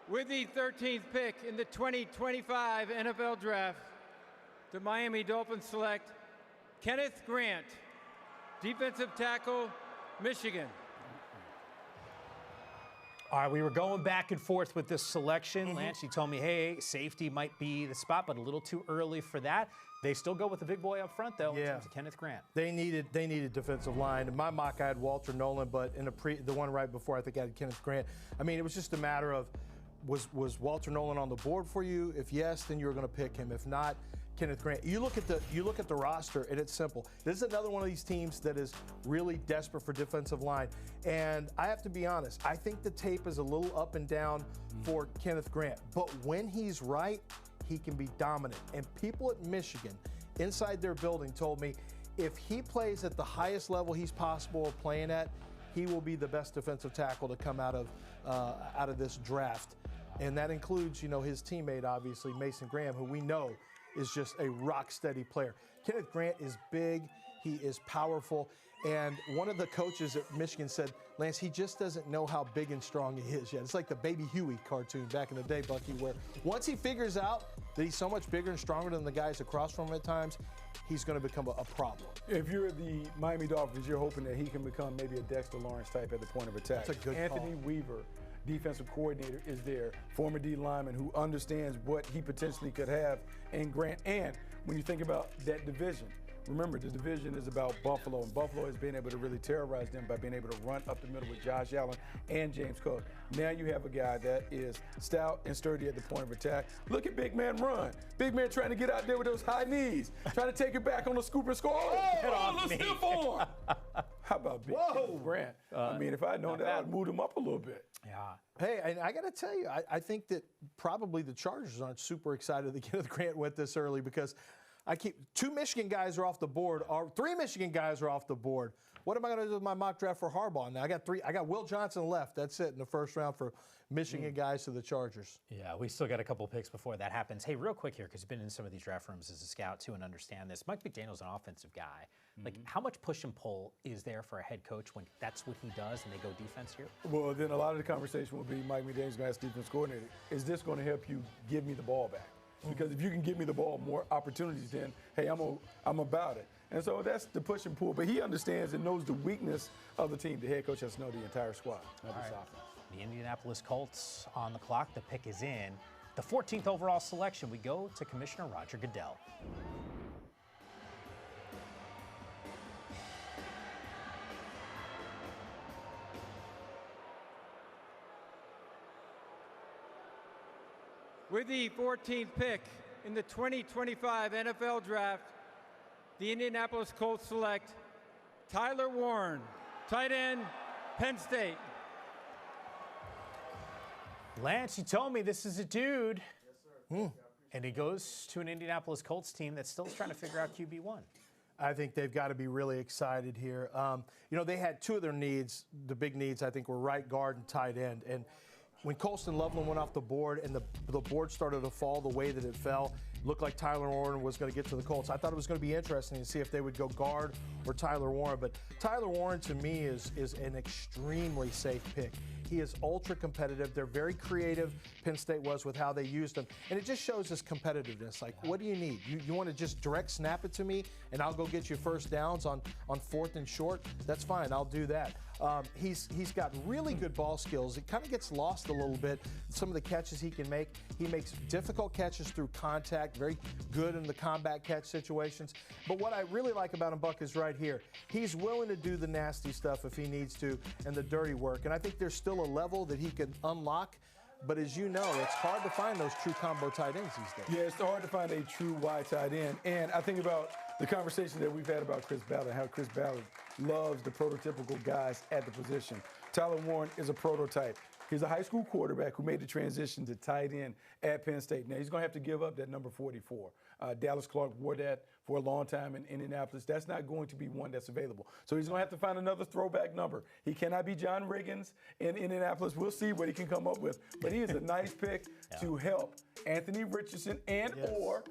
With the 13th pick in the 2025 NFL Draft, the Miami Dolphins select Kenneth Grant, defensive tackle, Michigan. All right, we were going back and forth with this selection. Lance, you told me, hey, safety might be the spot, but a little too early for that. They still go with the big boy up front, though, in terms of Kenneth Grant. They needed defensive line. In my mock, I had Walter Nolan, but in the one right before, I think I had Kenneth Grant. I mean, it was just a matter of, was Walter Nolan on the board for you? If yes, then you were going to pick him. If not, Kenneth Grant. You look at the roster, and it's simple. This is another one of these teams that is really desperate for defensive line. And I have to be honest, I think the tape is a little up and down for Kenneth Grant. But when he's right, he can be dominant. And people at Michigan, inside their building, told me if he plays at the highest level he's possible playing at, he will be the best defensive tackle to come out of this draft. And that includes, his teammate, obviously, Mason Graham, who we know is just a rock-steady player. Kenneth Grant is big. He is powerful. And one of the coaches at Michigan said, Lance, he just doesn't know how big and strong he is yet. It's like the Baby Huey cartoon back in the day, Bucky, where once he figures out that he's so much bigger and stronger than the guys across from him at times, he's going to become a problem. If you're the Miami Dolphins, you're hoping that he can become maybe a Dexter Lawrence type at the point of attack. That's a good Anthony call. Weaver, defensive coordinator, is there, former D lineman who understands what he potentially could have in Grant. And when you think about that division, remember, the division is about Buffalo, and Buffalo has been able to really terrorize them by being able to run up the middle with Josh Allen and James Cook. Now you have a guy that is stout and sturdy at the point of attack. Look at Big Man run. Big Man trying to get out there with those high knees, trying to take it back on the scoop and score. Let's stiff on. How about Big Grant? I mean, if I had known that, I'd moved him up a little bit. Yeah. Hey, and I got to tell you, I think that probably the Chargers aren't super excited that Kenneth Grant went this early, because two Michigan guys are off the board, or 3 Michigan guys are off the board. What am I going to do with my mock draft for Harbaugh? Now I got Will Johnson left. That's it in the first round for Michigan guys to the Chargers. Yeah, we still got a couple picks before that happens. Hey, real quick here, because you've been in some of these draft rooms as a scout too and understand this. Mike McDaniel's an offensive guy. Like, how much push and pull is there for a head coach when that's what he does and they go defense here? Well, then a lot of the conversation will be Mike McDaniel's going to ask defense coordinator, is this going to help you give me the ball back? Because if you can give me the ball, more opportunities, then, hey, I'm about it. And so that's the push and pull. But he understands and knows the weakness of the team. The head coach has to know the entire squad of this offense. The Indianapolis Colts on the clock. The pick is in. The 14th overall selection, we go to Commissioner Roger Goodell. With the 14th pick in the 2025 NFL Draft, the Indianapolis Colts select Tyler Warren, tight end, Penn State. Lance, you told me this is a dude. Yes, sir. And he goes to an Indianapolis Colts team that's still trying to figure out QB1. I think they've got to be really excited here. They had 2 of their needs. The big needs, I think, were right guard and tight end. And when Colston Loveland went off the board and the board started to fall the way that it fell, it looked like Tyler Warren was going to get to the Colts. I thought it was going to be interesting to see if they would go guard or Tyler Warren. But Tyler Warren, to me, is an extremely safe pick. He is ultra competitive. They're very creative, Penn State was, with how they used him. And it just shows his competitiveness. Like, what do you need? You want to just direct snap it to me and I'll go get you first downs on 4th and short? That's fine. I'll do that. He's got really good ball skills. It kind of gets lost a little bit. Some of the catches he can make. He makes difficult catches through contact. Very good in the combat catch situations. But what I really like about him, Buck, is right here. He's willing to do the nasty stuff if he needs to and the dirty work. And I think there's still a level that he can unlock. But as you know, it's hard to find those true combo tight ends these days. Yeah, it's hard to find a true wide tight end. And I think about the conversation that we've had about Chris Ballard, how Chris Ballard loves the prototypical guys at the position. Tyler Warren is a prototype. He's a high school quarterback who made the transition to tight end at Penn State. Now, he's going to have to give up that number 44. Dallas Clark wore that for a long time in Indianapolis. That's not going to be one that's available. So he's going to have to find another throwback number. He cannot be John Riggins in Indianapolis. We'll see what he can come up with. But he is a nice pick to help Anthony Richardson and or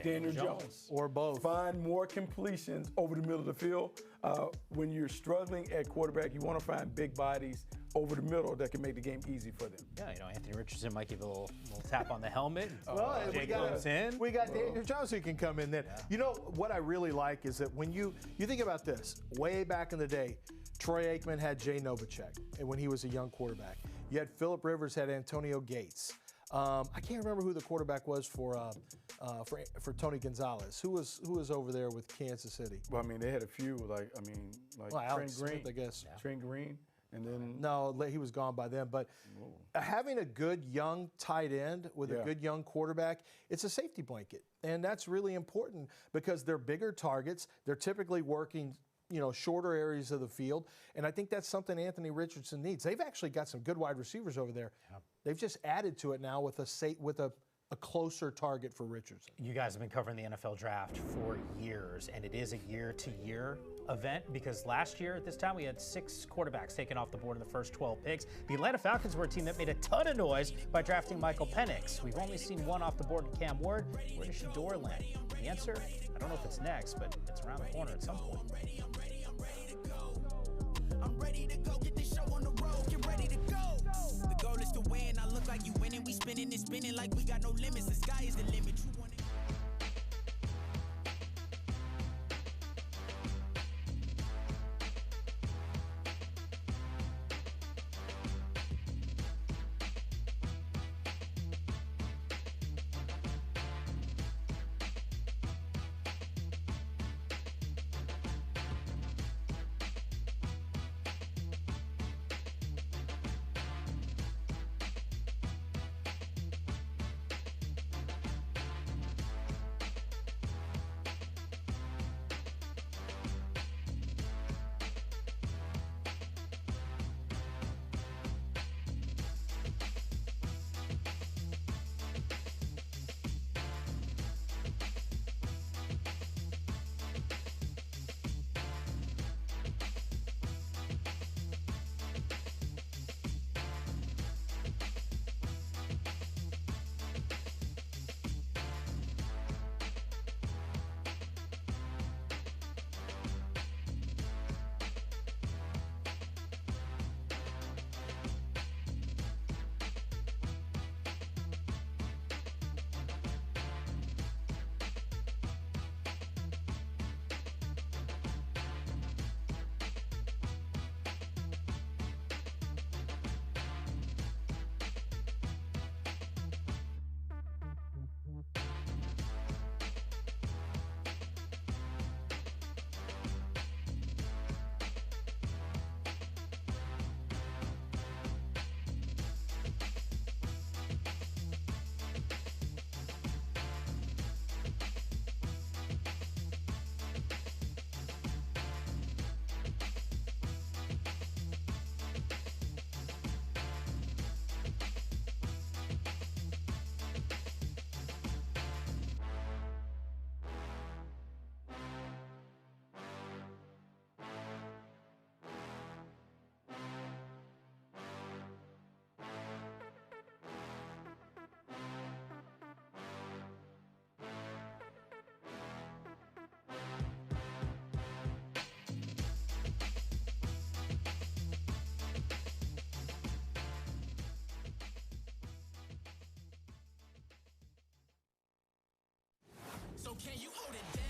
Daniel Jones. Or both. Find more completions over the middle of the field. When you're struggling at quarterback, you want to find big bodies over the middle that can make the game easy for them. Yeah, Anthony Richardson might give a little tap on the helmet. Well, we got Daniel Jones who can come in then. Yeah. You know, what I really like is that when you think about this, way back in the day, Troy Aikman had Jay Novacek when he was a young quarterback. You had Phillip Rivers, had Antonio Gates. I can't remember who the quarterback was for Tony Gonzalez. Who was over there with Kansas City? Well, I mean, they had a few, like Alex Trent Green, Smith, I guess. Yeah. Trent Green, and then no, he was gone by then. But having a good young tight end with a good young quarterback, it's a safety blanket, and that's really important because they're bigger targets. They're typically working, shorter areas of the field, and I think that's something Anthony Richardson needs. They've actually got some good wide receivers over there. Yeah. They've just added to it now with a closer target for Richardson. You guys have been covering the NFL draft for years, and it is a year-to-year event because last year at this time we had 6 quarterbacks taken off the board in the first 12 picks. The Atlanta Falcons were a team that made a ton of noise by drafting Michael Penix. We've only seen one off the board in Cam Ward. Where does Shador land? The answer, I don't know if it's next, but it's around the corner at some point. I'm ready to go, get this show on the road, get ready to go. The goal is to win, I look like you winning, we spinning and spinning like we got no limits, the sky is the limit. You want it.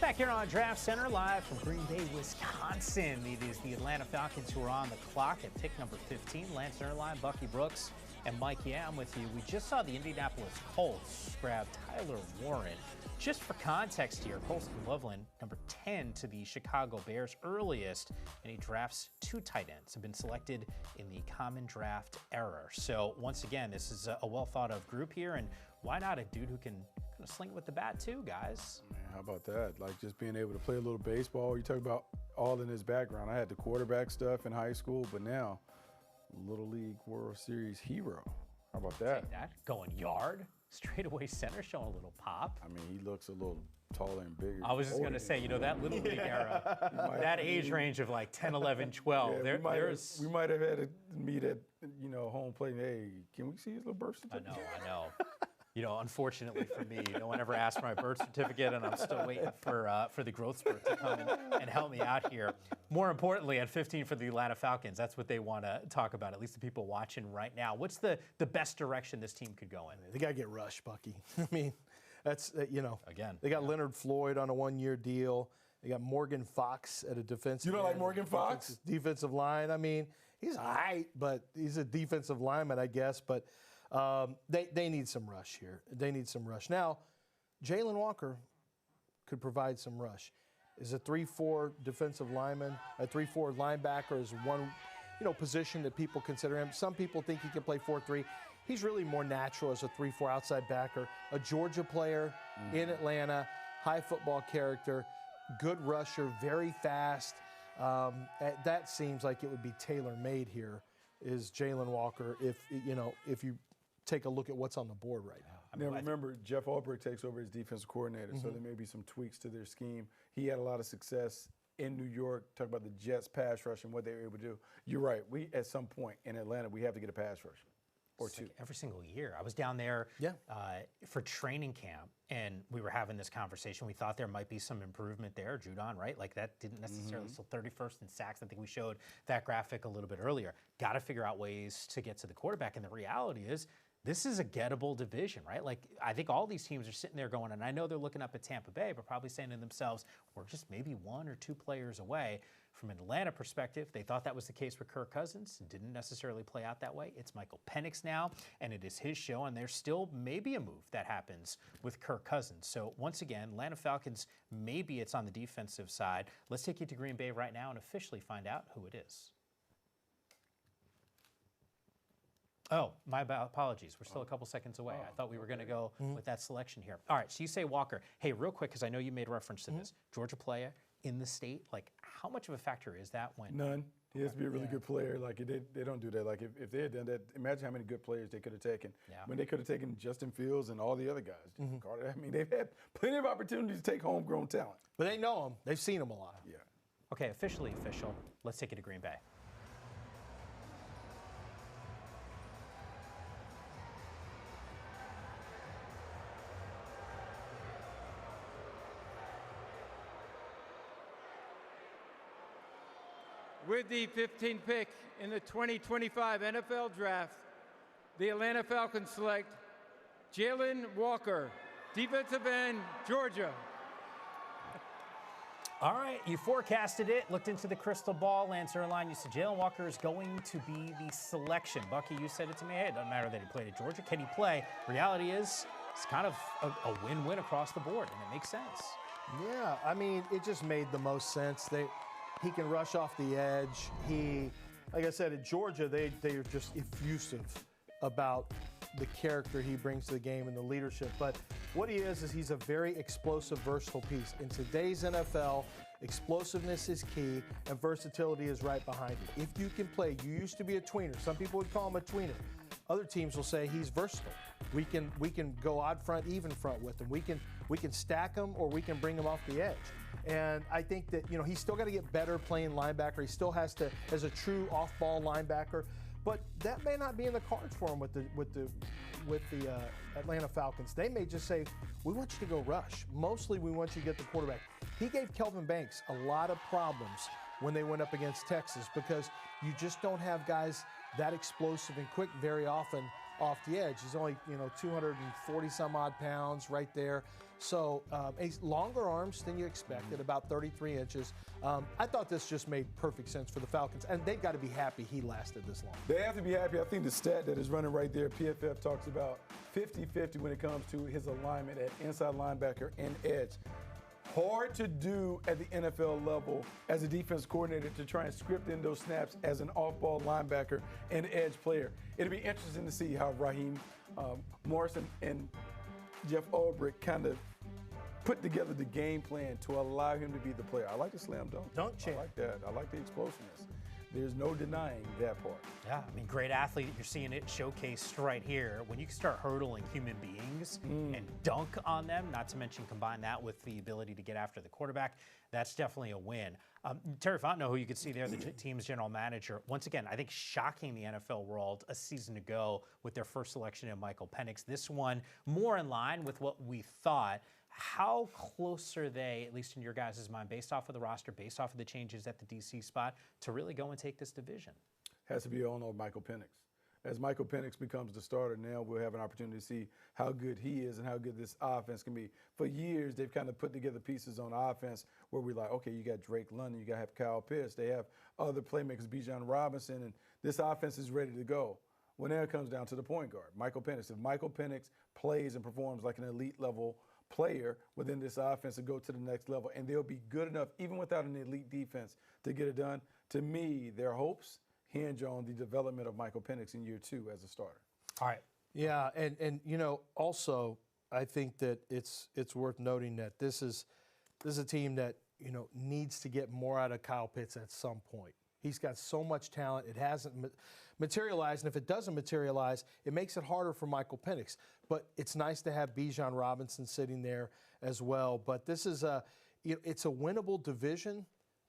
Back here on Draft Center, live from Green Bay, Wisconsin. It is the Atlanta Falcons who are on the clock at pick number 15. Lance Erline, Bucky Brooks, and Mike Yam with you. We just saw the Indianapolis Colts grab Tyler Warren. Just for context here, Colston Loveland, number 10 to the Chicago Bears, earliest, and he drafts 2 tight ends, have been selected in the common draft era. So once again, this is a well thought of group here, and why not a dude who can kind of sling it with the bat too, guys? Man, how about that? Like just being able to play a little baseball. You talk about all in his background. I had the quarterback stuff in high school, but now Little League World Series hero. How about that? Take that. Going yard, straightaway center, showing a little pop. I mean, he looks a little taller and bigger. I was just going to say, you know, that Little League era, that age range of like 10, 11, 12. Yeah, we might have had to meet at, you know, home plate. Hey, can we see his little birth certificate? I know. You know, unfortunately for me, no one ever asked for my birth certificate, and I'm still waiting for the growth spurt to come and help me out here. More importantly, at 15 for the Atlanta Falcons, that's what they want to talk about, at least the people watching right now. What's the best direction this team could go in? They got to get rushed, Bucky. I mean, that's, you know. Again. They got Leonard Floyd on a 1-year deal. They got Morgan Fox at a defensive You don't like Morgan Fox? Defensive line. I mean, he's all right, but he's a defensive lineman, I guess. But they need some rush here. They need some rush. Now, Jalen Walker could provide some rush. Is a 3-4 defensive lineman, a 3-4 linebacker is one, you know, position that people consider him. Some people think he can play 4-3. He's really more natural as a 3-4 outside backer. A Georgia player in Atlanta, high football character, good rusher, very fast. That seems like it would be tailor-made here. Is Jalen Walker? If you take a look at what's on the board right now. Now, remember, Jeff Ulbrich takes over as defensive coordinator, so there may be some tweaks to their scheme. He had a lot of success in New York. Talk about the Jets pass rush and what they were able to do. You're right. We, at some point in Atlanta, we have to get a pass rush or two. Like every single year. I was down there for training camp, and we were having this conversation. We thought there might be some improvement there. Judon, right? Like that didn't necessarily still 31st in sacks. I think we showed that graphic a little bit earlier. Got to figure out ways to get to the quarterback, and the reality is, this is a gettable division, right? Like, I think all these teams are sitting there going, and I know they're looking up at Tampa Bay, but probably saying to themselves, we're just maybe 1 or 2 players away. From an Atlanta perspective, they thought that was the case with Kirk Cousins. It didn't necessarily play out that way. It's Michael Penix now, and it is his show, and there's still maybe a move that happens with Kirk Cousins. So once again, Atlanta Falcons, maybe it's on the defensive side. Let's take you to Green Bay right now and officially find out who it is. Oh, my apologies. We're still a couple seconds away. I thought we were going to go with that selection here. All right, so you say Walker. Hey, real quick, because I know you made reference to this. Georgia player in the state. Like, how much of a factor is that when? None. He has to be a really good player. Like, they don't do that. Like, if they had done that, imagine how many good players they could have taken. Yeah. When they could have taken Justin Fields and all the other guys. Carter, I mean, they've had plenty of opportunities to take homegrown talent. But they know him. They've seen him a lot. Yeah. Okay, officially official. Let's take it to Green Bay. With the 15th pick in the 2025 NFL Draft, the Atlanta Falcons select Jalen Walker, defensive end, Georgia. All right, you forecasted it, looked into the crystal ball. Lance Erline, you said Jalen Walker is going to be the selection. Bucky, you said it to me. Hey, it doesn't matter that he played at Georgia. Can he play? Reality is, it's kind of a win-win across the board, and it makes sense. Yeah, I mean, it just made the most sense. He can rush off the edge. Like I said, at Georgia, they are just effusive about the character he brings to the game and the leadership. But what he is he's a very explosive, versatile piece. In today's NFL, explosiveness is key, and versatility is right behind it. If you can play, you used to be a tweener. Some people would call him a tweener. Other teams will say he's versatile. We can go odd front, even front with him. We can stack him, or we can bring him off the edge. And I think that, you know, he's still got to get better playing linebacker. He still has to, as a true off-ball linebacker. But that may not be in the cards for him with the Atlanta Falcons. They may just say, we want you to go rush. Mostly we want you to get the quarterback. He gave Kelvin Banks a lot of problems when they went up against Texas, because you just don't have guys that explosive and quick very often off the edge. He's only, 240 some odd pounds right there. So he's longer arms than you expected, about 33 inches. I thought this just made perfect sense for the Falcons, and they've got to be happy he lasted this long. They have to be happy. I think the stat that is running right there, PFF talks about 50-50 when it comes to his alignment at inside linebacker and edge. Hard to do at the NFL level as a defense coordinator to try and script in those snaps as an off-ball linebacker and edge player. It'll be interesting to see how Raheem Morrison and Jeff Ulbrich kind of put together the game plan to allow him to be the player. I like the slam dunk. Dunk chant. I like that. I like the explosiveness. There's no denying that part. Yeah, I mean, great athlete. You're seeing it showcased right here. When you can start hurdling human beings and dunk on them, not to mention combine that with the ability to get after the quarterback, that's definitely a win. Terry Fontenot, who you could see there, the team's general manager, once again, I think shocking the NFL world a season ago with their first selection of Michael Penix. This one more in line with what we thought. How close are they, at least in your guys' mind, based off of the roster, based off of the changes at the DC spot, to really go and take this division? Has to be on Michael Penix. As Michael Penix becomes the starter, now we'll have an opportunity to see how good he is and how good this offense can be. For years, they've kind of put together pieces on offense where we're like, okay, you got Drake London, you got to have Kyle Pitts, they have other playmakers, Bijan Robinson, and this offense is ready to go. Well, now it comes down to the point guard, Michael Penix. If Michael Penix plays and performs like an elite level player within this offense to go to the next level, and they'll be good enough, even without an elite defense, to get it done. To me, their hopes hinge on the development of Michael Penix in year 2 as a starter. All right. Yeah, and also I think that it's worth noting that this is a team that needs to get more out of Kyle Pitts at some point. He's got so much talent. It hasn't materialized, and if it doesn't materialize, it makes it harder for Michael Penix. But it's nice to have Bijan Robinson sitting there as well. But this is it's a winnable division.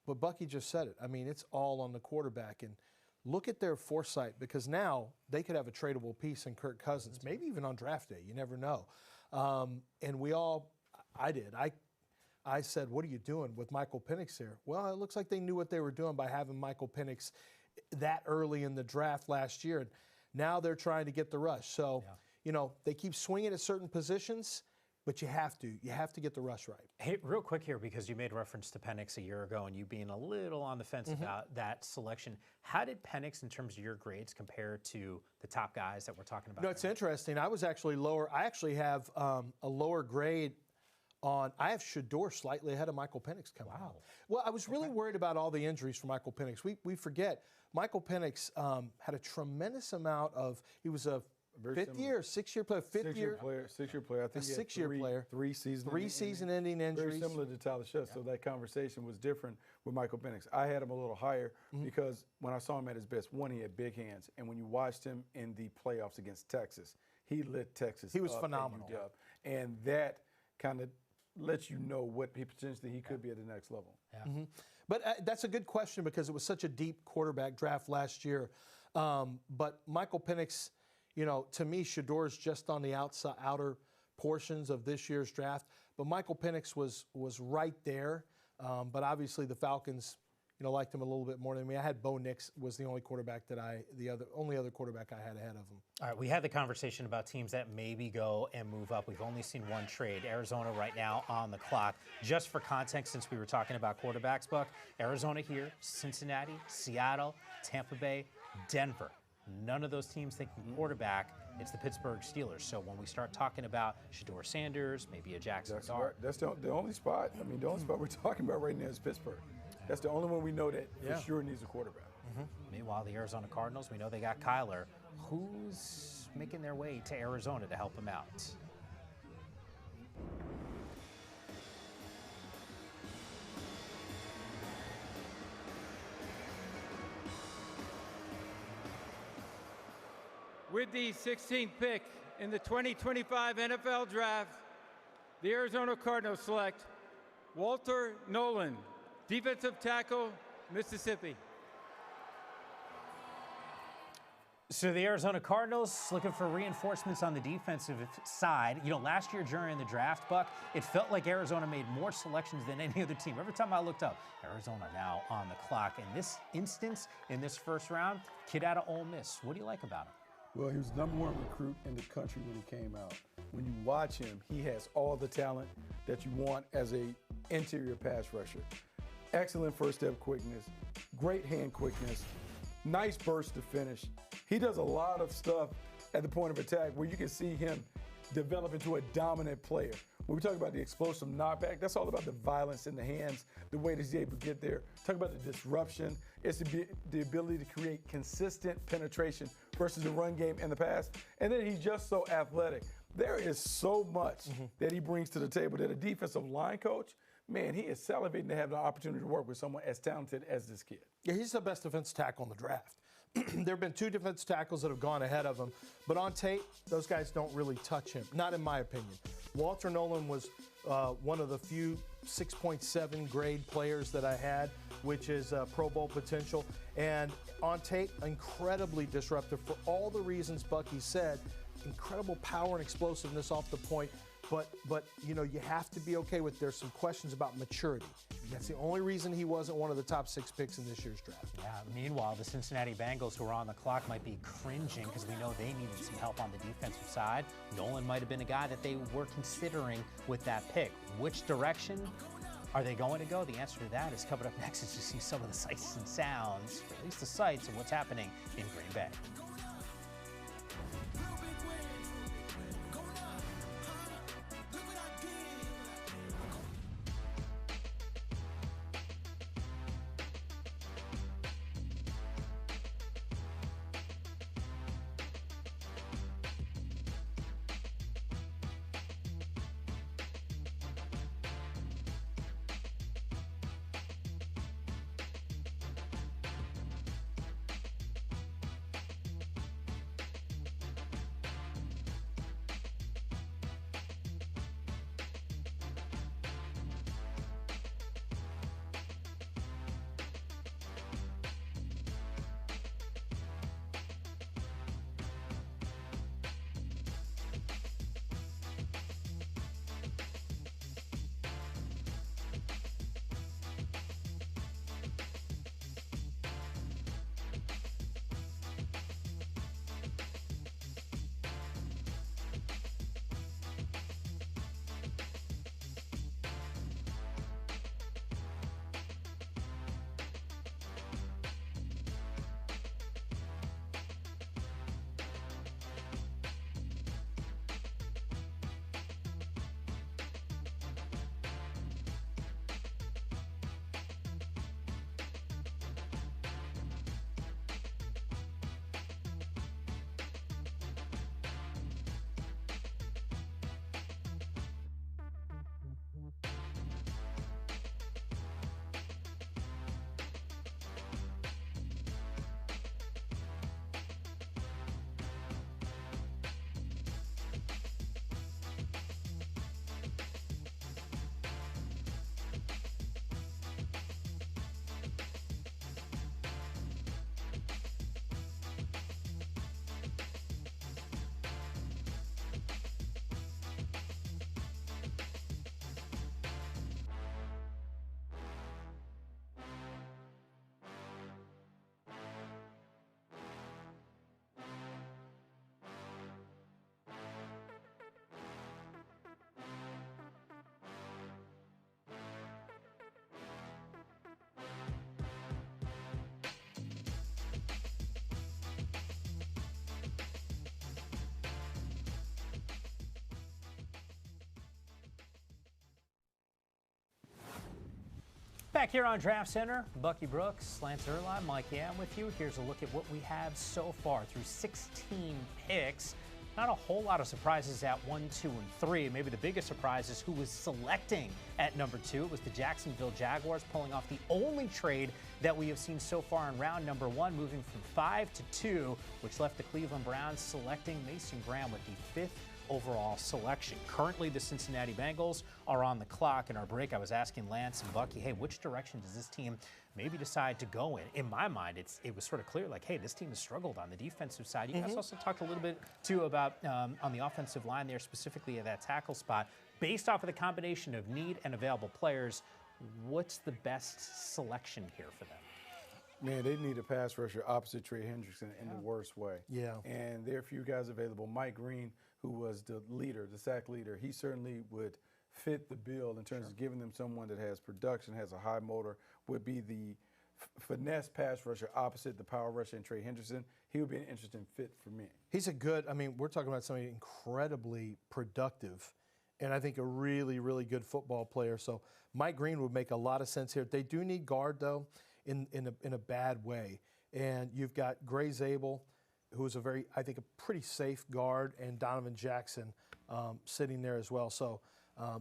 But Bucky just said it. I mean, it's all on the quarterback. And look at their foresight, because now they could have a tradable piece in Kirk Cousins, maybe even on draft day. You never know. And I said, what are you doing with Michael Penix here? Well, it looks like they knew what they were doing by having Michael Penix that early in the draft last year. And now they're trying to get the rush. So, they keep swinging at certain positions, but you have to get the rush right. Hey, real quick here, because you made reference to Penix a year ago and you being a little on the fence about that selection. How did Penix, in terms of your grades, compare to the top guys that we're talking about? It's interesting. I was actually lower. I actually have a lower grade I have Shedeur slightly ahead of Michael Penix coming out. Well, I was really worried about all the injuries for Michael Penix. We forget Michael Penix had a tremendous amount of, he was a six-year player. Six-year player. I think a six-year player. Three season-ending injuries. Very similar to Tyler Shutt, so that conversation was different with Michael Penix. I had him a little higher because when I saw him at his best, one, he had big hands, and when you watched him in the playoffs against Texas, he lit Texas up. He was phenomenal. And that kind of lets you know what he potentially could be at the next level. Yeah. But that's a good question because it was such a deep quarterback draft last year. But Michael Penix, to me, Shedeur's just on the outer portions of this year's draft. But Michael Penix was right there. But obviously the Falcons, liked him a little bit more than me. I had Bo Nix was the only quarterback only other quarterback I had ahead of him. All right, we had the conversation about teams that maybe go and move up. We've only seen one trade. Arizona right now on the clock. Just for context, since we were talking about quarterbacks, Buck, Arizona here, Cincinnati, Seattle, Tampa Bay, Denver. None of those teams thinking quarterback. It's the Pittsburgh Steelers. So when we start talking about Shedeur Sanders, maybe a Jackson Dart. That's the only spot. I mean, the only spot we're talking about right now is Pittsburgh. That's the only one we know that for sure needs a quarterback. Meanwhile, the Arizona Cardinals, we know they got Kyler. Who's making their way to Arizona to help him out? With the 16th pick in the 2025 NFL Draft, the Arizona Cardinals select Walter Nolan, defensive tackle, Mississippi. So the Arizona Cardinals looking for reinforcements on the defensive side. Last year during the draft, Buck, it felt like Arizona made more selections than any other team. Every time I looked up, Arizona now on the clock. In this instance, in this first round, kid out of Ole Miss. What do you like about him? Well, he was the #1 recruit in the country when he came out. When you watch him, he has all the talent that you want as a interior pass rusher. Excellent first step quickness, great hand quickness, nice burst to finish. He does a lot of stuff at the point of attack where you can see him develop into a dominant player. When we talk about the explosive knockback, that's all about the violence in the hands, the way that he's able to get there. Talk about the disruption. It's the ability to create consistent penetration versus the run game in the past. And then he's just so athletic. There is so much that he brings to the table that a defensive line coach, man, he is salivating to have the opportunity to work with someone as talented as this kid. Yeah, he's the best defensive tackle in the draft. There have been 2 defensive tackles that have gone ahead of him, but on tape, those guys don't really touch him, not in my opinion. Walter Nolan was one of the few 6.7 grade players that I had, which is Pro Bowl potential, and on tape, incredibly disruptive for all the reasons Bucky said. Incredible power and explosiveness off the point, but you know, you have to be okay with there's some questions about maturity. That's the only reason he wasn't one of the top 6 picks in this year's draft. Yeah, meanwhile, the Cincinnati Bengals, who are on the clock, might be cringing because we know they needed some help on the defensive side. Nolan might have been a guy that they were considering with that pick. Which direction are they going to go? The answer to that is coming up next as you see some of the sights and sounds, or at least the sights of what's happening in Green Bay. Back here on Draft Center, Bucky Brooks, Lance Erline, Mike Yam with you. Here's a look at what we have so far through 16 picks. Not a whole lot of surprises at 1, 2, and 3. Maybe the biggest surprise is who was selecting at number 2. It was the Jacksonville Jaguars pulling off the only trade that we have seen so far in round number 1, moving from 5 to 2, which left the Cleveland Browns selecting Mason Graham with the 5th overall selection. Currently, the Cincinnati Bengals are on the clock. In our break, I was asking Lance and Bucky, hey, which direction does this team maybe decide to go in? In my mind, it was sort of clear, like, hey, this team has struggled on the defensive side. You guys also talked a little bit, too, about on the offensive line there, specifically at that tackle spot. Based off of the combination of need and available players, what's the best selection here for them? Man, they need a pass rusher opposite Trey Hendrickson in the worst way. Yeah. And there are few guys available. Mike Green, who was the leader, the sack leader, he certainly would fit the bill in terms of giving them someone that has production, has a high motor, would be the finesse pass rusher opposite the power rusher and Trey Hendrickson. He would be an interesting fit for me. He's a good, I mean, we're talking about somebody incredibly productive and I think a really, really good football player. So Mike Green would make a lot of sense here. They do need guard, though, in a bad way. And you've got Gray Zabel, who's I think, a pretty safe guard, and Donovan Jackson sitting there as well. So I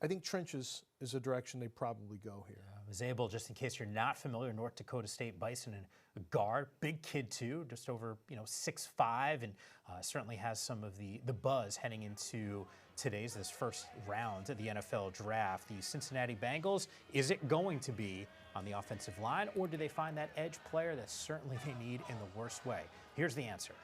think trenches is a direction they probably go here. Zabel, just in case you're not familiar, North Dakota State Bison, and a guard, big kid too, just over 6'5", and certainly has some of the buzz heading into this first round of the NFL draft. The Cincinnati Bengals, is it going to be on the offensive line, or do they find that edge player that certainly they need in the worst way? Here's the answer.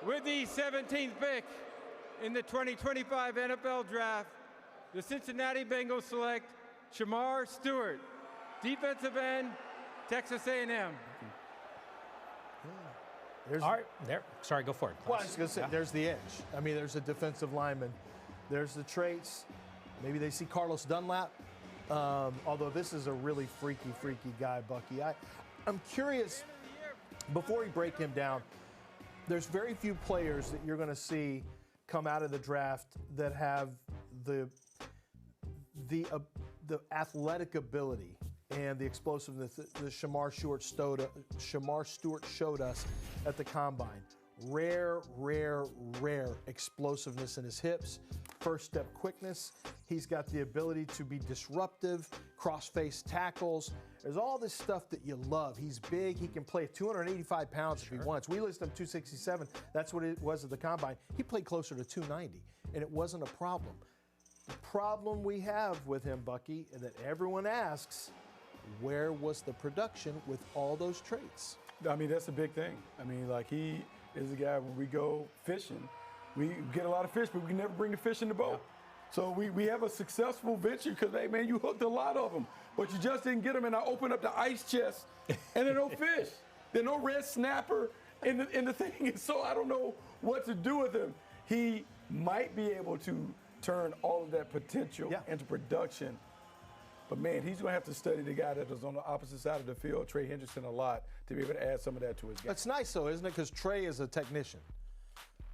With the 17th pick in the 2025 NFL Draft, the Cincinnati Bengals select Shamar Stewart, defensive end, Texas A&M. All right, there. Sorry, go for it. Well, I was going to say, there's the edge. I mean, there's a defensive lineman. There's the traits. Maybe they see Carlos Dunlap, although this is a really freaky guy, Bucky. I'm curious, before we break him down, there's very few players that you're going to see come out of the draft that have the athletic ability and the explosiveness that Shamar Stewart showed us at the Combine. Rare explosiveness in his hips, first step quickness. He's got the ability to be disruptive, cross-face tackles. There's all this stuff that you love. He's big. He can play 285 pounds if he wants. We listed him 267. That's what it was at the Combine. He played closer to 290, and it wasn't a problem. The problem we have with him, Bucky, and that everyone asks, where was the production with all those traits? I mean, that's a big thing. I mean, like, he is a guy, when we go fishing, we get a lot of fish, but we can never bring the fish in the boat. So we have a successful venture because, hey, man, you hooked a lot of them, but you just didn't get them, and I opened up the ice chest, and there are no fish. There's no red snapper in the thing, and so I don't know what to do with him. He might be able to turn all of that potential into production, but, man, he's going to have to study the guy that is on the opposite side of the field, Trey Hendrickson, a lot to be able to add some of that to his game. It's nice, though, isn't it? Because Trey is a technician,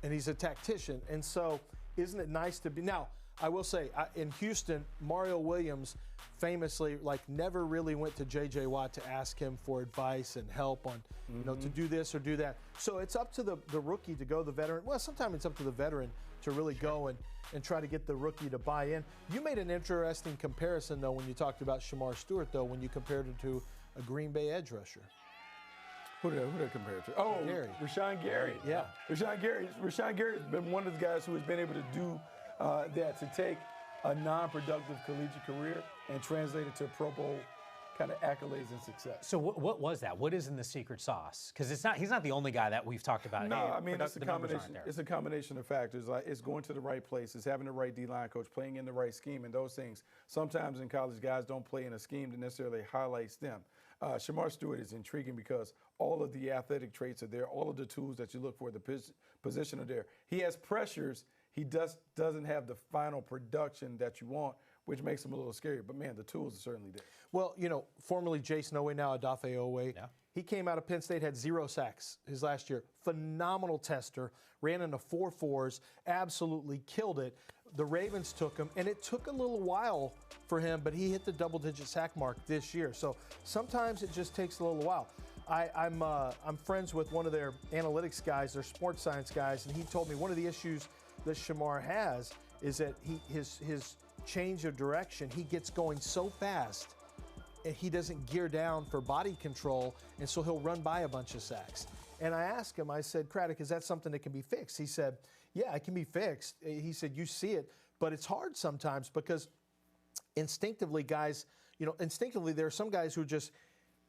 and he's a tactician, and so isn't it nice to be – now, I will say, in Houston, Mario Williams famously, never really went to J.J. Watt to ask him for advice and help on, to do this or do that. So it's up to the rookie to go, the veteran. Well, sometimes it's up to the veteran to really go and try to get the rookie to buy in. You made an interesting comparison, though, when you talked about Shamar Stewart, though, when you compared him to a Green Bay edge rusher. Who did I compare it to? Oh, Gary. Rashawn Gary. Yeah. Rashawn Gary has been one of the guys who has been able to do that, to take a non-productive collegiate career and translate it to Pro Bowl kind of accolades and success. So what was that? What is in the secret sauce? Because he's not the only guy that we've talked about. No, I mean, it's a combination. It's a combination of factors. Like, it's going to the right place. It's having the right D-line coach, playing in the right scheme, and those things. Sometimes in college, guys don't play in a scheme that necessarily highlights them. Shamar Stewart is intriguing because all of the athletic traits are there. All of the tools that you look for, the position are there. He has pressures. He doesn't have the final production that you want, which makes him a little scary. But, man, the tools are certainly there. Well, formerly Jason Owe, now Adafe Owe. Yeah. He came out of Penn State, had 0 sacks his last year. Phenomenal tester, ran into 4.4s, absolutely killed it. The Ravens took him, and it took a little while for him, but he hit the double-digit sack mark this year. So sometimes it just takes a little while. I'm friends with one of their analytics guys, their sports science guys, and he told me one of the issues that Shamar has is that his change of direction, he gets going so fast he doesn't gear down for body control, and so he'll run by a bunch of sacks. And I asked him, I said, Craddock, is that something that can be fixed? He said, yeah, it can be fixed. He said, you see it, but it's hard sometimes because instinctively there are some guys who just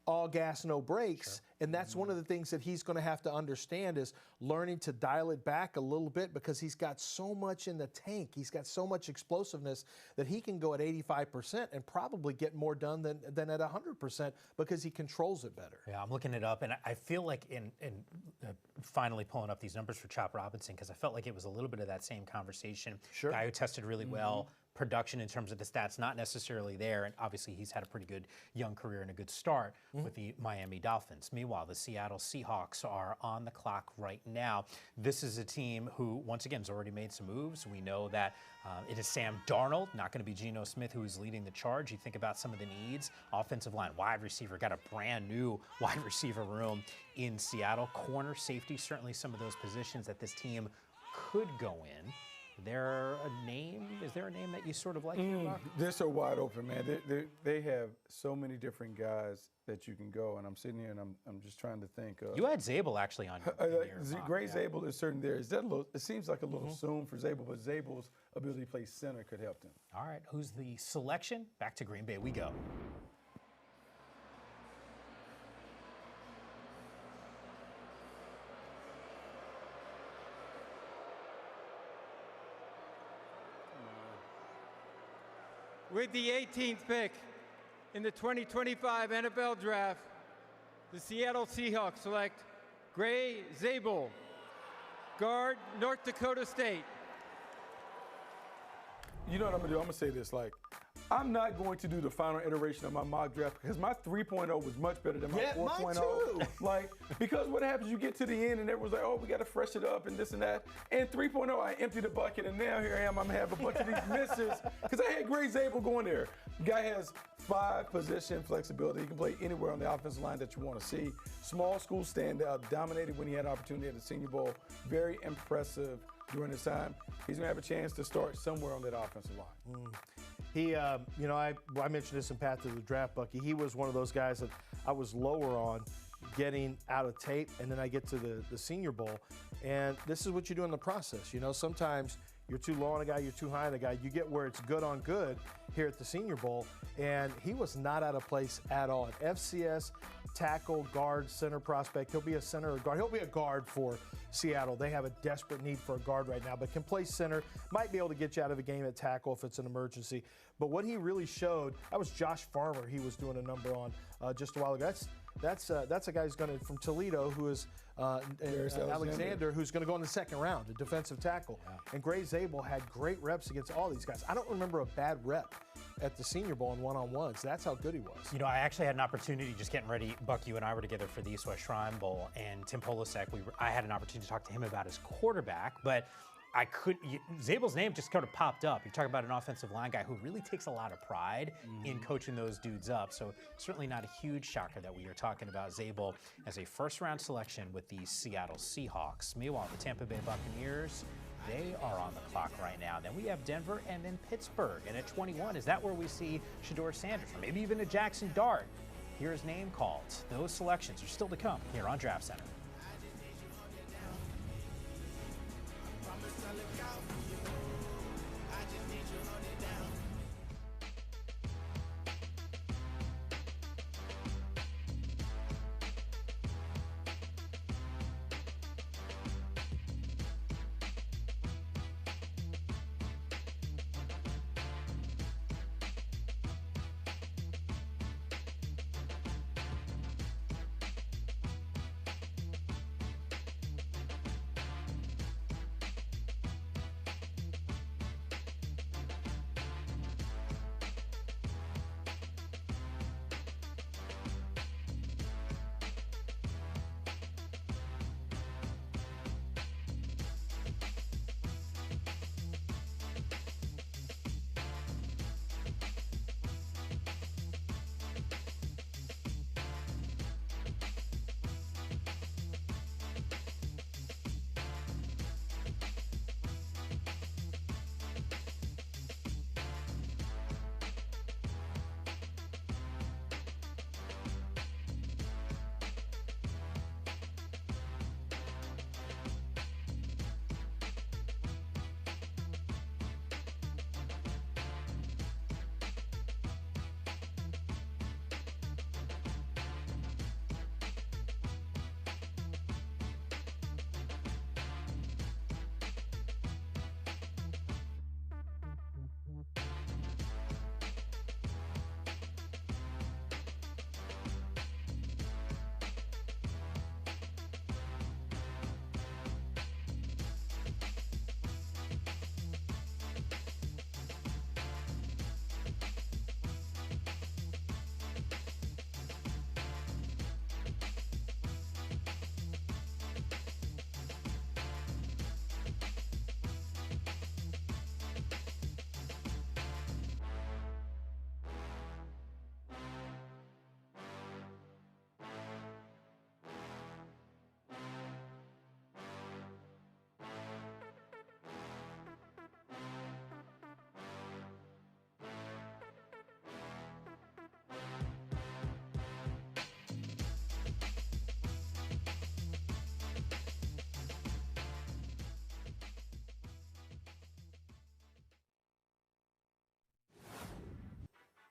all gas, no brakes. Sure. And that's one of the things that he's going to have to understand is learning to dial it back a little bit because he's got so much in the tank. He's got so much explosiveness that he can go at 85% and probably get more done than at 100% because he controls it better. Yeah, I'm looking it up, and I feel like in finally pulling up these numbers for Chop Robinson because I felt like it was a little bit of that same conversation. Sure. Guy who tested really well. Production in terms of the stats not necessarily there, and obviously he's had a pretty good young career and a good start with the Miami Dolphins. Meanwhile, the Seattle Seahawks are on the clock right now. This is a team who, once again, has already made some moves. We know that it is Sam Darnold, not going to be Geno Smith, who is leading the charge. You think about some of the needs. Offensive line, wide receiver, got a brand new wide receiver room in Seattle. Corner, safety, certainly some of those positions that this team could go in. Is there a name that you sort of like? They're so wide open, man. They have so many different guys that you can go, and I'm sitting here and I'm just trying to think. You had Zabel actually on your Great Zabel is certain there. Is that a little? It seems like a little soon for Zabel, but Zabel's ability to play center could help them. All right, who's the selection? Back to Green Bay we go. With the 18th pick in the 2025 NFL Draft, the Seattle Seahawks select Gray Zabel, guard, North Dakota State. You know what I'm going to do? I'm going to say this, I'm not going to do the final iteration of my mock draft because my 3.0 was much better than my 4.0. Because what happens, you get to the end and everyone's like, oh, we got to freshen it up and this and that. And 3.0, I emptied the bucket and now here I am, I'm going to have a bunch of these misses because I had Gray Zabel going there. The guy has 5 position flexibility. He can play anywhere on the offensive line that you want to see. Small school standout, dominated when he had opportunity at the Senior Bowl. Very impressive during his time. He's going to have a chance to start somewhere on that offensive line. He, I mentioned this in Path to the Draft, Bucky. He was one of those guys that I was lower on getting out of tape, and then I get to the Senior Bowl, and this is what you do in the process. Sometimes you're too low on a guy, you're too high on a guy. You get where it's good on good here at the Senior Bowl, and he was not out of place at all. At FCS, tackle, guard, center prospect. He'll be a center or guard. He'll be a guard for Seattle. They have a desperate need for a guard right now, but can play center. Might be able to get you out of a game at tackle if it's an emergency. But what he really showed, that was Josh Farmer he was doing a number on just a while ago. That's a guy who's going to from Toledo who is Alexander, who's going to go in the second round, a defensive tackle. Yeah. And Gray Zabel had great reps against all these guys. I don't remember a bad rep at the Senior Bowl in one-on-ones. That's how good he was. I actually had an opportunity just getting ready. Buck, you and I were together for the East West Shrine Bowl, and Tim Polasek, I had an opportunity to talk to him about his quarterback, but Zabel's name just kind of popped up. You talk about an offensive line guy who really takes a lot of pride in coaching those dudes up. So certainly not a huge shocker that we are talking about Zabel as a first-round selection with the Seattle Seahawks. Meanwhile, the Tampa Bay Buccaneers, they are on the clock right now. Then we have Denver and then Pittsburgh. And at 21, is that where we see Shedeur Sanders or maybe even a Jackson Dart? Hear his name called. Those selections are still to come here on Draft Center.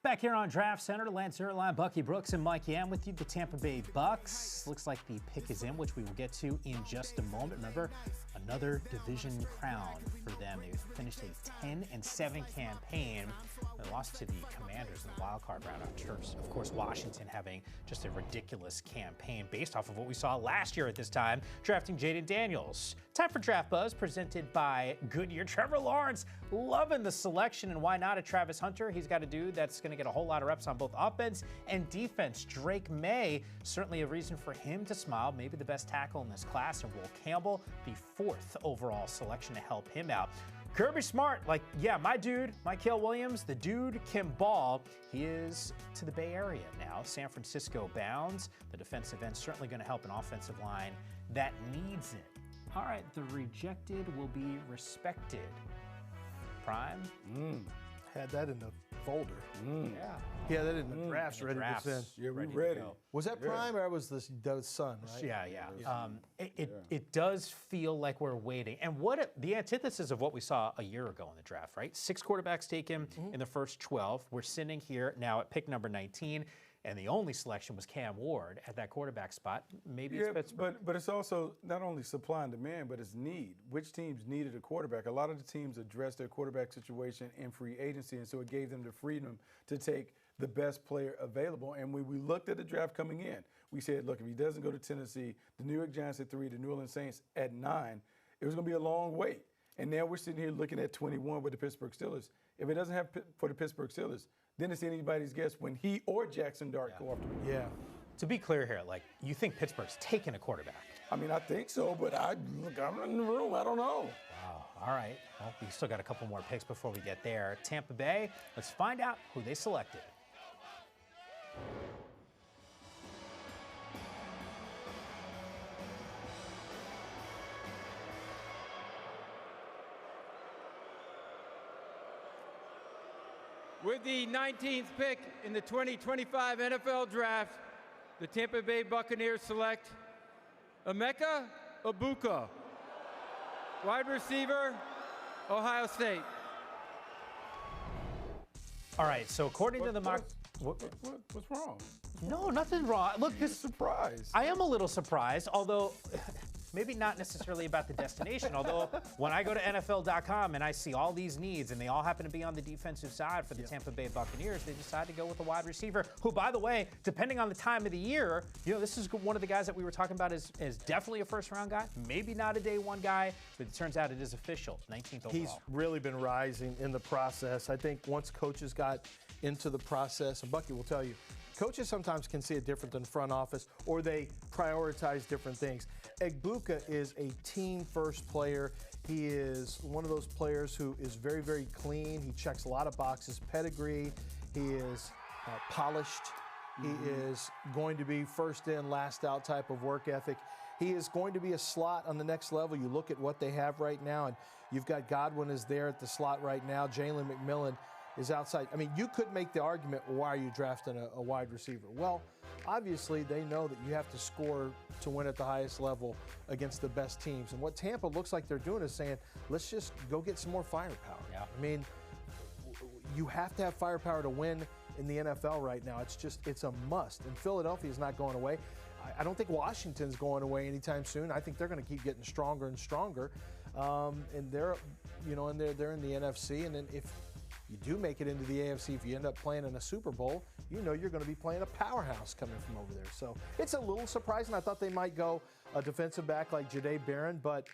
Back here on Draft Center, Lance Zierlein, Bucky Brooks, and Mike Yam with you. The Tampa Bay Bucks. Looks like the pick is in, which we will get to in just a moment. Remember, another division crown for them. They finished a 10-7 campaign. They lost to the Commanders in the wild card round on turf. Of course, Washington having just a ridiculous campaign based off of what we saw last year at this time, drafting Jaden Daniels. Time for Draft Buzz, presented by Goodyear. Trevor Lawrence loving the selection, and why not a Travis Hunter? He's got a dude that's going to get a whole lot of reps on both offense and defense. Drake May, certainly a reason for him to smile. Maybe the best tackle in this class, and Will Campbell, the 4th overall selection to help him out. Kirby Smart, my dude, Mykel Williams, the dude can ball. He is to the Bay Area now. San Francisco bounds. The defensive end certainly going to help an offensive line that needs it. All right, the rejected will be respected. Prime? Had that in the folder. Yeah, that in the drafts ready to send. Yeah, we ready. Was that Prime or was this the Sun, right? Yeah. It does feel like we're waiting. And the antithesis of what we saw a year ago in the draft, right? 6 quarterbacks taken in the first 12. We're sitting here now at pick number 19. And the only selection was Cam Ward at that quarterback spot. Maybe it's Pittsburgh. But it's also not only supply and demand, but it's need. Which teams needed a quarterback? A lot of the teams addressed their quarterback situation in free agency, and so it gave them the freedom to take the best player available. And when we looked at the draft coming in, we said, look, if he doesn't go to Tennessee, the New York Giants at 3, the New Orleans Saints at 9, it was going to be a long wait. And now we're sitting here looking at 21 with the Pittsburgh Steelers. If it doesn't have for the Pittsburgh Steelers, then it's anybody's guess when he or Jackson Dart go off the board. Yeah. To be clear here, you think Pittsburgh's taking a quarterback? I mean, I think so, but I'm in the room. I don't know. Wow. All right. Well, we still got a couple more picks before we get there. Tampa Bay, let's find out who they selected. With the 19th pick in the 2025 NFL Draft, the Tampa Bay Buccaneers select Emeka Egbuka, wide receiver, Ohio State. All right, so according to the mock... What's wrong? No, nothing wrong. Look, this surprise. I am a little surprised, although... Maybe not necessarily about the destination, although when I go to NFL.com and I see all these needs and they all happen to be on the defensive side for the Tampa Bay Buccaneers, they decide to go with a wide receiver who, by the way, depending on the time of the year, this is one of the guys that we were talking about as definitely a first-round guy, maybe not a day one guy, but it turns out it is official, 19th overall. He's really been rising in the process. I think once coaches got into the process, and Bucky will tell you, coaches sometimes can see it different than front office, or they prioritize different things. Egbuka is a team-first player. He is one of those players who is very, very clean. He checks a lot of boxes. Pedigree. He is polished. He is going to be first in, last out type of work ethic. He is going to be a slot on the next level. You look at what they have right now, and you've got Godwin is there at the slot right now. Jalen McMillan is outside. I mean, you could make the argument, why are you drafting a wide receiver? Well, obviously, they know that you have to score to win at the highest level against the best teams. And what Tampa looks like they're doing is saying, let's just go get some more firepower. Yeah. I mean, you have to have firepower to win in the NFL right now. It's a must. And Philadelphia is not going away. I don't think Washington's going away anytime soon. I think they're going to keep getting stronger and stronger. And they're in the NFC. And then if you do make it into the AFC, if you end up playing in a Super Bowl, you're going to be playing a powerhouse coming from over there. So it's a little surprising. I thought they might go a defensive back like Jahdae Barron, but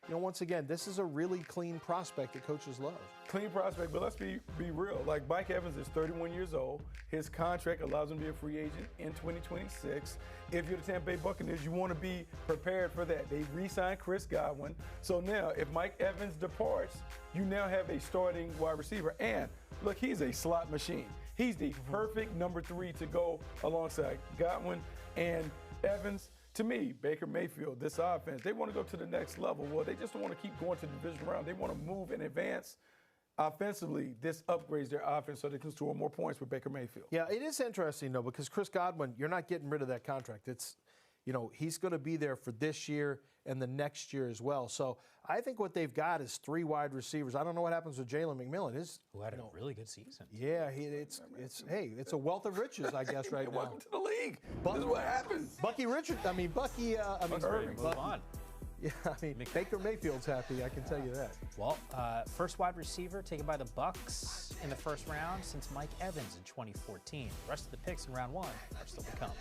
once again, this is a really clean prospect that coaches love. Clean prospect, but let's be real. Like, Mike Evans is 31 years old. His contract allows him to be a free agent in 2026. If you're the Tampa Bay Buccaneers, you want to be prepared for that. They re-signed Chris Godwin. So now, if Mike Evans departs, you now have a starting wide receiver. And look, he's a slot machine. He's the perfect number 3 to go alongside Godwin and Evans. To me, Baker Mayfield, this offense, they want to go to the next level. Well, they just don't want to keep going to the division round. They want to move and advance. Offensively, this upgrades their offense so they can score more points with Baker Mayfield. Yeah, it is interesting, though, because Chris Godwin, you're not getting rid of that contract. he's going to be there for this year and the next year as well. So I think what they've got is 3 wide receivers. I don't know what happens with Jalen McMillan. Who had a really good season. Yeah, it's a wealth of riches, I guess, right now. Welcome to the league. This is what happens. Bucky Irving. Move on. Yeah, Baker Mayfield's happy, I can tell you that. Well, first wide receiver taken by the Bucks in the first round since Mike Evans in 2014. The rest of the picks in round 1 are still to come.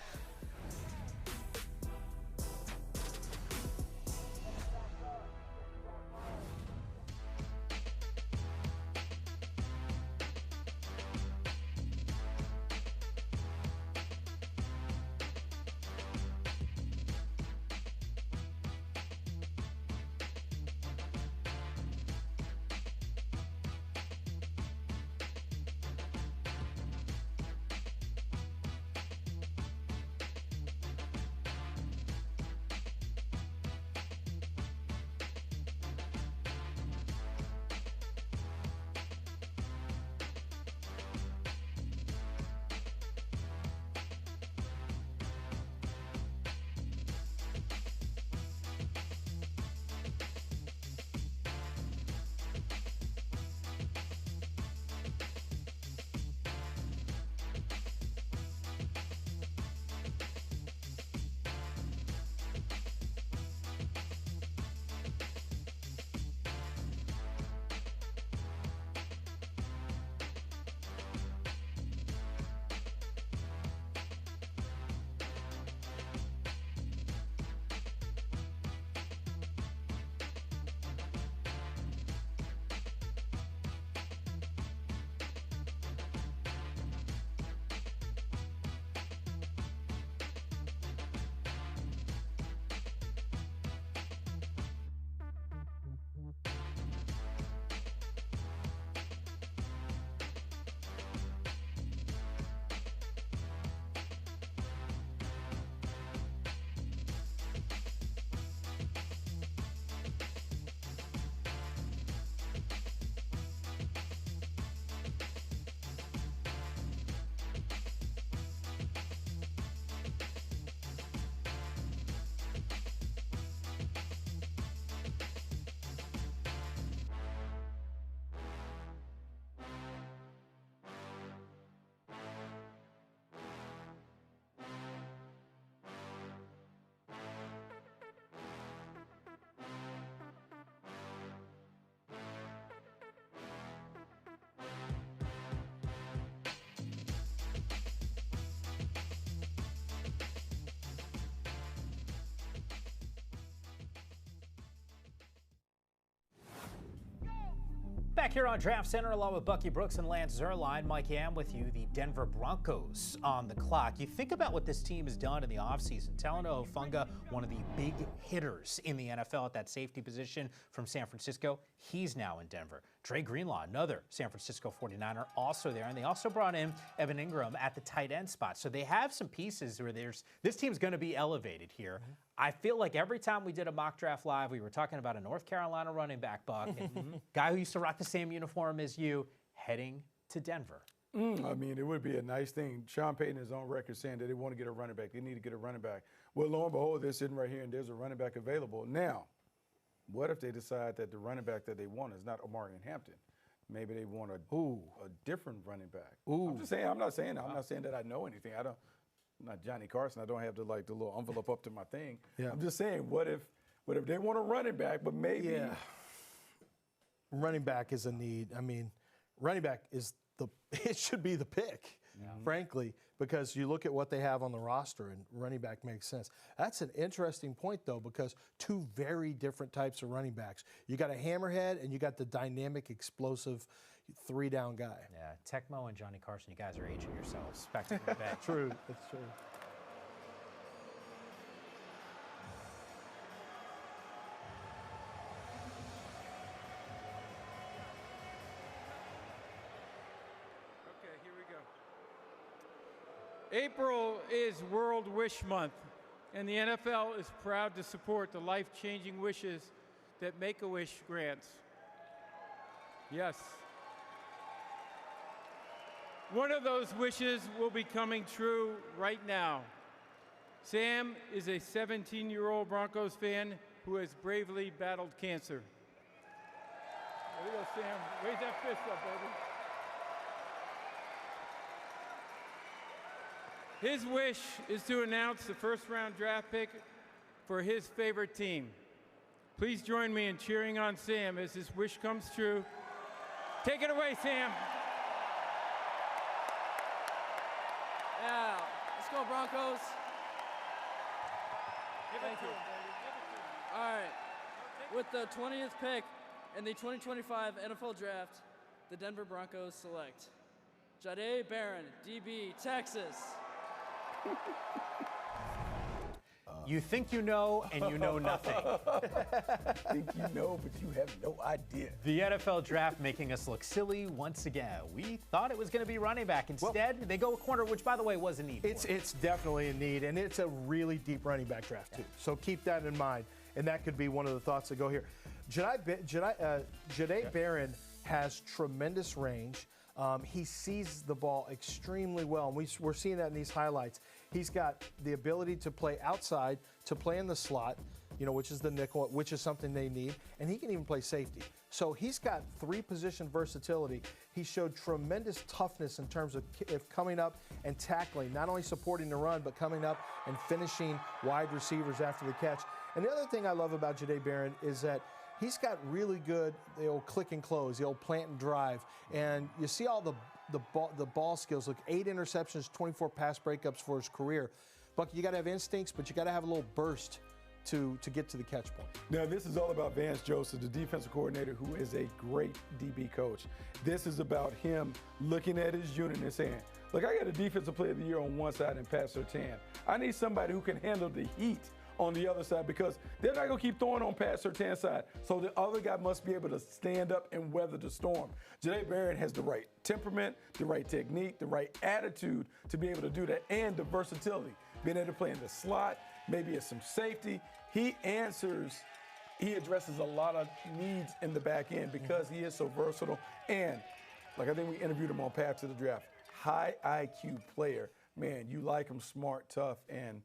Back here on Draft Center, along with Bucky Brooks and Lance Zierlein, Mike Yam with you, the Denver Broncos on the clock. You think about what this team has done in the offseason. Talanoa Hufanga, one of the big hitters in the NFL at that safety position from San Francisco. He's now in Denver. Dre Greenlaw, another San Francisco 49er, also there. And they also brought in Evan Ingram at the tight end spot. So they have some pieces where this team's going to be elevated here. Mm-hmm. I feel like every time we did a mock draft live, we were talking about a North Carolina running back, Buck, and guy who used to rock the same uniform as you, heading to Denver. I mean, it would be a nice thing. Sean Payton is on record saying that they want to get a running back. They need to get a running back. Well, lo and behold, they're sitting right here, and there's a running back available. Now, what if they decide that the running back that they want is not Omarion Hampton? Maybe they want a different running back. I'm just saying. I'm not saying that I know anything. I'm not Johnny Carson. I don't have the little envelope up to my thing. Yeah. I'm just saying, what if they want a running back, but maybe running back is a need. I mean, running back it should be the pick, frankly, because you look at what they have on the roster and running back makes sense. That's an interesting point, though, because two very different types of running backs. You got a hammerhead and you got the dynamic, explosive three-down guy. Yeah, Tecmo and Johnny Carson, you guys are aging yourselves. Back to the back. True, that's true. April is World Wish Month, and the NFL is proud to support the life-changing wishes that Make-A-Wish grants. Yes. One of those wishes will be coming true right now. Sam is a 17-year-old Broncos fan who has bravely battled cancer. There you go, Sam. Raise that fist up, baby. His wish is to announce the first-round draft pick for his favorite team. Please join me in cheering on Sam as his wish comes true. Take it away, Sam. Yeah, let's go Broncos. Thank you. All right, with the 20th pick in the 2025 NFL Draft, the Denver Broncos select Jahdae Barron, DB, Texas. You think you know, and you know nothing. Think you know, but you have no idea. The NFL Draft making us look silly once again. We thought it was going to be running back. Instead, they go a corner, which, by the way, was a need. It's definitely a need, and it's a really deep running back draft, too. So keep that in mind, and that could be one of the thoughts that go here. Jahdae Barron has tremendous range. He sees the ball extremely well, and we're seeing that in these highlights. He's got the ability to play outside, to play in the slot, which is the nickel, which is something they need, and he can even play safety. So he's got three-position versatility. He showed tremendous toughness in terms of coming up and tackling, not only supporting the run, but coming up and finishing wide receivers after the catch. And the other thing I love about Jahdae Barron is that he's got really good, the old click and close, the old plant and drive. And you see all the ball skills. Look, 8 interceptions, 24 pass breakups for his career. Buck, you got to have instincts, but you got to have a little burst to get to the catch point. Now, this is all about Vance Joseph, the defensive coordinator, who is a great DB coach. This is about him looking at his unit and saying, look, I got a defensive player of the year on one side and Pat Surtain. I need somebody who can handle the heat on the other side, because they're not going to keep throwing on Pat Surtain's side. So the other guy must be able to stand up and weather the storm. Jahdae Barron has the right temperament, the right technique, the right attitude to be able to do that, and the versatility. Being able to play in the slot, maybe as some safety. He addresses a lot of needs in the back end because he is so versatile. And, like I think we interviewed him on Path to the Draft, high IQ player. Man, you like him, smart, tough, and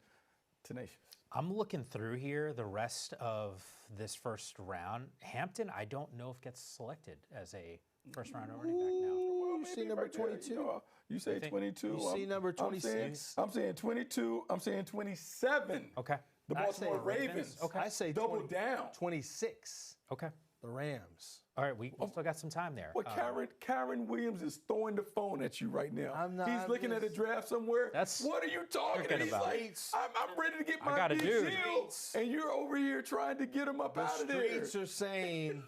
tenacious. I'm looking through here the rest of this first round. Hampton, I don't know if gets selected as a first-round running back now. Well, you see number 22. You say 22. You see number 26. I'm saying 22. I'm saying 27. Okay. The Baltimore Ravens. Okay. I say double down. 26. Okay. The Rams. All right, we still got some time there. Well, Kyron Williams is throwing the phone at you right now. He's looking at a draft somewhere. What are you talking about? Like, I'm ready to get my big deal, and you're over here trying to him up out of there. The streets are saying,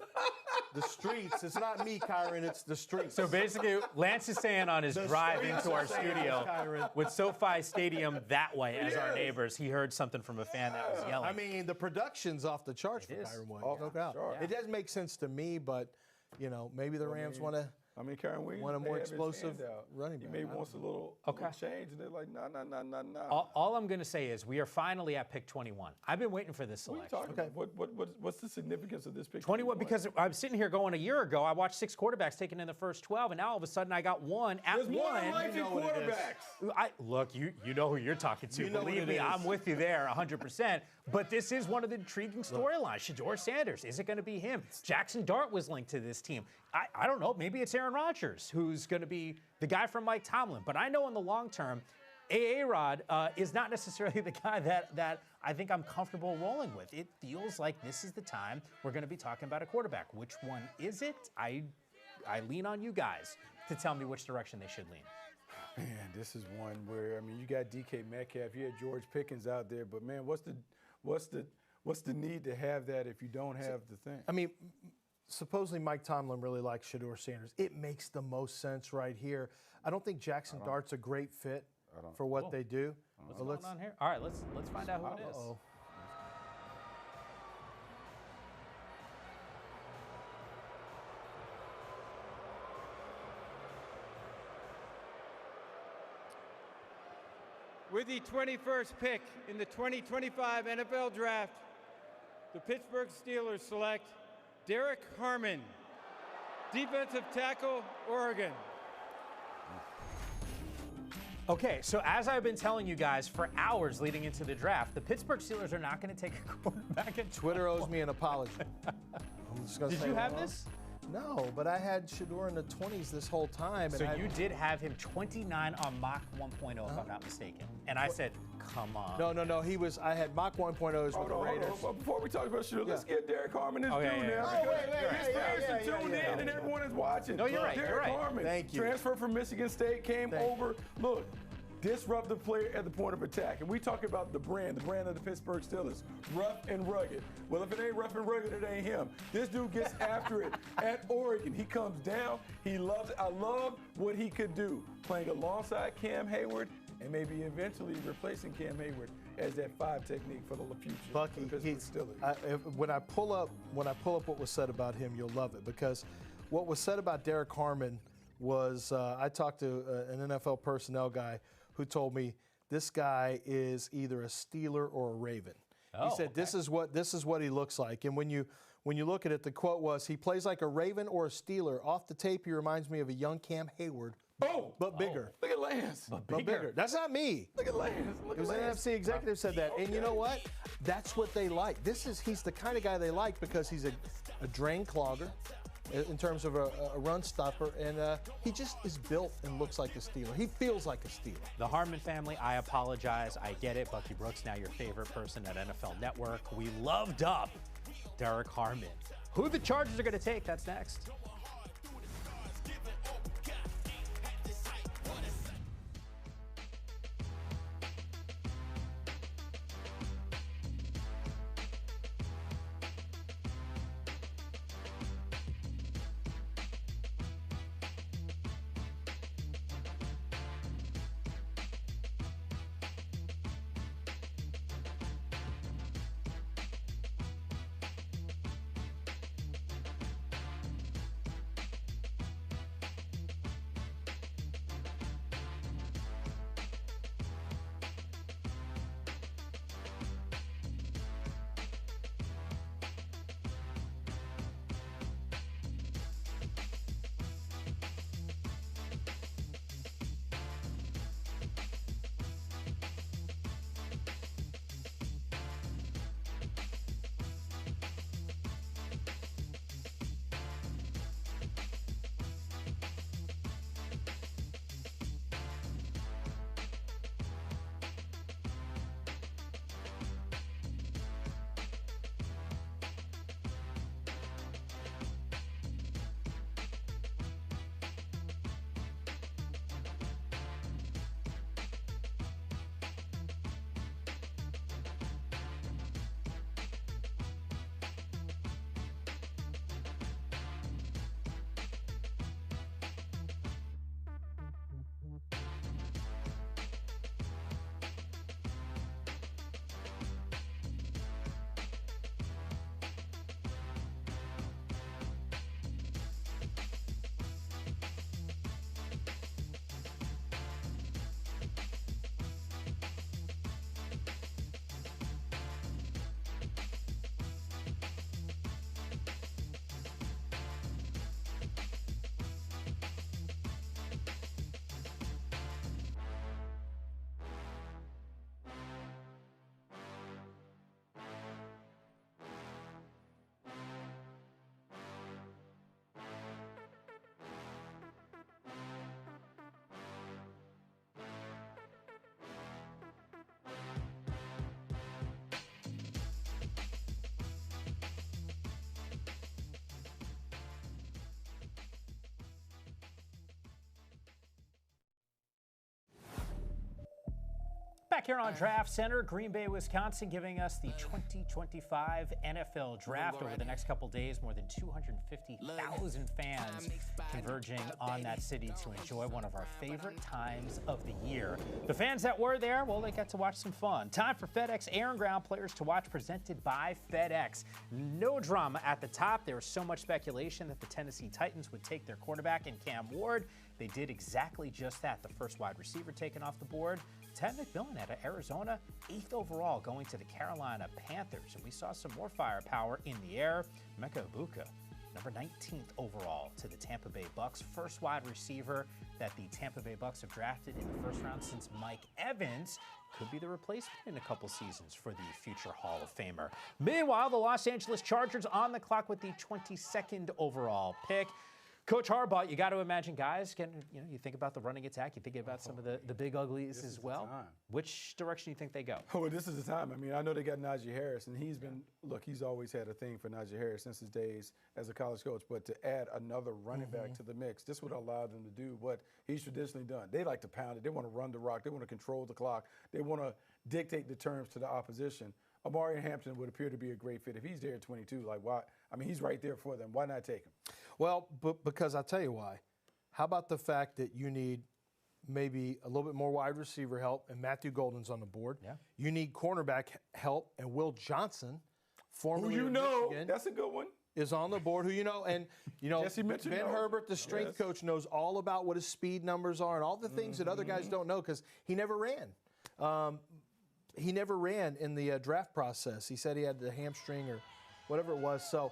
the streets. It's not me, Kyron. It's the streets. So basically, Lance is saying on his drive into our studio with SoFi Stadium that way as our neighbors, he heard something from a fan that was yelling. I mean, the production's off the charts for Kyron Williams. No doubt. It doesn't make sense to me, but maybe the Rams want to. Kyron Williams want a more explosive running back. He maybe wants a little change, and they're like, no. All I'm going to say is we are finally at pick 21. I've been waiting for this selection. What's the significance of this pick? 21, because I'm sitting here going, a year ago, I watched 6 quarterbacks taken in the first 12, and now all of a sudden I got one at There's one. More life in quarterbacks. Look, you know who you're talking to. Believe me, I'm with you there 100%. But this is one of the intriguing storylines. Shedeur Sanders, is it going to be him? Jackson Dart was linked to this team. I don't know. Maybe it's Aaron Rodgers who's going to be the guy from Mike Tomlin. But I know in the long term, A.A. is not necessarily the guy that I think I'm comfortable rolling with. It feels like this is the time we're going to be talking about a quarterback. Which one is it? I lean on you guys to tell me which direction they should lean. Man, this is one where, you got DK Metcalf, you had George Pickens out there, but man, what's the need to have that if you don't have the thing? Supposedly Mike Tomlin really likes Shedeur Sanders. It makes the most sense right here. I don't think Jackson Dart's a great fit for what they do. What's going on here? All right, let's find out who it is. With the 21st pick in the 2025 NFL Draft, the Pittsburgh Steelers select Derek Harmon, defensive tackle, Oregon. Okay, so as I've been telling you guys for hours leading into the draft, the Pittsburgh Steelers are not going to take a quarterback at Twitter owes me an apology. Did you have this? No, but I had Shador in the 20s this whole time. So you did have him 29 on Mach 1.0, if I'm not mistaken. And I said, come on. No. I had Mach 1.0s with the Raiders. Before we talk about Shador, let's get Derek Harmon his due now. His fans are tuned in and everyone is watching. No, you're right. Derek Harmon, Thank you. transfer from Michigan State, came over. Look, disruptive player at the point of attack. And we talk about the brand of the Pittsburgh Steelers, rough and rugged. Well, if it ain't rough and rugged, it ain't him. This dude gets after it at Oregon. He comes down. He loves it. I love what he could do, playing alongside Cam Hayward and maybe eventually replacing Cam Hayward as that 5 technique for the future. Bucky, for the Pittsburgh Steelers. When I pull up what was said about him, you'll love it, because what was said about Derek Harmon was I talked to an NFL personnel guy who told me this guy is either a Steeler or a Raven. He said this is what he looks like. And when you look at it, the quote was, he plays like a Raven or a Steeler. Off the tape, he reminds me of a young Cam Hayward, but bigger. Look at Lance. But bigger. That's not me. Look at Lance. It was an NFC executive said that. And you know what? That's what they like. He's the kind of guy they like because he's a drain clogger in terms of a run stopper, and he just is built and looks like a Steeler. He feels like a Steeler. The Harmon family, I apologize. I get it. Bucky Brooks, now your favorite person at NFL Network. We loved up Derek Harmon. Who the Chargers are going to take, that's next. Back here on Draft Center, Green Bay, Wisconsin, giving us the 2025 NFL Draft. Over the next couple days, more than 250,000 fans converging on that city to enjoy one of our favorite times of the year. The fans that were there, well, they got to watch some fun. Time for FedEx Air and Ground Players to Watch, presented by FedEx. No drama at the top. There was so much speculation that the Tennessee Titans would take their quarterback in Cam Ward. They did exactly just that. The first wide receiver taken off the board, Ted McMillan out of Arizona, 8th overall, going to the Carolina Panthers. And we saw some more firepower in the air. Mecca Ibuka, number 19th overall, to the Tampa Bay Bucks. First wide receiver that the Tampa Bay Bucks have drafted in the first round since Mike Evans could be the replacement in a couple seasons for the future Hall of Famer. Meanwhile, the Los Angeles Chargers on the clock with the 22nd overall pick. Coach Harbaugh, you got to imagine guys getting, you think about the running attack, you think about some of the big uglies as well. Which direction do you think they go? Oh, well, this is the time. I mean, I know they got Najee Harris, and he's been, look, he's always had a thing for Najee Harris since his days as a college coach, but to add another running back to the mix, this would allow them to do what he's traditionally done. They like to pound it. They want to run the rock. They want to control the clock. They want to dictate the terms to the opposition. Amari Hampton would appear to be a great fit. If he's there at 22, like why? I mean, he's right there for them. Why not take him? Well, because I'll tell you why. How about the fact that you need maybe a little bit more wide receiver help, and Matthew Golden's on the board. Yeah. You need cornerback help, and Will Johnson, formerly of Michigan, that's a good one, is on the board. Who you know, and Jesse mentioned Ben Herbert, the strength coach, knows all about what his speed numbers are and all the things that other guys don't know because he never ran. He never ran in the draft process. He said he had the hamstring or whatever it was. So,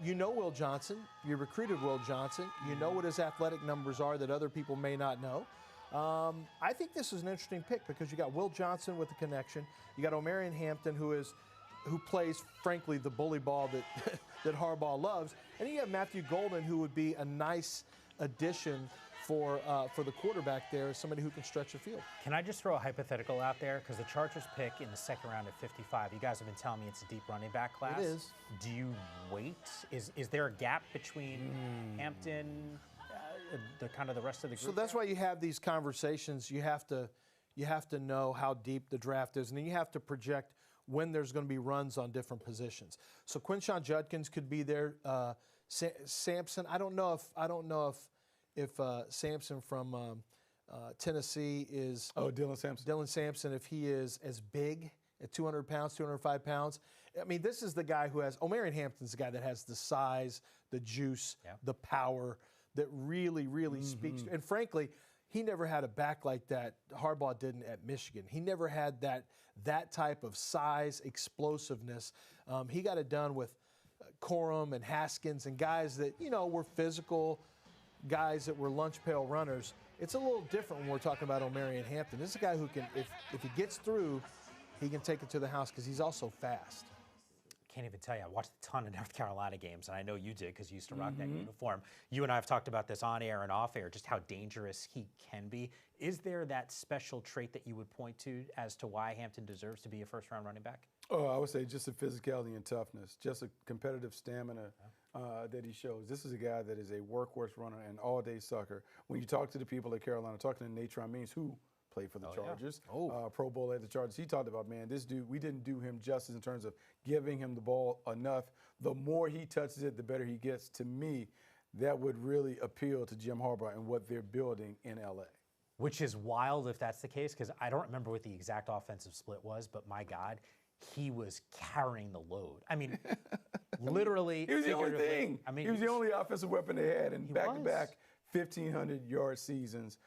you know Will Johnson. You recruited Will Johnson. You know what his athletic numbers are that other people may not know. I think this is an interesting pick because you got Will Johnson with the connection. You got Omarion Hampton, who plays, frankly, the bully ball that that Harbaugh loves, and then you have Matthew Golden, who would be a nice addition for the quarterback there, as somebody who can stretch the field. Can I just throw a hypothetical out there? Because the Chargers pick in the second round at 55, you guys have been telling me it's a deep running back class. It is. Do you wait? Is there a gap between Hampton, the rest of the group? So that's why you have these conversations. You have to know how deep the draft is, and then you have to project when there's going to be runs on different positions. So Quinshon Judkins could be there. Sampson, I don't know if Sampson from Tennessee is... Oh, Dylan Sampson. Dylan Sampson, if he is as big at 200 pounds, 205 pounds. I mean, this is the guy who has... Omarion Hampton's the guy that has the size, the juice, the power that really, really speaks to... And frankly, he never had a back like that. Harbaugh didn't at Michigan. He never had that type of size, explosiveness. He got it done with Corum and Haskins and guys that, were physical... guys that were lunch pail runners. It's a little different when we're talking about Omarion Hampton. This is a guy who can, if he gets through, he can take it to the house because he's also fast. Can't even tell you. I watched a ton of North Carolina games, and I know you did because you used to rock that uniform. You and I have talked about this on air and off air, just how dangerous he can be. Is there that special trait that you would point to as to why Hampton deserves to be a first-round running back? Oh, I would say just the physicality and toughness, just a competitive stamina that he shows. This is a guy that is a workhorse runner and all-day sucker. When you talk to the people at Carolina, talking to Natron Means, who played for the Chargers, Pro Bowl at the Chargers, he talked about, man, this dude, we didn't do him justice in terms of giving him the ball enough. The more he touches it, the better he gets. To me, that would really appeal to Jim Harbaugh and what they're building in L.A. Which is wild if that's the case, because I don't remember what the exact offensive split was, but my God, he was carrying the load. I mean, literally. He was the only thing. I mean, he was the only offensive weapon they had, and back-to-back 1,500-yard seasons.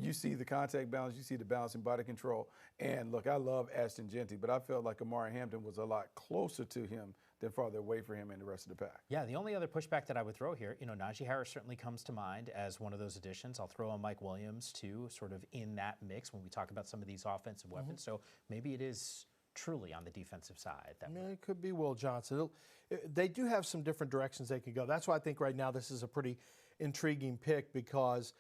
You see the contact balance, you see the balance and body control. And look, I love Ashton Genty, but I felt like Amari Hampton was a lot closer to him than farther away for him and the rest of the pack. Yeah, the only other pushback that I would throw here, Najee Harris certainly comes to mind as one of those additions. I'll throw on Mike Williams, too, sort of in that mix when we talk about some of these offensive weapons. So maybe it is truly on the defensive side. It could be Will Johnson. They do have some different directions they could go. That's why I think right now this is a pretty intriguing pick because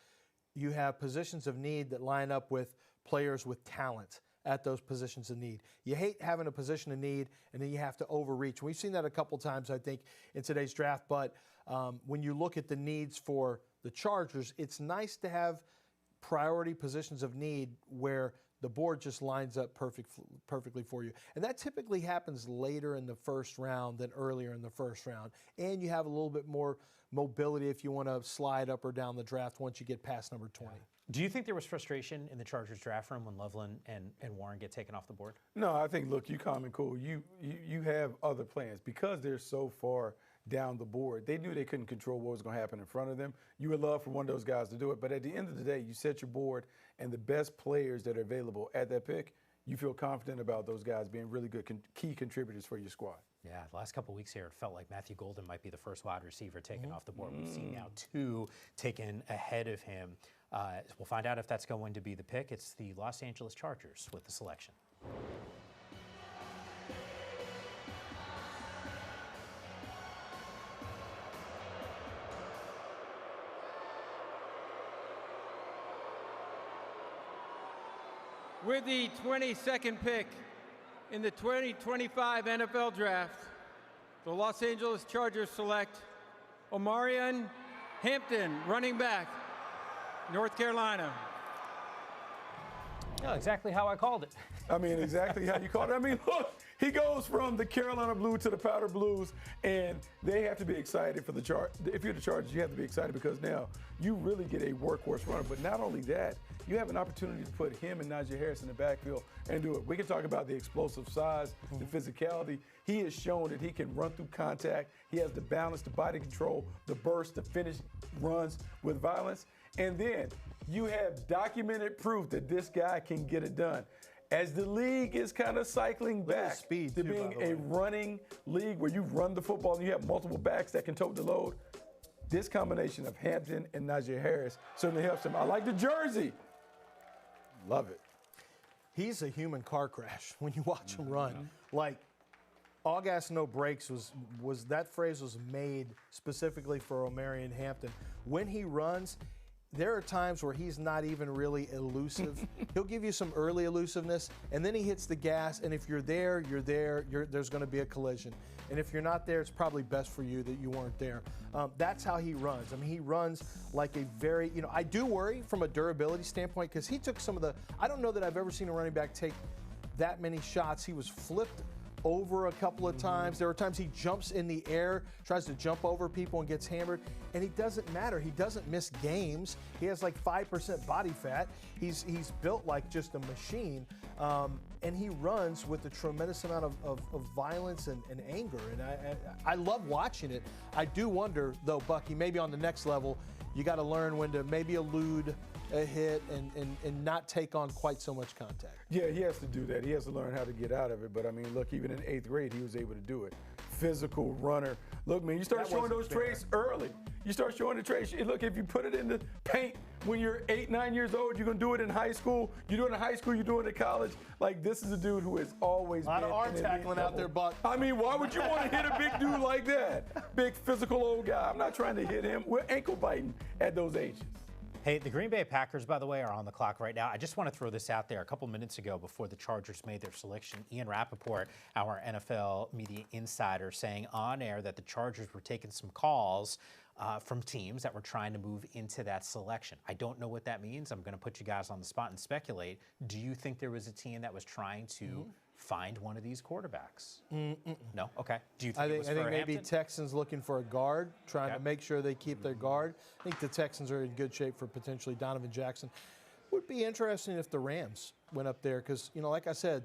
you have positions of need that line up with players with talent at those positions of need. You hate having a position of need and then you have to overreach. We've seen that a couple times, I think, in today's draft, but when you look at the needs for the Chargers, it's nice to have priority positions of need where the board just lines up perfectly for you. And that typically happens later in the first round than earlier in the first round. And you have a little bit more mobility if you want to slide up or down the draft once you get past number 20. Do you think there was frustration in the Chargers draft room when Loveland and Warren get taken off the board? No, I think, look, you calm and cool. You have other plans. Because they're so far down the board, they knew they couldn't control what was going to happen in front of them. You would love for one of those guys to do it, but at the end of the day, you set your board, and the best players that are available at that pick, you feel confident about those guys being really good key contributors for your squad. Yeah, the last couple of weeks here, it felt like Matthew Golden might be the first wide receiver taken off the board. We've seen now two taken ahead of him. We'll find out if that's going to be the pick. It's the Los Angeles Chargers with the selection. With the 22nd pick in the 2025 NFL Draft, the Los Angeles Chargers select Omarion Hampton, running back, North Carolina. Oh, exactly how I called it. I mean, exactly how you called it. I mean, look, he goes from the Carolina Blue to the Powder Blues, and they have to be excited for the Chargers. If you're the Chargers, you have to be excited because now you really get a workhorse runner. But not only that, you have an opportunity to put him and Najee Harris in the backfield and do it. We can talk about the explosive size, the physicality. He has shown that he can run through contact. He has the balance, the body control, the burst, the finish runs with violence. And then you have documented proof that this guy can get it done. As the league is kind of cycling back to being a running league where you run the football and you have multiple backs that can tote the load, this combination of Hampton and Najee Harris certainly helps him. I like the jersey. Love it. He's a human car crash when you watch him run. Like, all gas, no brakes was that phrase was made specifically for Omarion Hampton. When he runs, there are times where he's not even really elusive. He'll give you some early elusiveness, and then he hits the gas, and if you're there, there's going to be a collision. And if you're not there, it's probably best for you that you weren't there. That's how he runs. I mean, he runs like a very, I do worry from a durability standpoint because he took some of the, I don't know that I've ever seen a running back take that many shots. He was flipped over a couple of times. There are times he jumps in the air, tries to jump over people and gets hammered, and it doesn't matter. He doesn't miss games. He has like 5% body fat. He's built like just a machine, and he runs with a tremendous amount of violence and anger, and I love watching it. I do wonder, though, Bucky, maybe on the next level, you got to learn when to maybe elude a hit and not take on quite so much contact. Yeah, he has to do that. He has to learn how to get out of it. But, I mean, look, even in 8th grade, he was able to do it. Physical runner. Look, man, you start showing those traits early. You start showing the traits. Look, if you put it in the paint when you're 8, 9 years old, you're going to do it in high school. You do it in high school, you do it in college. Like, this is a dude who has always been. A lot of arm tackling out there, Buck. I mean, why would you want to hit a big dude like that? Big physical old guy. I'm not trying to hit him. We're ankle biting at those ages. Hey, the Green Bay Packers, by the way, are on the clock right now. I just want to throw this out there. A couple minutes ago, before the Chargers made their selection, Ian Rappaport, our NFL media insider, saying on air that the Chargers were taking some calls from teams that were trying to move into that selection. I don't know what that means. I'm going to put you guys on the spot and speculate. Do you think there was a team that was trying to find one of these quarterbacks? No? Okay. Do you think it was for I think maybe Hampton? Texans looking for a guard, trying to make sure they keep their guard. I think the Texans are in good shape for potentially Donovan Jackson. Would be interesting if the Rams went up there because, like I said,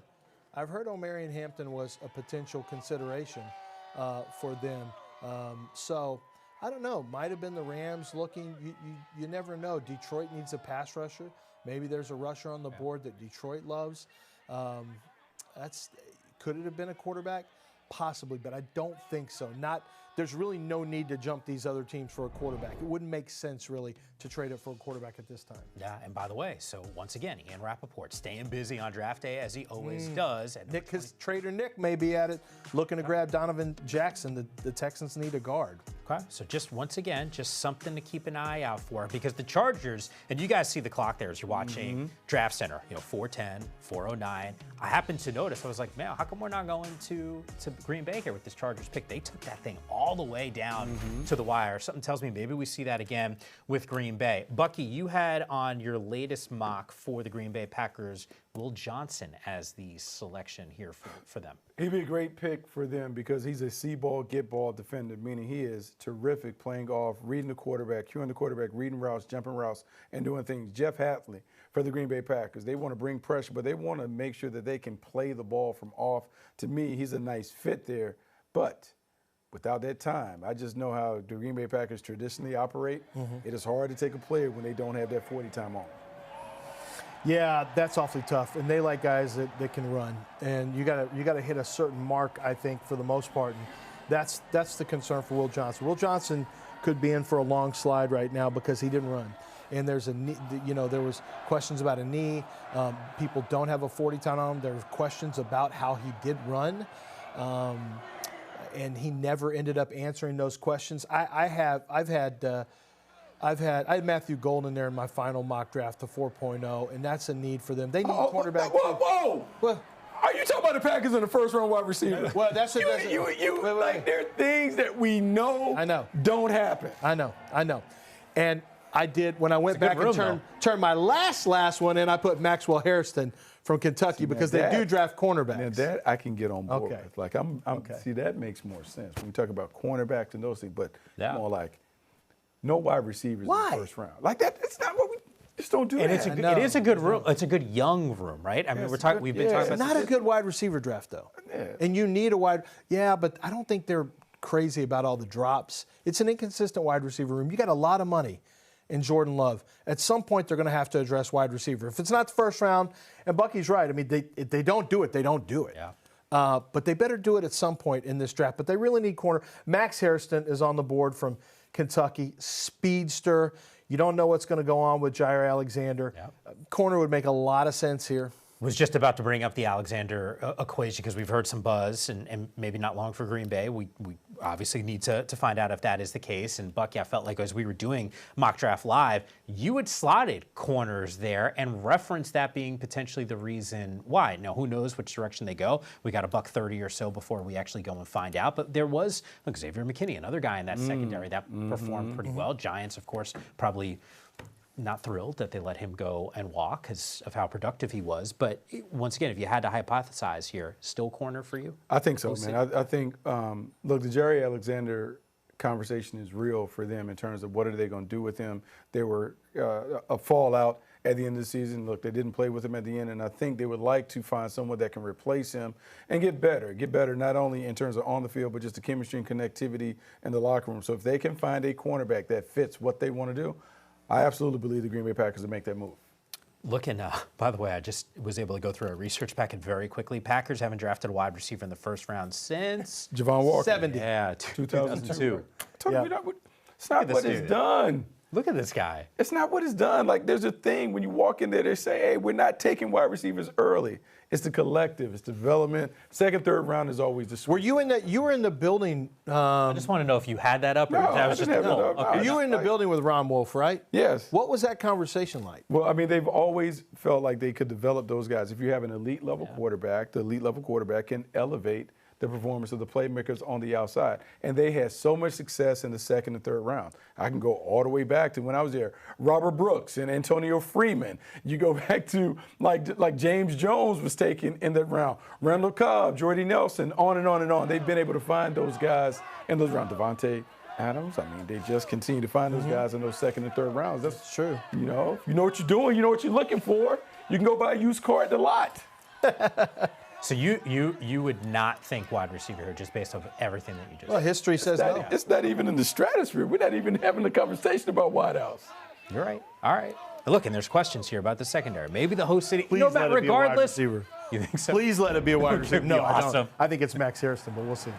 I've heard Omarion Hampton was a potential consideration for them. So I don't know. Might have been the Rams looking. You never know. Detroit needs a pass rusher. Maybe there's a rusher on the board that Detroit loves. Could it have been a quarterback? Possibly, but I don't think so. There's really no need to jump these other teams for a quarterback. It wouldn't make sense, really, to trade it for a quarterback at this time. Yeah, and by the way, so once again, Ian Rappaport staying busy on draft day as he always does. Because Trader Nick may be at it, looking to grab Donovan Jackson. The Texans need a guard. Okay, so just once again, just something to keep an eye out for because the Chargers, and you guys see the clock there as you're watching Draft Center, 4:10, 4:09. I happened to notice, I was like, man, how come we're not going to Green Bay here with this Chargers pick? They took that thing all the way down to the wire. Something tells me maybe we see that again with Green Bay. Bucky, you had on your latest mock for the Green Bay Packers, Will Johnson as the selection here for them. He'd be a great pick for them because he's a see-ball, get-ball defender, meaning he is terrific playing off, reading the quarterback, cueing the quarterback, reading routes, jumping routes, and doing things. Jeff Hatley for the Green Bay Packers. They want to bring pressure, but they want to make sure that they can play the ball from off. To me, he's a nice fit there, but without that time, I just know how the Green Bay Packers traditionally operate. It is hard to take a player when they don't have that 40 time on. Yeah, that's awfully tough, and they like guys that can run. And you gotta hit a certain mark, I think, for the most part. And that's the concern for Will Johnson. Will Johnson could be in for a long slide right now because he didn't run. and there's a knee, there was questions about a knee. People don't have a 40 time on him. There were questions about how he did run, and he never ended up answering those questions. I had Matthew Golden there in my final mock draft, the 4.0, and that's a need for them. They need a quarterback. Whoa! What? Are you talking about the Packers in the first round wide receiver? Well, that's like there are things that we know don't happen. I know. And I did, when I went back and turned my last one in, I put Maxwell Hairston from Kentucky because they do draft cornerbacks. Now that I can get on board with. Like see, that makes more sense when we talk about cornerbacks and those things, but more like no wide receivers in the first round. Like that, it's not what we just don't do. And that. it is a good room. It's a good young room, right? I mean, we've been talking about not a good wide receiver draft though. Yeah. And you need a wide. Yeah, but I don't think they're crazy about all the drops. It's an inconsistent wide receiver room. You got a lot of money in Jordan Love. At some point, they're going to have to address wide receiver. If it's not the first round, and Bucky's right. I mean, if they don't do it, they don't do it. Yeah. But they better do it at some point in this draft. But they really need corner. Max Hairston is on the board from Kentucky, speedster. You don't know what's going to go on with Jair Alexander. Yeah. Corner would make a lot of sense here. Was just about to bring up the Alexander equation because we've heard some buzz and maybe not long for Green Bay. We obviously need to find out if that is the case. And Bucky, I felt like as we were doing Mock Draft Live, you had slotted corners there and referenced that being potentially the reason why. Now, who knows which direction they go? We got $130 or so before we actually go and find out. But there was Xavier McKinney, another guy in that secondary that performed pretty well. Giants, of course, probably not thrilled that they let him go and walk because of how productive he was. But once again, if you had to hypothesize here, still corner for you? I think so, man. I think, look, the Jerry Alexander conversation is real for them in terms of what are they going to do with him. There were a fallout at the end of the season. Look, they didn't play with him at the end, and I think they would like to find someone that can replace him and get better not only in terms of on the field, but just the chemistry and connectivity in the locker room. So if they can find a cornerback that fits what they want to do, I absolutely believe the Green Bay Packers will make that move. Looking, by the way, I just was able to go through a research packet very quickly. Packers haven't drafted a wide receiver in the first round since Javon Walker. 70. Yeah, 2002. It's not what it's done. Look at this guy. It's not what it's done. Like, there's a thing when you walk in there, they say, hey, we're not taking wide receivers early. It's the collective. It's development. Second, third round is always the switch. Were you in that? You were in the building. I just want to know if you had that up or No, that was I just didn't have that up. Okay. You were in the building with Ron Wolf, right? Yes. What was that conversation like? Well, I mean, they've always felt like they could develop those guys. If you have an elite level quarterback, the elite level quarterback can elevate the performance of the playmakers on the outside. And they had so much success in the second and third round. I can go all the way back to when I was there. Robert Brooks and Antonio Freeman. You go back to like James Jones was taken in that round. Randall Cobb, Jordy Nelson, on and on and on. They've been able to find those guys in those rounds. Devontae Adams, I mean, they just continue to find those guys in those second and third rounds. That's true. You know what you're doing, you know what you're looking for. You can go buy a used car at the lot. So you would not think wide receiver here just based off everything that you just Well, history says no. It's not even in the stratosphere. We're not even having a conversation about wideouts. You're right. All right. Look, and there's questions here about the secondary. Maybe the host city. Please you know, let Matt, it be a wide regardless. receiver. You think so? Please let it be a wide receiver. It'd be No, I awesome. don't. I think it's Max Hairston, but we'll see.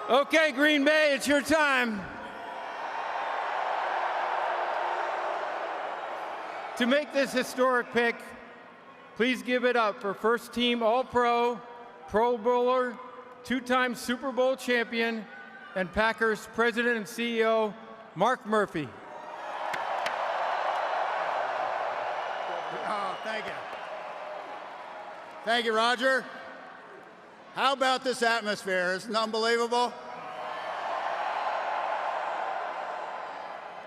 Okay, Green Bay, it's your time. To make this historic pick, please give it up for first-team All-Pro, Pro Bowler, two-time Super Bowl champion, and Packers President and CEO, Mark Murphy. Oh, thank you. Thank you, Roger. How about this atmosphere? Isn't it unbelievable?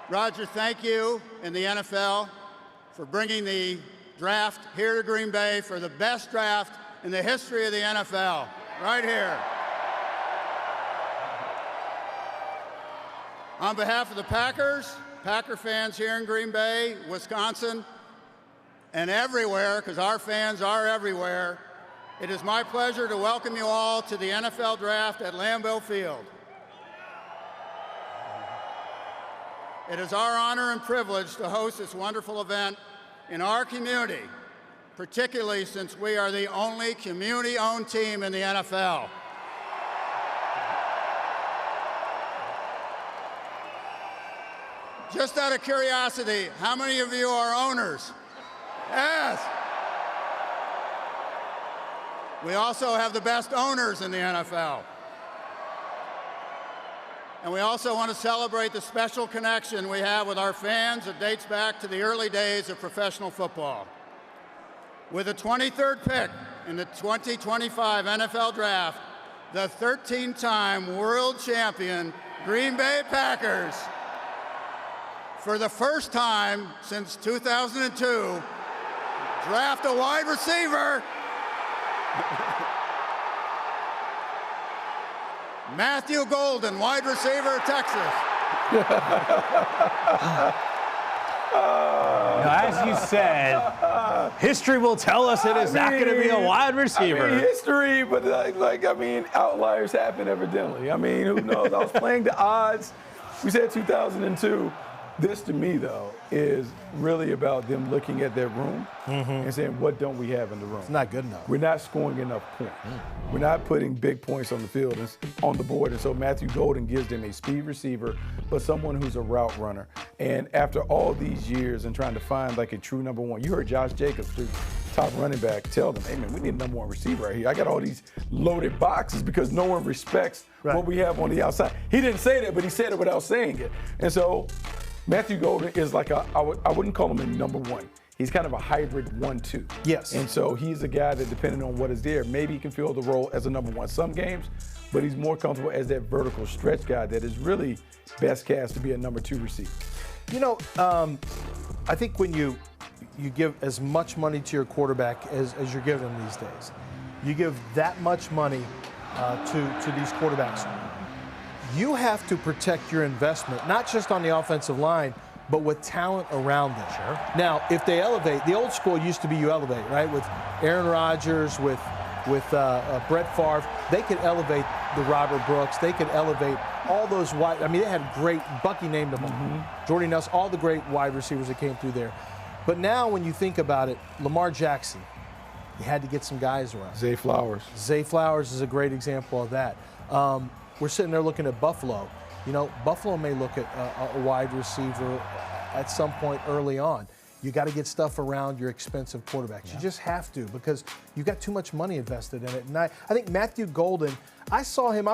Roger, thank you and the NFL for bringing the draft here to Green Bay for the best draft in the history of the NFL, right here. On behalf of the Packers, Packer fans here in Green Bay, Wisconsin, and everywhere, because our fans are everywhere, it is my pleasure to welcome you all to the NFL Draft at Lambeau Field. It is our honor and privilege to host this wonderful event in our community, particularly since we are the only community-owned team in the NFL. Just out of curiosity, how many of you are owners? Yes. We also have the best owners in the NFL. And we also want to celebrate the special connection we have with our fans that dates back to the early days of professional football. With the 23rd pick in the 2025 NFL Draft, the 13-time world champion Green Bay Packers, for the first time since 2002, draft a wide receiver. Matthew Golden, wide receiver, Texas. Now, as you said, history will tell us it is not going to be a wide receiver. History, but outliers happen evidently. Who knows? I was playing the odds. We said 2002. This, to me, though, is really about them looking at their room and saying, what don't we have in the room? It's not good enough. We're not scoring enough points. We're not putting big points on the field and on the board. And so Matthew Golden gives them a speed receiver, but someone who's a route runner. And after all these years and trying to find like a true number one, you heard Josh Jacobs, the top running back, tell them, hey, man, we need a number one receiver right here. I got all these loaded boxes because no one respects what we have on the outside. He didn't say that, but he said it without saying it. And so Matthew Golden is like I wouldn't call him a number one. He's kind of a hybrid 1-2. Yes. And so he's a guy that, depending on what is there, maybe he can fill the role as a number one some games, but he's more comfortable as that vertical stretch guy that is really best cast to be a number 2 receiver. I think when you give as much money to your quarterback as you're giving him these days, you give that much money to these quarterbacks, you have to protect your investment, not just on the offensive line, but with talent around them. Sure. Now, if they elevate, the old school used to be you elevate, right? With Aaron Rodgers, with Brett Favre, they could elevate the Robert Brooks. They could elevate all those wide. They had great, Bucky named them all. Jordy Nelson, all the great wide receivers that came through there. But now when you think about it, Lamar Jackson, you had to get some guys around. Zay Flowers. Zay Flowers is a great example of that. We're sitting there looking at Buffalo. Buffalo may look at a wide receiver at some point early on. You got to get stuff around your expensive quarterbacks. Yeah. You just have to, because you got too much money invested in it. And I think Matthew Golden, I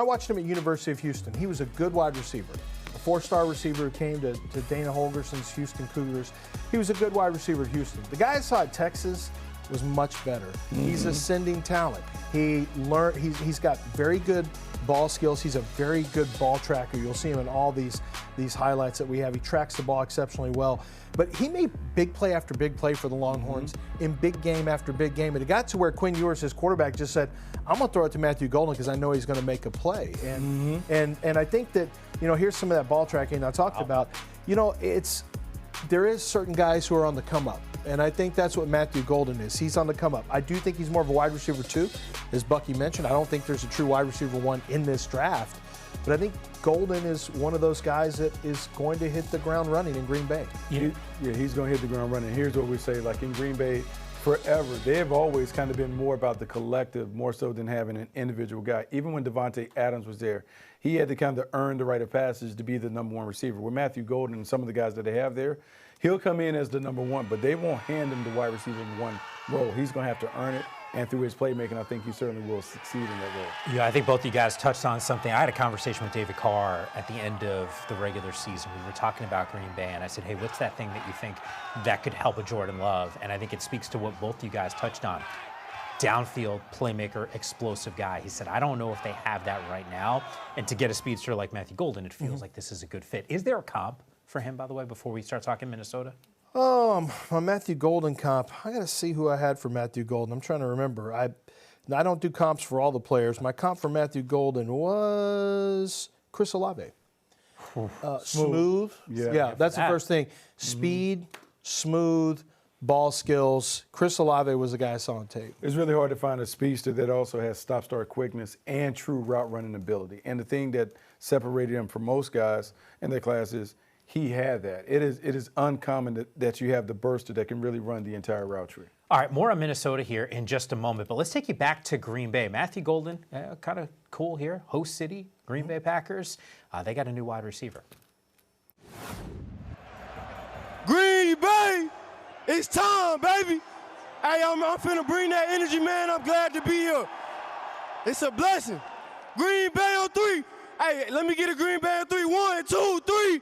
watched him at University of Houston. He was a good wide receiver. A 4-star receiver who came to Dana Holgerson's Houston Cougars. He was a good wide receiver at Houston. The guy I saw at Texas was much better. He's ascending talent. He's got very good ball skills. He's a very good ball tracker. You'll see him in all these highlights that we have. He tracks the ball exceptionally well. But he made big play after big play for the Longhorns in big game after big game. And it got to where Quinn Ewers, his quarterback, just said, I'm going to throw it to Matthew Golden because I know he's going to make a play. And I think that, here's some of that ball tracking I talked about. There is certain guys who are on the come up. And I think that's what Matthew Golden is. He's on the come up. I do think he's more of a wide receiver 2, as Bucky mentioned. I don't think there's a true wide receiver 1 in this draft. But I think Golden is one of those guys that is going to hit the ground running in Green Bay. He's going to hit the ground running. Here's what we say, like in Green Bay, forever, they have always kind of been more about the collective, more so than having an individual guy. Even when Devontae Adams was there, he had to kind of earn the rite of passage to be the number 1 receiver. With Matthew Golden and some of the guys that they have there, he'll come in as the number 1, but they won't hand him the wide receiver 1 role. He's going to have to earn it. And through his playmaking, I think he certainly will succeed in that role. Yeah, I think both you guys touched on something. I had a conversation with David Carr at the end of the regular season. We were talking about Green Bay, and I said, hey, what's that thing that you think that could help a Jordan Love? And I think it speaks to what both you guys touched on. Downfield, playmaker, explosive guy. He said, I don't know if they have that right now. And to get a speedster like Matthew Golden, it feels like this is a good fit. Is there a comp for him, by the way, before we start talking Minnesota? My Matthew Golden comp, I got to see who I had for Matthew Golden. I'm trying to remember. I don't do comps for all the players. My comp for Matthew Golden was Chris Olave. Smooth. Yeah, that's the first thing. Speed, smooth, ball skills. Chris Olave was the guy I saw on tape. It's really hard to find a speedster that also has stop-start quickness and true route running ability. And the thing that separated him from most guys in their class is he had that. It is uncommon that you have the burster that can really run the entire route tree. All right, more on Minnesota here in just a moment, but let's take you back to Green Bay. Matthew Golden, kind of cool here, host city, Green Bay Packers. They got a new wide receiver. Green Bay, it's time, baby. Hey, I'm finna bring that energy, man. I'm glad to be here. It's a blessing. Green Bay on 3. Hey, let me get a Green Bay on 3. 1, 2, 3.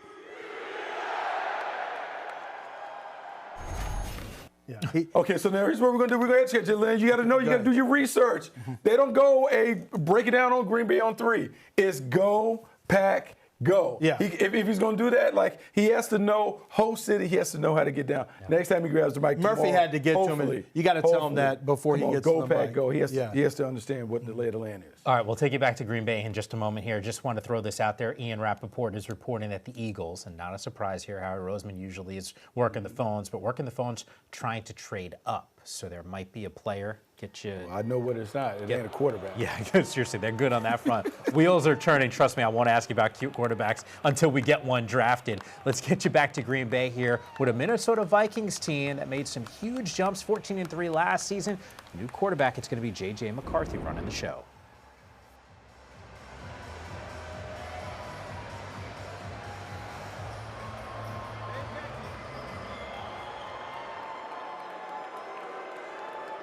Yeah. Okay, so now here's what we're going to do. We're going to educate you, Lynn. You got to know, you got to do your research. They don't go break it down on Green Bay on 3. It's go, pack, go. Yeah. If he's going to do that, like, he has to know host city. He has to know how to get down. Yeah. Next time he grabs the mic, Murphy tomorrow, had to get to him. And you got to tell him that before he gets go, to the pack, mic. go. He has to understand what the lay of the land is. All right, we'll take you back to Green Bay in just a moment here. Just want to throw this out there. Ian Rappaport is reporting that the Eagles, and not a surprise here, Howard Roseman usually is working the phones, but working the phones trying to trade up. So there might be a player. Get you. Well, I know what it's not. It ain't a quarterback. Yeah, seriously, they're good on that front. Wheels are turning. Trust me, I won't ask you about cute quarterbacks until we get one drafted. Let's get you back to Green Bay here with a Minnesota Vikings team that made some huge jumps, 14-3 last season. New quarterback, it's going to be J.J. McCarthy running the show.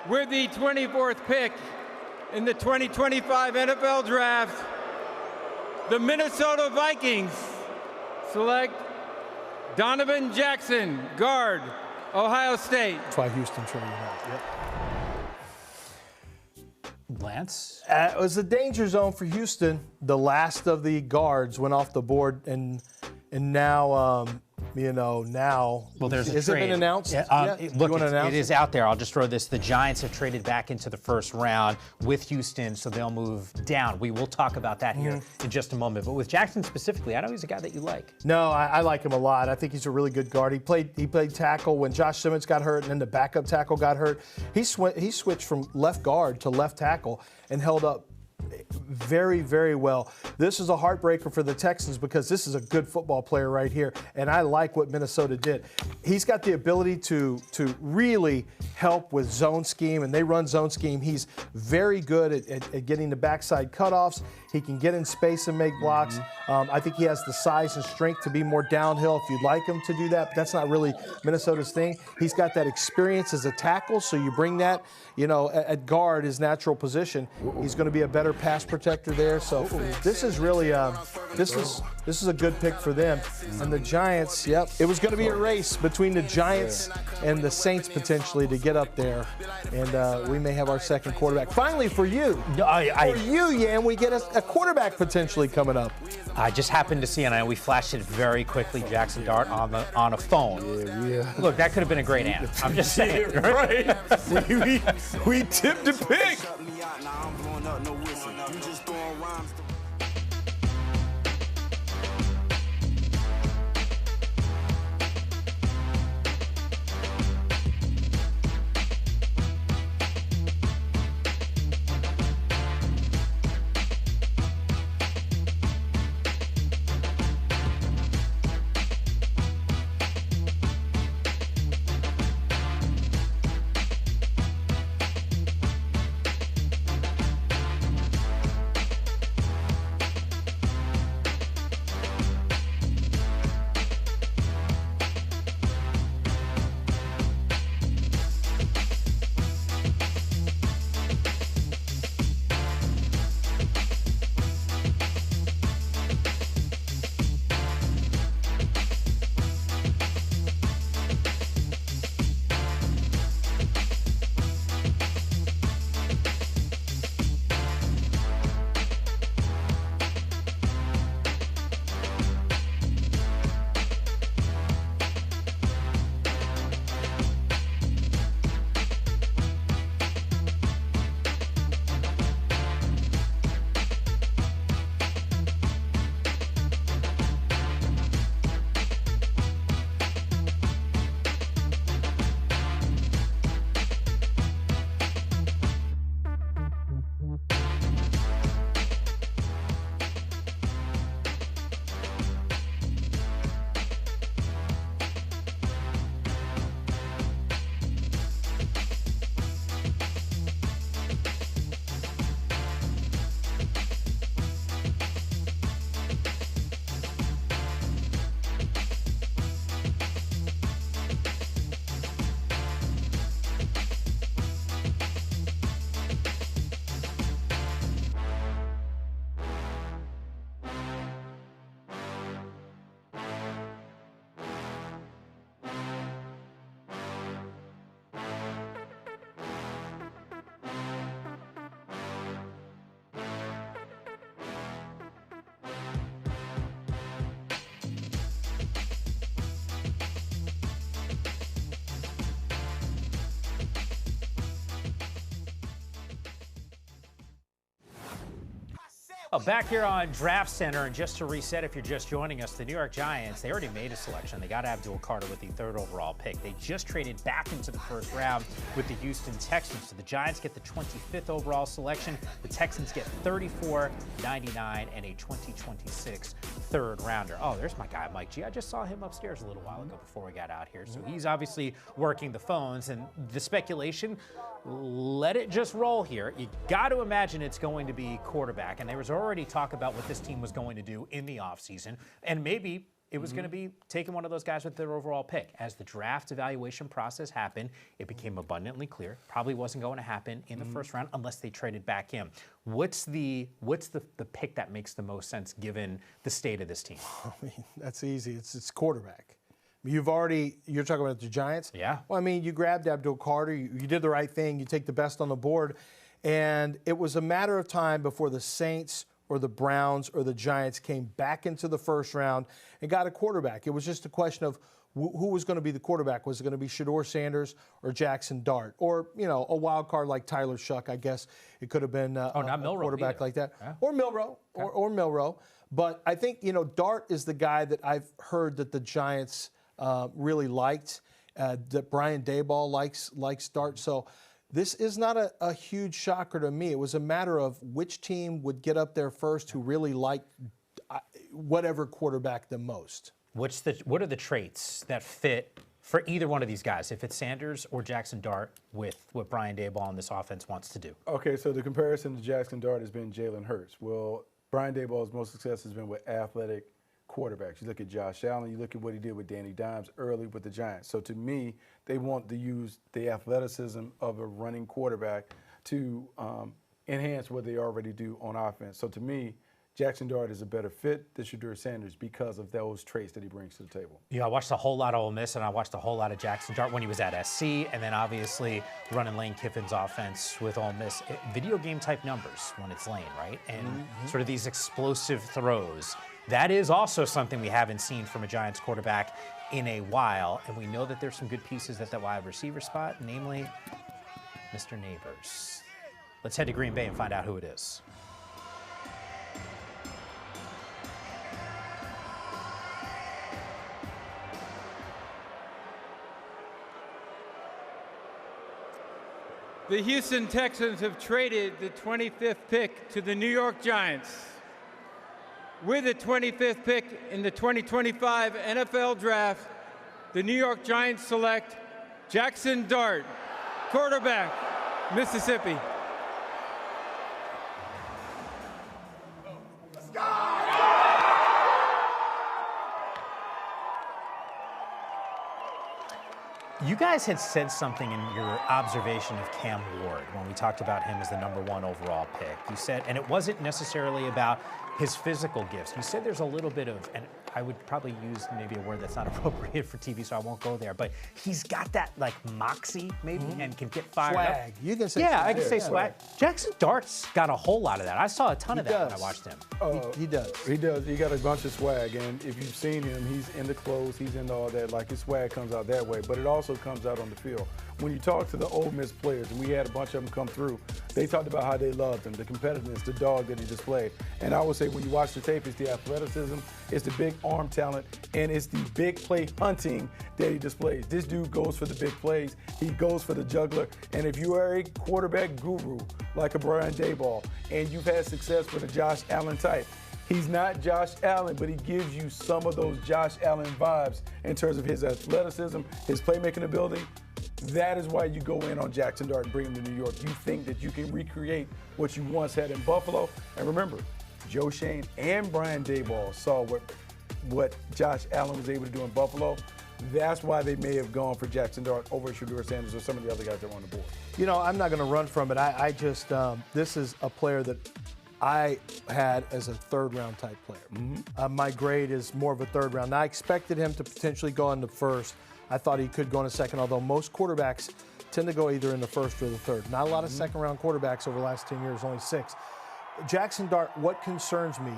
With the 24th pick in the 2025 NFL Draft, the Minnesota Vikings select Donovan Jackson, guard, Ohio State. That's why Houston traded out. Yep. Lance? It was a danger zone for Houston. The last of the guards went off the board, and now well, there's a has trade. It been announced? Yeah, look, it is out there. I'll just throw this. The Giants have traded back into the first round with Houston, so they'll move down. We will talk about that here in just a moment. But with Jackson specifically, I know he's a guy that you like. No, I like him a lot. I think he's a really good guard. He played tackle when Josh Simmons got hurt, and then the backup tackle got hurt. He switched from left guard to left tackle and held up very, very well. This is a heartbreaker for the Texans because this is a good football player right here, and I like what Minnesota did. He's got the ability to really help with zone scheme, and they run zone scheme. He's very good at getting the backside cutoffs. He can get in space and make blocks. I think he has the size and strength to be more downhill if you'd like him to do that, but that's not really Minnesota's thing. He's got that experience as a tackle, so you bring that, at guard, his natural position. He's going to be a better pass protector there. So this is really this is a good pick for them. And the Giants, it was going to be a race between the Giants and the Saints potentially to get up there. And we may have our second quarterback. Finally, for you, Yan, we get a quarterback potentially coming up. I just happened to see, and we flashed it very quickly, Jackson Dart on a phone. Yeah. Look, that could have been a great ad. I'm just saying. Right? we tipped the pick. Back here on Draft Center, and just to reset, if you're just joining us, the New York Giants, they already made a selection. They got Abdul Carter with the 3rd overall pick. They just traded back into the 1st round with the Houston Texans. So the Giants get the 25th overall selection. The Texans get 34, 99, and a 2026 3rd rounder. Oh, there's my guy, Mike G. I just saw him upstairs a little while ago before we got out here. So he's obviously working the phones, and the speculation, let it just roll here. You got to imagine it's going to be quarterback, and there was already talk about what this team was going to do in the offseason, and maybe it was going to be taking one of those guys with their overall pick. As the draft evaluation process happened, it became abundantly clear probably wasn't going to happen in the 1st round unless they traded back in. What's the pick that makes the most sense given the state of this team? I mean, that's easy. It's quarterback. You're talking about the Giants? Yeah. Well, I mean, you grabbed Abdul Carter. You did the right thing. You take the best on the board. And it was a matter of time before the Saints or the Browns or the Giants came back into the 1st round and got a quarterback. It was just a question of who was going to be the quarterback. Was it going to be Shedeur Sanders or Jackson Dart? Or, a wild card like Tyler Shuck, I guess. It could have been not Milroe a quarterback either. like that. Yeah. Or Milroe. Okay. Or Milroe. But I think, Dart is the guy that I've heard that the Giants really liked, that Brian Daboll likes Dart. So this is not a huge shocker to me. It was a matter of which team would get up there first who really liked whatever quarterback the most. What are the traits that fit for either one of these guys, if it's Sanders or Jackson Dart, with what Brian Daboll and this offense wants to do? Okay, so the comparison to Jackson Dart has been Jalen Hurts. Well, Brian Daboll's most success has been with athletic quarterbacks. You look at Josh Allen, you look at what he did with Danny Dimes early with the Giants. So to me, they want to use the athleticism of a running quarterback to enhance what they already do on offense. So to me, Jackson Dart is a better fit than Shedeur Sanders because of those traits that he brings to the table. Yeah, I watched a whole lot of Ole Miss, and I watched a whole lot of Jackson Dart when he was at SC, and then obviously running Lane Kiffin's offense with Ole Miss. Video game type numbers when it's Lane, right? And sort of these explosive throws. That is also something we haven't seen from a Giants quarterback in a while, and we know that there's some good pieces at that wide receiver spot, namely Mr. Neighbors. Let's head to Green Bay and find out who it is. The Houston Texans have traded the 25th pick to the New York Giants. With the 25th pick in the 2025 NFL Draft, the New York Giants select Jackson Dart, quarterback, Mississippi. You guys had said something in your observation of Cam Ward when we talked about him as the #1 overall pick. You said, and it wasn't necessarily about his physical gifts. You said there's a little bit of, and I would probably use maybe a word that's not appropriate for TV, so I won't go there, but he's got that like moxie maybe and can get fired up. Swag. You can say yeah, swag. I can say swag. Jackson Dart's got a whole lot of that. I saw a ton of that when I watched him. He does. He does. He got a bunch of swag, and if you've seen him, he's in the clothes, he's in all that. Like his swag comes out that way, but it also comes out on the field. When you talk to the Ole Miss players, and we had a bunch of them come through, they talked about how they loved him, the competitiveness, the dog that he displayed. And I would say when you watch the tape, it's the athleticism, it's the big arm talent, and it's the big play hunting that he displays. This dude goes for the big plays. He goes for the juggler. And if you are a quarterback guru like a Brian Daboll, and you've had success with a Josh Allen type, he's not Josh Allen, but he gives you some of those Josh Allen vibes in terms of his athleticism, his playmaking ability. That is why you go in on Jackson Dart and bring him to New York. You think that you can recreate what you once had in Buffalo. And remember, Joe Shane and Brian Daboll saw what Josh Allen was able to do in Buffalo. That's why they may have gone for Jackson Dart over Shedeur Sanders or some of the other guys that were on the board. You know, I'm not going to run from it. I just, this is a player that I had as a third-round type player. My grade is more of a third round. Now, I expected him to potentially go in the first. I thought he could go in the second, although most quarterbacks tend to go either in the first or the third. Not a lot of second-round quarterbacks over the last 10 years, only 6. Jackson Dart, what concerns me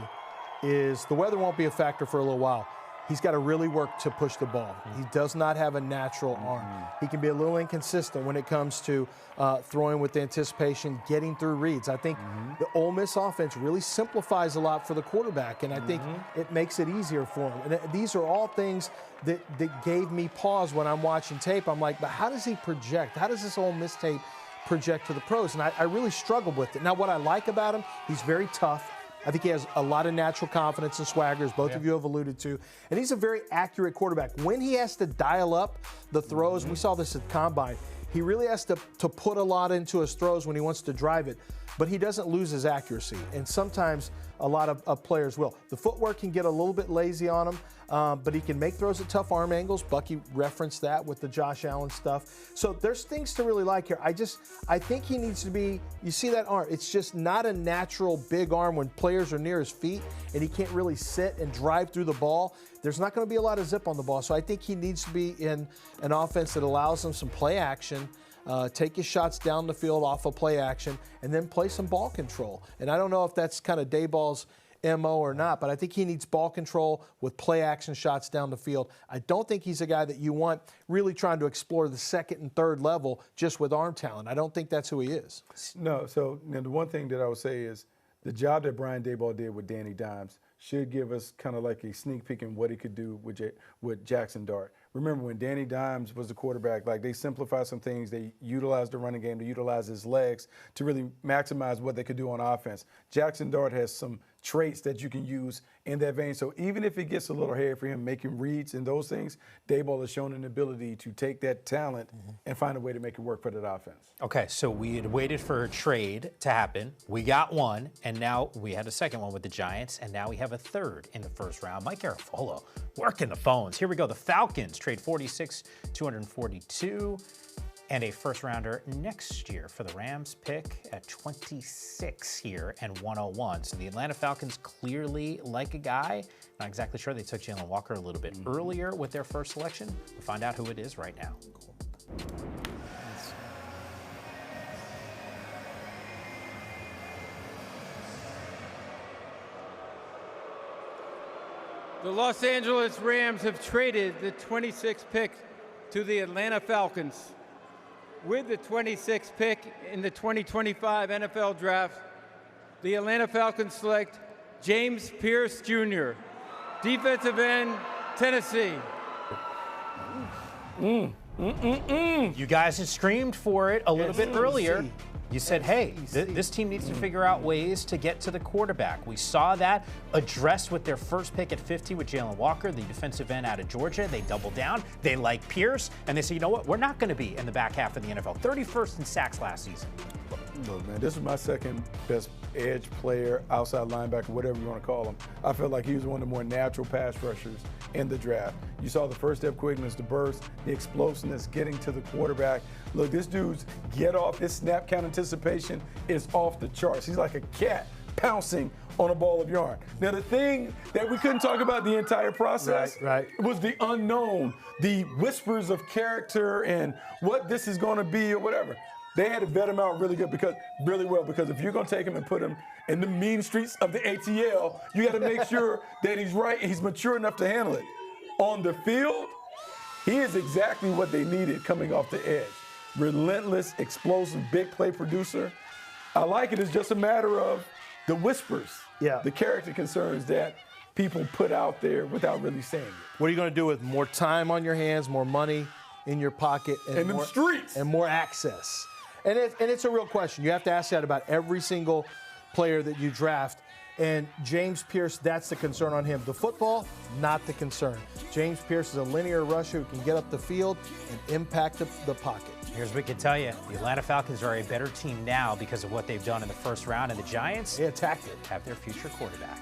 is the weather won't be a factor for a little while. he's got to really work to push the ball. He does not have a natural arm. He can be a little inconsistent when it comes to throwing with anticipation, getting through reads. I think the Ole Miss offense really simplifies a lot for the quarterback, and I think it makes it easier for him. And these are all things that gave me pause when I'm watching tape. I'm like, but how does he project? How does this Ole Miss tape project to the pros? And I really struggled with it. Now, what I like about him, he's very tough. I think he has a lot of natural confidence and swagger, as both of you have alluded to. And he's a very accurate quarterback. When he has to dial up the throws, we saw this at Combine, he really has to put a lot into his throws when he wants to drive it. But he doesn't lose his accuracy. And sometimes a lot of players will. The footwork can get a little bit lazy on him, but he can make throws at tough arm angles. Bucky referenced that with the Josh Allen stuff. So there's things to really like here. I think he needs to be, you see that arm, it's just not a natural big arm when players are near his feet and he can't really sit and drive through the ball. There's not going to be a lot of zip on the ball. So I think he needs to be in an offense that allows him some play action. Take his shots down the field off of play action, and then play some ball control. And I don't know if that's kind of Dayball's MO or not, but I think he needs ball control with play action shots down the field. I don't think he's a guy that you want really trying to explore the second and third level just with arm talent. I don't think that's who he is. No, so the one thing that I would say is the job that Brian Daboll did with Danny Dimes should give us kind of like a sneak peek in what he could do with Jackson Dart. Remember, when Danny Dimes was the quarterback, like, they simplified some things. They utilized the running game, they utilized his legs to really maximize what they could do on offense. Jackson Dart has some traits that you can use in that vein. So even if it gets a little hairy for him making reads and those things, Daboll has shown an ability to take that talent and find a way to make it work for that offense. Okay, so we had waited for a trade to happen. We got one, and now we had a second one with the Giants, and now we have a third in the first round. Mike Garafolo working the phones. Here we go. The Falcons trade 46, 242. And a first rounder next year for the Rams pick at 26 here and 101. So the Atlanta Falcons clearly like a guy. Not exactly sure. They took Jalen Walker a little bit earlier with their first selection. We'll find out who it is right now. The Los Angeles Rams have traded the 26th pick to the Atlanta Falcons. With the 26th pick in the 2025 NFL Draft, the Atlanta Falcons select James Pierce Jr., defensive end, Tennessee. You guys had screamed for it a little bit earlier. You said, hey, this team needs to figure out ways to get to the quarterback. We saw that addressed with their first pick at 50 with Jalen Walker, the defensive end out of Georgia. They doubled down. They like Pierce. And they said, you know what? We're not going to be in the back half of the NFL. 31st in sacks last season. Look, man, this is my second best edge player, outside linebacker, whatever you want to call him. I felt like he was one of the more natural pass rushers in the draft. You saw the first step quickness, the burst, the explosiveness, getting to the quarterback. Look, this dude's get off, his snap count anticipation is off the charts. He's like a cat pouncing on a ball of yarn. Now, the thing that we couldn't talk about the entire process was the unknown, the whispers of character and what this is going to be or whatever. They had to vet him out really well, because if you're going to take him and put him in the mean streets of the ATL, you got to make sure that he's right and he's mature enough to handle it. On the field, he is exactly what they needed coming off the edge. Relentless, explosive, big play producer. I like it. It's just a matter of the whispers, the character concerns that people put out there without really saying it. What are you going to do with more time on your hands, more money in your pocket, and more, the streets, and more access? And it's a real question. You have to ask that about every single player that you draft. And James Pierce, that's the concern on him. The football, not the concern. James Pierce is a linear rusher who can get up the field and impact the pocket. Here's what we can tell you. The Atlanta Falcons are a better team now because of what they've done in the first round. And the Giants, they attacked it, have their future quarterback.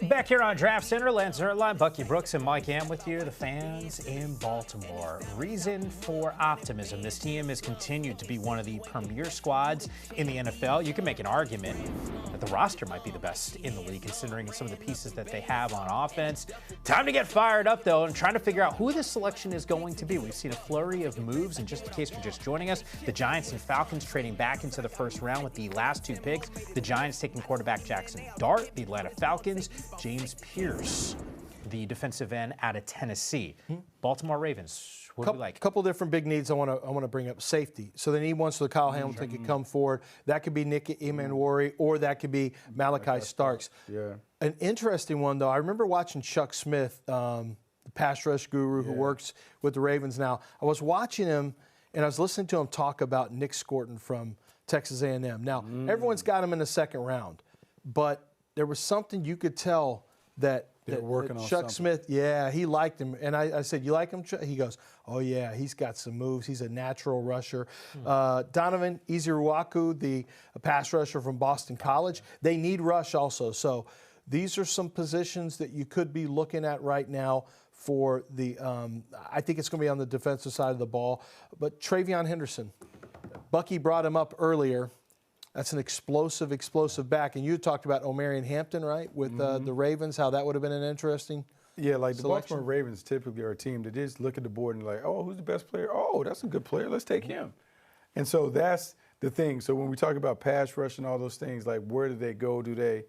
Back here on Draft Center, Lance Zerline, Bucky Brooks, and Mike Am with you. The fans in Baltimore. Reason for optimism. This team has continued to be one of the premier squads in the NFL. You can make an argument that the roster might be the best in the league, considering some of the pieces that they have on offense. Time to get fired up, though, and trying to figure out who this selection is going to be. We've seen a flurry of moves, and just in case you're just joining us, the Giants and Falcons trading back into the first round with the last 2 picks. The Giants taking quarterback Jackson Dart, the Atlanta Falcons, James Pierce, the defensive end out of Tennessee. Baltimore Ravens, what do you like? A couple different big needs I want to bring up. Safety. So they need one so Kyle Hamilton can come forward. That could be Nick Emanwari, or that could be Malachi Starks. Yeah. An interesting one, though, I remember watching Chuck Smith, the pass rush guru who works with the Ravens now. I was watching him, and I was listening to him talk about Nick Scorton from Texas A&M. Now, everyone's got him in the second round, but there was something you could tell that Chuck Smith, he liked him. And I said, you like him, Chuck? He goes, oh, yeah, he's got some moves. He's a natural rusher. Donovan Izuruwaku, the pass rusher from Boston College, they need rush also. So these are some positions that you could be looking at right now for the I think it's going to be on the defensive side of the ball. But Travion Henderson, Bucky brought him up earlier. That's an explosive back. And you talked about Omarion Hampton, right, with the Ravens, how that would have been an interesting like selection. the Baltimore Ravens typically are a team that just look at the board and like, oh, who's the best player? Oh, that's a good player. Let's take him. And so that's the thing. So when we talk about pass rush and all those things, like where do they go? Do they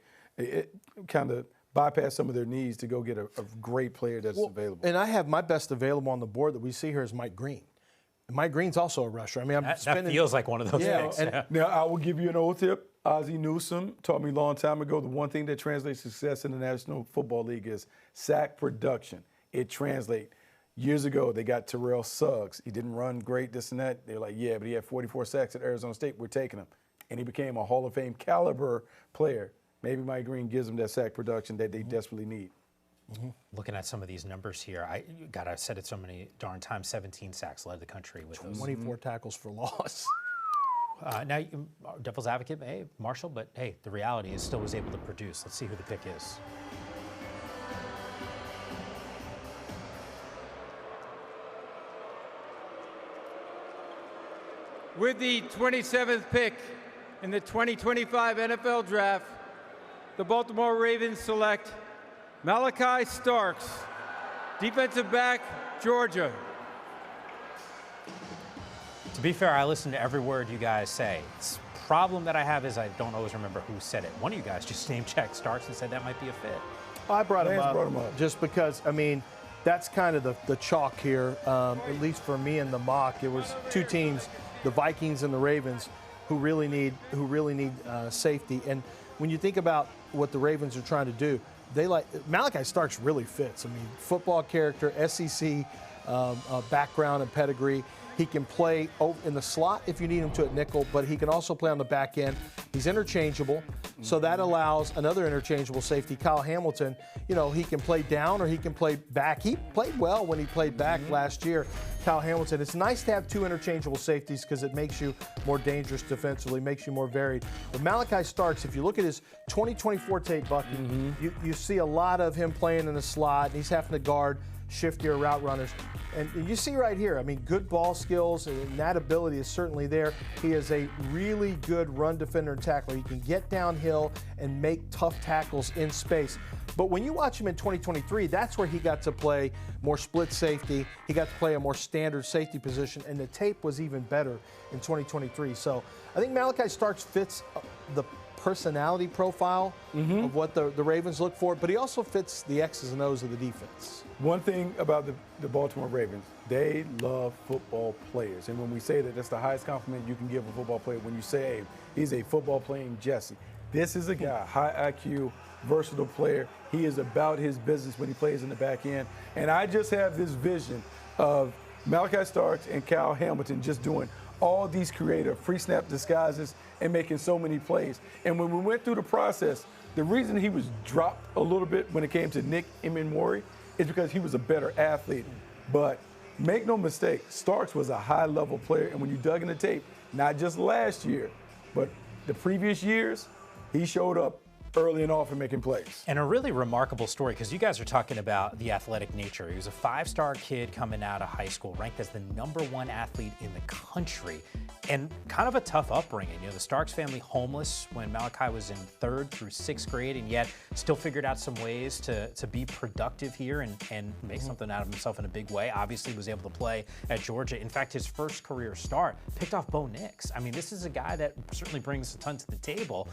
kind of bypass some of their needs to go get a great player that's available? And I have my best available on the board that we see here is Mike Green. Mike Green's also a rusher. I mean, that feels like one of those things. Now, I will give you an old tip. Ozzie Newsome taught me a long time ago, the one thing that translates success in the National Football League is sack production. It translates. Years ago, they got Terrell Suggs. He didn't run great, this and that. They're like, yeah, but he had 44 sacks at Arizona State. We're taking him. And he became a Hall of Fame caliber player. Maybe Mike Green gives them that sack production that they desperately need. Looking at some of these numbers here, I've said it so many darn times, 17 sacks led the country with those. 24 tackles for loss. Now, devil's advocate, hey, Marshall, but hey, the reality is still was able to produce. Let's see who the pick is. With the 27th pick in the 2025 NFL Draft, the Baltimore Ravens select Malachi Starks, defensive back, Georgia. To be fair, I listen to every word you guys say. The problem that I have is I don't always remember who said it. One of you guys just name-checked Starks and said that might be a fit. I brought him up just because, I mean, that's kind of the chalk here, at least for me in the mock. It was 2 teams, the Vikings and the Ravens, who really need safety. And when you think about what the Ravens are trying to do, Malachi Starks really fits. I mean, football character, SEC background and pedigree. He can play in the slot if you need him to at nickel, but he can also play on the back end. He's interchangeable, so that allows another interchangeable safety, Kyle Hamilton. You know, he can play down or he can play back. He played well when he played back last year, Kyle Hamilton. It's nice to have 2 interchangeable safeties because it makes you more dangerous defensively, makes you more varied. But Malachi Starks, if you look at his 2024 tape, Bucky, you see a lot of him playing in the slot, and he's having to guard shiftier route runners. And you see right here, I mean, good ball skills, and that ability is certainly there. He is a really good run defender and tackler. He can get downhill and make tough tackles in space. But when you watch him in 2023, that's where he got to play more split safety. He got to play a more standard safety position, and the tape was even better in 2023. So I think Malachi Starks fits the personality profile of what the Ravens look for, but he also fits the X's and O's of the defense. One thing about the Baltimore Ravens, they love football players. And when we say that, that's the highest compliment you can give a football player. When you say, hey, he's a football playing Jesse. This is a guy, high IQ, versatile player. He is about his business when he plays in the back end. And I just have this vision of Malachi Starks and Kyle Hamilton just doing all these creative free snap disguises and making so many plays. And when we went through the process, the reason he was dropped a little bit when it came to Nick Emanwari is because he was a better athlete. But make no mistake, Starks was a high-level player. And when you dug in the tape, not just last year, but the previous years, he showed up early and often making plays. And a really remarkable story, because you guys are talking about the athletic nature. He was a 5-star kid coming out of high school, ranked as the #1 athlete in the country, and kind of a tough upbringing. You know, the Starks family homeless when Malachi was in 3rd through 6th grade, and yet still figured out some ways to be productive here and make something out of himself in a big way. Obviously was able to play at Georgia. In fact, his first career start picked off Bo Nix. I mean, this is a guy that certainly brings a ton to the table.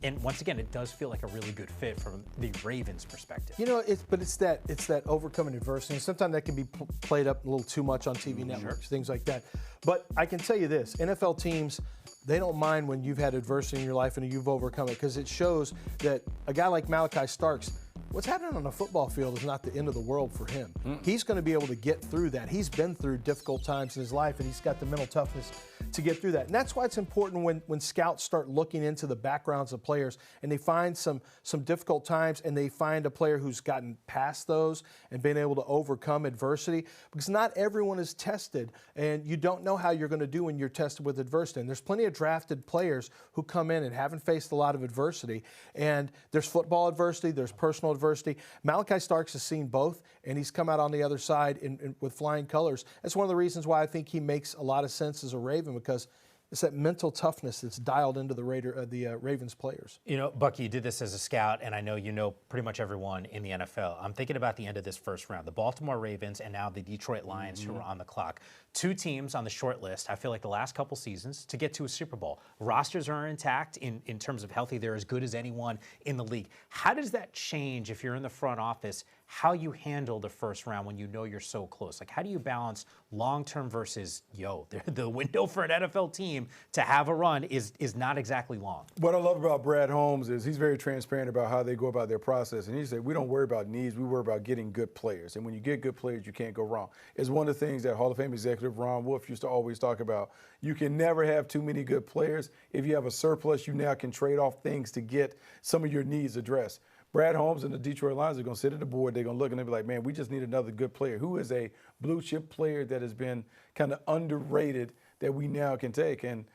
And once again, it does feel like a really good fit from the Ravens' perspective. You know, it's that overcoming adversity. And sometimes that can be played up a little too much on TV networks, things like that. But I can tell you this, NFL teams, they don't mind when you've had adversity in your life and you've overcome it, because it shows that a guy like Malachi Starks, what's happening on the football field is not the end of the world for him. He's going to be able to get through that. He's been through difficult times in his life, and he's got the mental toughness to get through that. And that's why it's important when scouts start looking into the backgrounds of players and they find some difficult times and they find a player who's gotten past those and been able to overcome adversity, because not everyone is tested, and you don't know how you're going to do when you're tested with adversity. And there's plenty of drafted players who come in and haven't faced a lot of adversity, and there's football adversity, there's personal adversity. Malachi Starks has seen both, and he's come out on the other side with flying colors. That's one of the reasons why I think he makes a lot of sense as a Raven, because it's that mental toughness that's dialed into the Ravens players. You know, Bucky, you did this as a scout, and I know you know pretty much everyone in the NFL. I'm thinking about the end of this first round. The Baltimore Ravens and now the Detroit Lions, who are on the clock. 2 teams on the short list, I feel like the last couple seasons, to get to a Super Bowl. Rosters are intact in terms of healthy. They're as good as anyone in the league. How does that change if you're in the front office, how you handle the first round when you know you're so close? Like, how do you balance long-term versus, the window for an NFL team to have a run is not exactly long? What I love about Brad Holmes is he's very transparent about how they go about their process. And he said, we don't worry about needs, we worry about getting good players. And when you get good players, you can't go wrong. It's one of the things that Hall of Fame executive Ron Wolf used to always talk about. You can never have too many good players. If you have a surplus, you now can trade off things to get some of your needs addressed. Brad Holmes and the Detroit Lions are going to sit at the board. They're going to look and they'll be like, man, we just need another good player. Who is a blue chip player that has been kind of underrated that we now can take? And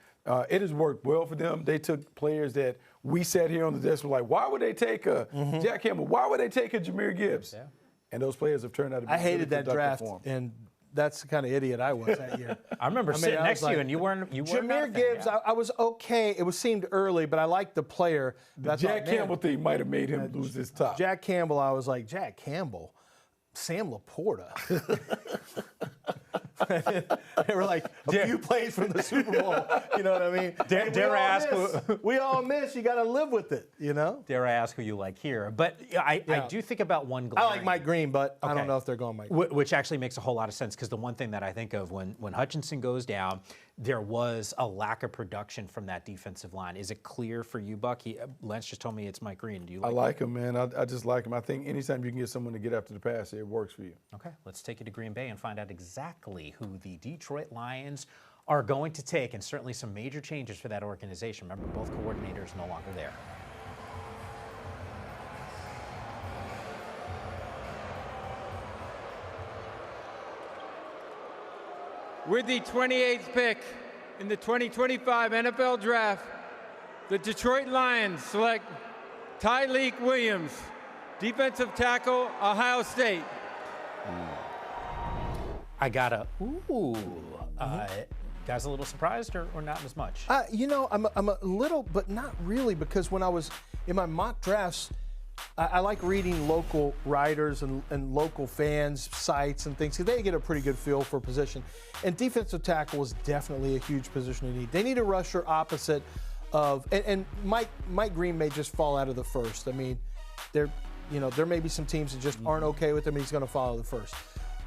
it has worked well for them. They took players that we sat here on the desk and were like, why would they take a Jack Campbell? Why would they take a Jahmyr Gibbs? Yeah. And those players have turned out to be I hated really that draft, for 'em. and that's the kind of idiot I was that year. I remember sitting next to you, and you weren't. Jahmyr Gibbs, I was okay. It seemed early, but I liked the player. The Jack Campbell thing might have made him lose his top. Jack Campbell, I was like, Jack Campbell, Sam Laporta. They were like a few plays from the Super Bowl. You know what I mean? Dare I ask we all miss. You got to live with it, you know? Dare I ask who you like here? But I do think about one glaring. I like Mike Green, but I don't know if they're going Mike Green. Which actually makes a whole lot of sense, because the one thing that I think of when Hutchinson goes down, there was a lack of production from that defensive line. Is it clear for you, Buck? Lance just told me it's Mike Green. Do you like I like him, man. I just like him. I think anytime you can get someone to get after the pass, it works for you. Okay, let's take you to Green Bay and find out exactly who the Detroit Lions are going to take, and certainly some major changes for that organization. Remember, both coordinators no longer there. With the 28th pick in the 2025 NFL Draft, the Detroit Lions select Tyleik Williams, defensive tackle, Ohio State. I got a guys a little surprised or not as much? You know, I'm a little, but not really, because when I was in my mock drafts, I like reading local writers and local fans' sites and things, because they get a pretty good feel for position. And defensive tackle is definitely a huge position to need. They need a rusher opposite of, and Mike Green may just fall out of the first. I mean, there may be some teams that just aren't okay with him, and he's going to follow the first.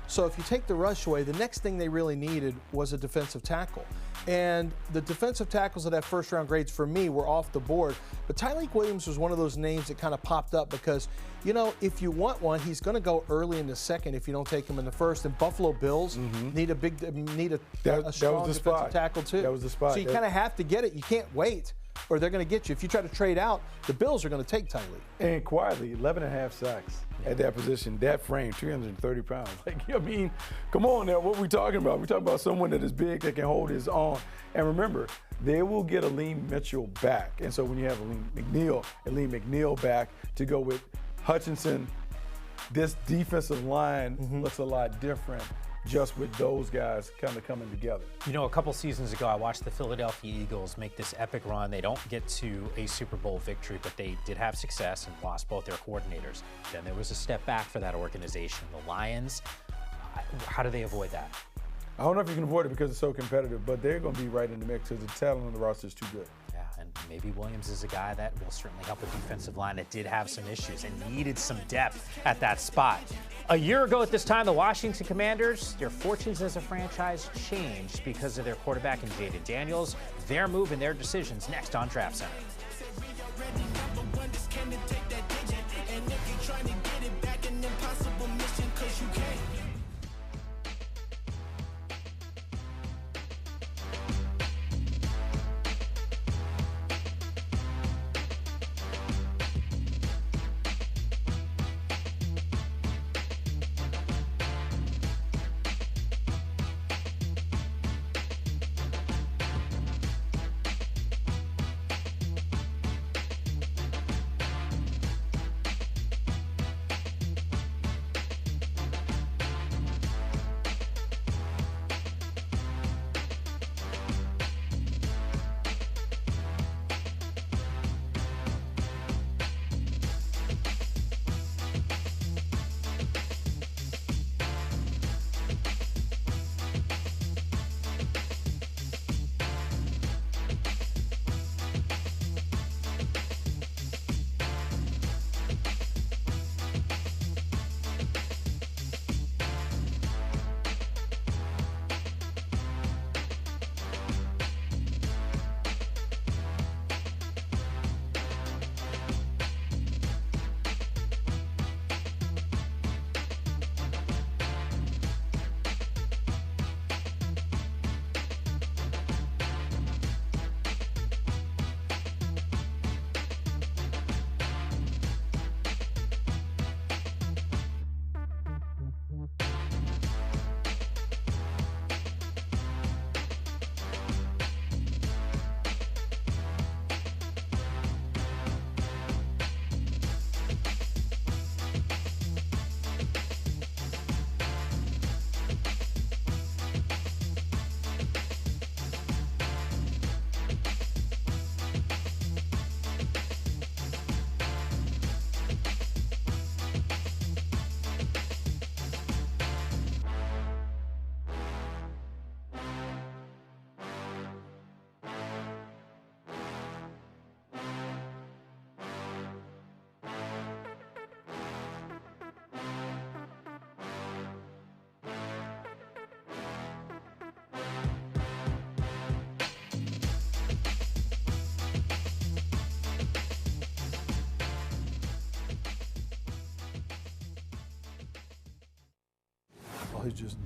So if you take the rush away, the next thing they really needed was a defensive tackle. And the defensive tackles that have first-round grades for me were off the board. But Tyleik Williams was one of those names that kind of popped up because, you know, if you want one, he's going to go early in the second if you don't take him in the first. And Buffalo Bills need a strong defensive tackle too. That was the spot. So you kind of have to get it. You can't wait or they're going to get you. If you try to trade out, the Bills are going to take Tylee. And quietly, 11.5 sacks at that position, that frame, 330 pounds. Like, I mean, come on now, what are we talking about? We're talking about someone that is big, that can hold his own. And remember, they will get Aleem Mitchell back. And so when you have Aleem McNeil back to go with Hutchinson, this defensive line looks a lot different just with those guys kind of coming together. You know, a couple seasons ago, I watched the Philadelphia Eagles make this epic run. They don't get to a Super Bowl victory, but they did have success and lost both their coordinators. Then there was a step back for that organization. The Lions, how do they avoid that? I don't know if you can avoid it because it's so competitive, but they're going to be right in the mix because the talent on the roster is too good. Yeah, and maybe Williams is a guy that will certainly help a defensive line that did have some issues and needed some depth at that spot. A year ago at this time, the Washington Commanders, their fortunes as a franchise changed because of their quarterback in Jaden Daniels. Their move and their decisions next on Draft Center.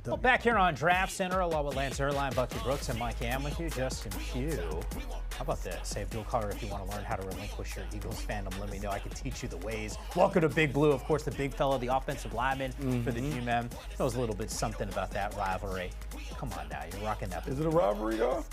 Well, back here on Draft Center, along with Lance Erline, Bucky Brooks, and Mike Am with you, Justin Pugh. How about this? Save dual color if you want to learn how to relinquish your Eagles fandom. Let me know. I can teach you the ways. Welcome to Big Blue, of course, the big fella, the offensive lineman for the G-Men. Knows a little bit something about that rivalry. Come on now, you're rocking that. Is it a rivalry, though?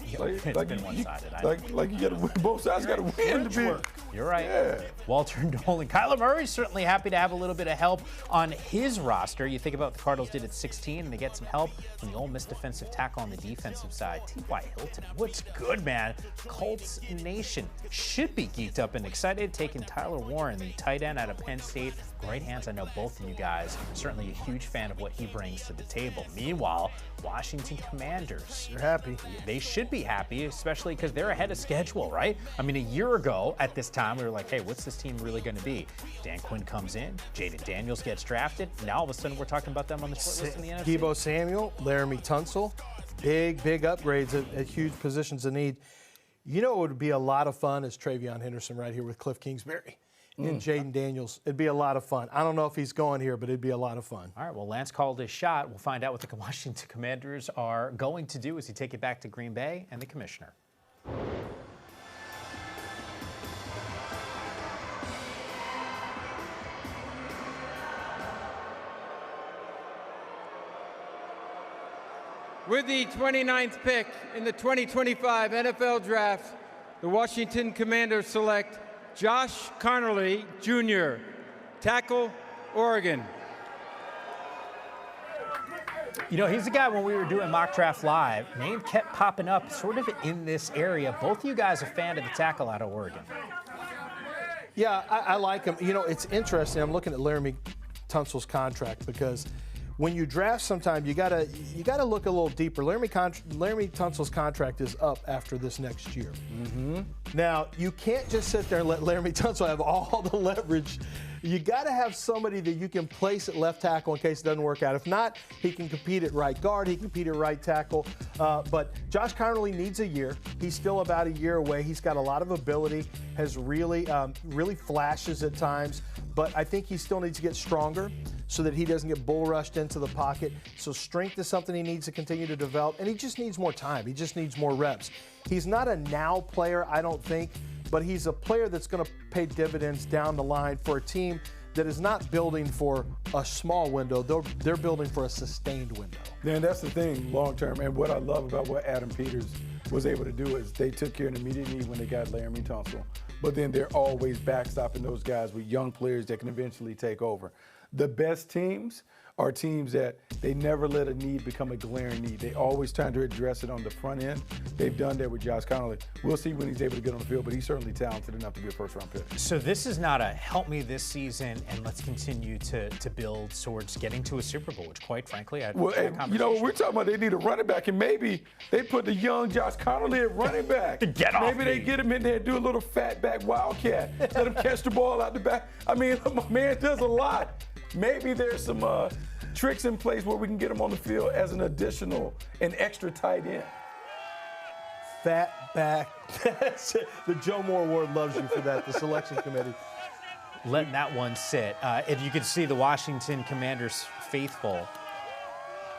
It's been one-sided. Like you got to win. Both sides got to win to be. You're right. Yeah. Walter Nolan. Kyler Murray's certainly happy to have a little bit of help on his roster. You think about what the Cardinals did at 16, and they get some help from the Ole Miss defensive tackle on the defensive side. T.Y. Hilton, what's good, man? Colts Nation should be geeked up and excited, taking Tyler Warren, the tight end out of Penn State. Great hands. I know both of you guys. Certainly a huge fan of what he brings to the table. Meanwhile, Washington Commanders. They're happy. They should be happy, especially because they're ahead of schedule, right? I mean, a year ago at this time, we were like, hey, what's this team really going to be? Dan Quinn comes in, Jaden Daniels gets drafted. Now all of a sudden we're talking about them on the short list in the NFC. Deebo Samuel, Laramie Tunsil, big upgrades at huge positions of need. You know what would be a lot of fun is Travion Henderson right here with Cliff Kingsbury and Jaden Daniels. It'd be a lot of fun. I don't know if he's going here, but it'd be a lot of fun. All right, well, Lance called his shot. We'll find out what the Washington Commanders are going to do as he take it back to Green Bay and the commissioner. With the 29th pick in the 2025 NFL Draft, the Washington Commanders select Josh Conerly, Jr., tackle, Oregon. You know, he's the guy when we were doing Mock Draft Live, name kept popping up sort of in this area. Both of you guys are a fan of the tackle out of Oregon. Yeah, I like him. You know, it's interesting. I'm looking at Laramie Tunsil's contract because when you draft sometimes you gotta look a little deeper. Laramie Tunsil's contract is up after this next year. Now, you can't just sit there and let Laramie Tunsil have all the leverage. You got to have somebody that you can place at left tackle in case it doesn't work out. If not, he can compete at right guard. He can compete at right tackle. But Josh Conerly needs a year. He's still about a year away. He's got a lot of ability, has really flashes at times. But I think he still needs to get stronger so that he doesn't get bull rushed into the pocket. So strength is something he needs to continue to develop. And he just needs more time. He just needs more reps. He's not a now player, I don't think. But he's a player that's going to pay dividends down the line for a team that is not building for a small window. They're building for a sustained window. Man, that's the thing, long term. And what I love about what Adam Peters was able to do is they took care of an immediate need when they got Laramie Tunsil. But then they're always backstopping those guys with young players that can eventually take over. The best teams are teams that they never let a need become a glaring need. They always trying to address it on the front end. They've done that with Josh Conerly. We'll see when he's able to get on the field, but he's certainly talented enough to be a first-round pick. So this is not a help me this season and let's continue to build towards getting to a Super Bowl, which quite frankly, I'd well, you know, we're talking about they need a running back, and maybe they put the young Josh Conerly at running back. Get off Maybe they get him in there and do a little fat back wildcat. Let him catch the ball out the back. I mean, my man does a lot. Maybe there's some tricks in place where we can get him on the field as an extra tight end. Fat back. The Joe Moore Award loves you for that, the selection committee. Letting that one sit. If you could see the Washington Commanders faithful,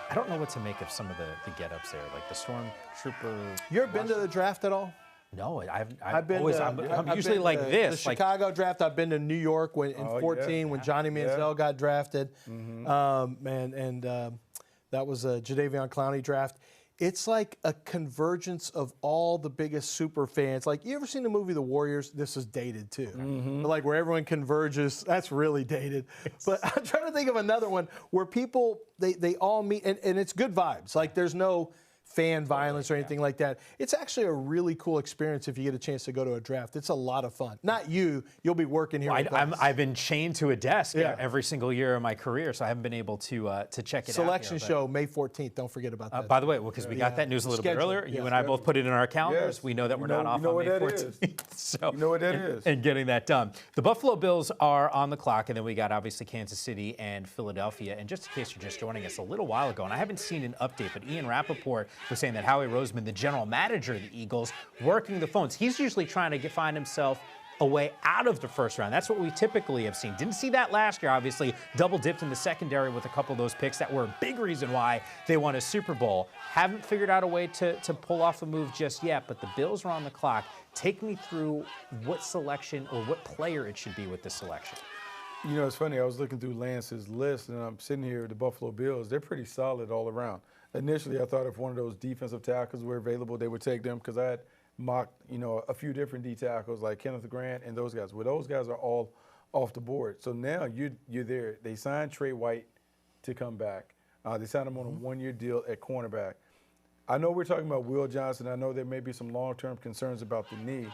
I don't know what to make of some of the get-ups there, like the Stormtrooper. You ever been to the draft at all? No, I've been. I'm usually like this. The Chicago draft. I've been to New York in 14 when Johnny Manziel got drafted. That was a Jadeveon Clowney draft. It's like a convergence of all the biggest super fans. Like, you ever seen the movie The Warriors? This is dated too. But like where everyone converges, that's really dated. But I'm trying to think of another one where people, they all meet, and it's good vibes. Like there's no fan violence or anything like that. It's actually a really cool experience if you get a chance to go to a draft. It's a lot of fun. Not you'll be working here. I've been chained to a desk every single year of my career, so I haven't been able to check it Selection out. show, May 14th. Don't forget about that. By the way, because we got that news a little bit earlier, you and I both put it in our calendars. Yes. We know that we're not off on May 14th. So, you know what that is. And getting that done. The Buffalo Bills are on the clock, and then we got obviously Kansas City and Philadelphia. And just in case you're just joining us a little while ago, and I haven't seen an update, but Ian Rappaport was saying that Howie Roseman, the general manager of the Eagles, working the phones. He's usually trying to find himself a way out of the first round. That's what we typically have seen. Didn't see that last year, obviously. Double dipped in the secondary with a couple of those picks that were a big reason why they won a Super Bowl. Haven't figured out a way to pull off a move just yet, but the Bills are on the clock. Take me through what selection or what player it should be with this selection. You know, it's funny. I was looking through Lance's list, and I'm sitting here with the Buffalo Bills. They're pretty solid all around. Initially, I thought if one of those defensive tackles were available, they would take them because I had mocked, a few different D tackles like Kenneth Grant and those guys. Well, those guys are all off the board. So now you're there. They signed Trey White to come back. They signed him on a one-year deal at cornerback. I know we're talking about Will Johnson. I know there may be some long-term concerns about the knee.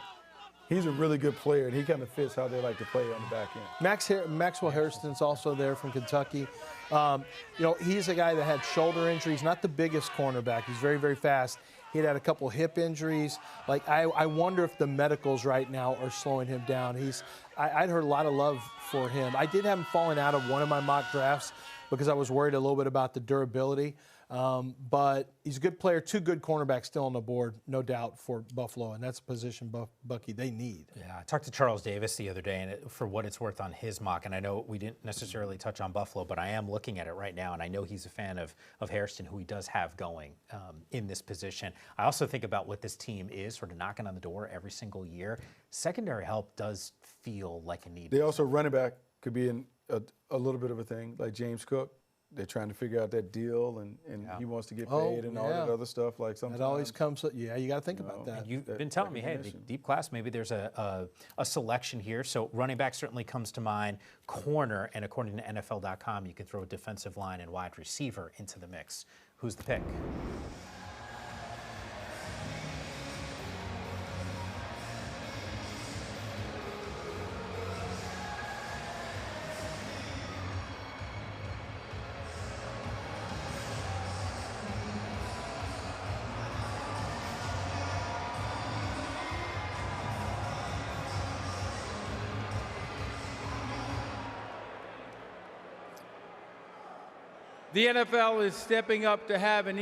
He's a really good player, and he kind of fits how they like to play on the back end. Maxwell Hairston's also there from Kentucky. He's a guy that had shoulder injuries, not the biggest cornerback. He's very, very fast. He'd had a couple hip injuries. I wonder if the medicals right now are slowing him down. I'd heard a lot of love for him. I did have him falling out of one of my mock drafts because I was worried a little bit about the durability. But he's a good player. Two good cornerbacks still on the board, no doubt, for Buffalo, and that's a position, Bucky, they need. Yeah, I talked to Charles Davis the other day, and for what it's worth on his mock, and I know we didn't necessarily touch on Buffalo, but I am looking at it right now, and I know he's a fan of Hairston, who he does have going in this position. I also think about what this team is, sort of knocking on the door every single year. Secondary help does feel like a need. They also, running back could be a little bit of a thing, like James Cook. they're trying to figure out that deal, and he wants to get paid and all that other stuff. Like sometimes it always comes. Yeah, you got to think about that. And you've been telling me, hey, the deep class, maybe there's a selection here. So running back certainly comes to mind. Corner, and according to NFL.com, you can throw a defensive line and wide receiver into the mix. Who's the pick? The NFL is stepping up to have an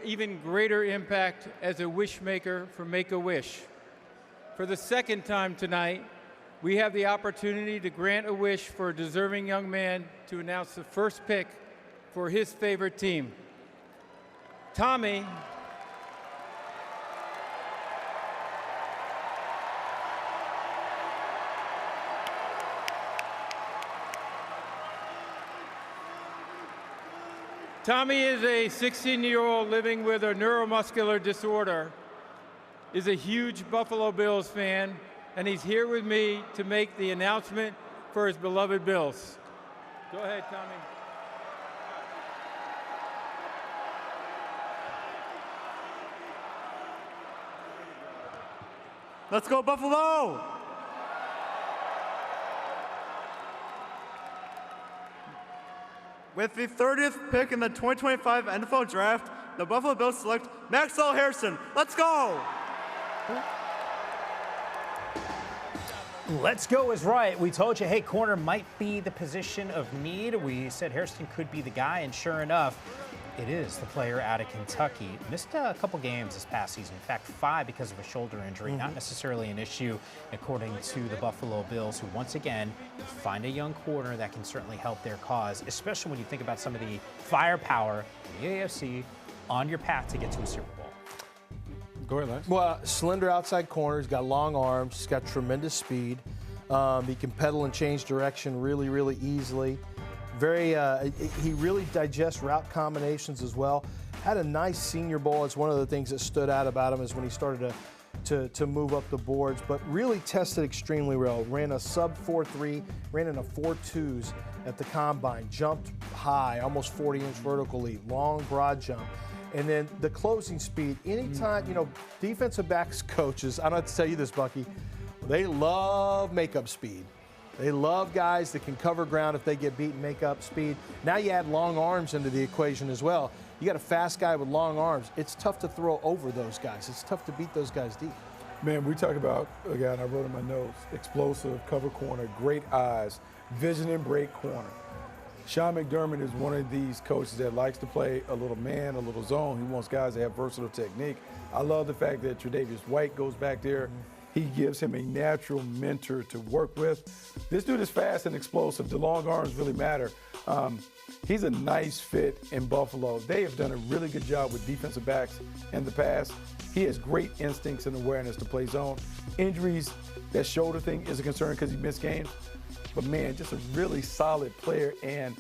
even greater impact as a wish maker for Make-A-Wish. For the second time tonight, we have the opportunity to grant a wish for a deserving young man to announce the first pick for his favorite team. Tommy Tommy is a 16-year-old living with a neuromuscular disorder, is a huge Buffalo Bills fan, and he's here with me to make the announcement for his beloved Bills. Go ahead, Tommy. Let's go, Buffalo! With the 30th pick in the 2025 NFL Draft, the Buffalo Bills select Maxwell Harrison. Let's go! Let's go is right. We told you, hey, corner might be the position of need. We said Harrison could be the guy, and sure enough, it is the player out of Kentucky. Missed a couple games this past season. In fact, 5 because of a shoulder injury. Not necessarily an issue, according to the Buffalo Bills, who once again find a young corner that can certainly help their cause, especially when you think about some of the firepower in the AFC on your path to get to a Super Bowl. Go ahead, Lance. Well, slender outside corner. He's got long arms. He's got tremendous speed. He can pedal and change direction really, really easily. He really digests route combinations as well. Had a nice Senior Bowl. It's one of the things that stood out about him is when he started to move up the boards, but really tested extremely well. Ran a sub 4.3, ran in a 4.2s at the combine, jumped high, almost 40-inch vertical leap, long, broad jump. And then the closing speed, anytime, defensive backs coaches, I don't have to tell you this, Bucky, they love makeup speed. They love guys that can cover ground if they get beaten, make up speed. Now you add long arms into the equation as well. You got a fast guy with long arms. It's tough to throw over those guys. It's tough to beat those guys deep. Man, we talk about, again, I wrote in my notes, explosive, cover corner, great eyes, vision and break corner. Sean McDermott is one of these coaches that likes to play a little man, a little zone. He wants guys that have versatile technique. I love the fact that Tre'Davious White goes back there. He gives him a natural mentor to work with. This dude is fast and explosive. The long arms really matter. He's a nice fit in Buffalo. They have done a really good job with defensive backs in the past. He has great instincts and awareness to play zone. Injuries, that shoulder thing is a concern because he missed games. But man, just a really solid player. And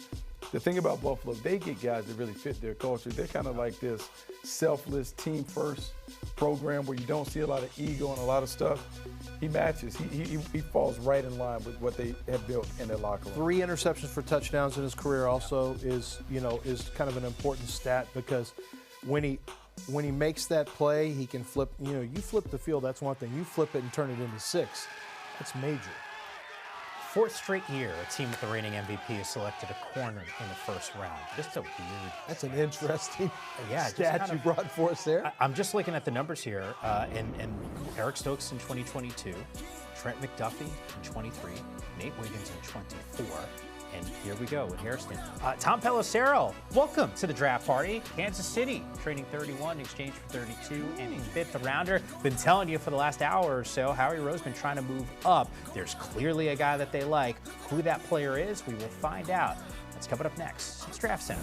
the thing about Buffalo, they get guys that really fit their culture. They're kind of like this selfless, team-first program where you don't see a lot of ego and a lot of stuff. He matches. He falls right in line with what they have built in their locker room. 3 interceptions for touchdowns in his career also is kind of an important stat because when he makes that play, he can flip. You flip the field, that's one thing. You flip it and turn it into 6. That's major. 4th straight year, a team with the reigning MVP has selected a corner in the first round. Just a weird. That's an interesting stat kind of brought for us there. I'm just looking at the numbers here, and Eric Stokes in 2022, Trent McDuffie in 23, Nate Wiggins in 24, and here we go with Harrison. Tom Pelissero, welcome to the draft party. Kansas City trading 31 in exchange for 32 and a 5th rounder. Been telling you for the last hour or so, Howie Roseman been trying to move up. There's clearly a guy that they like. Who that player is, we will find out. That's coming up next. It's Draft Center.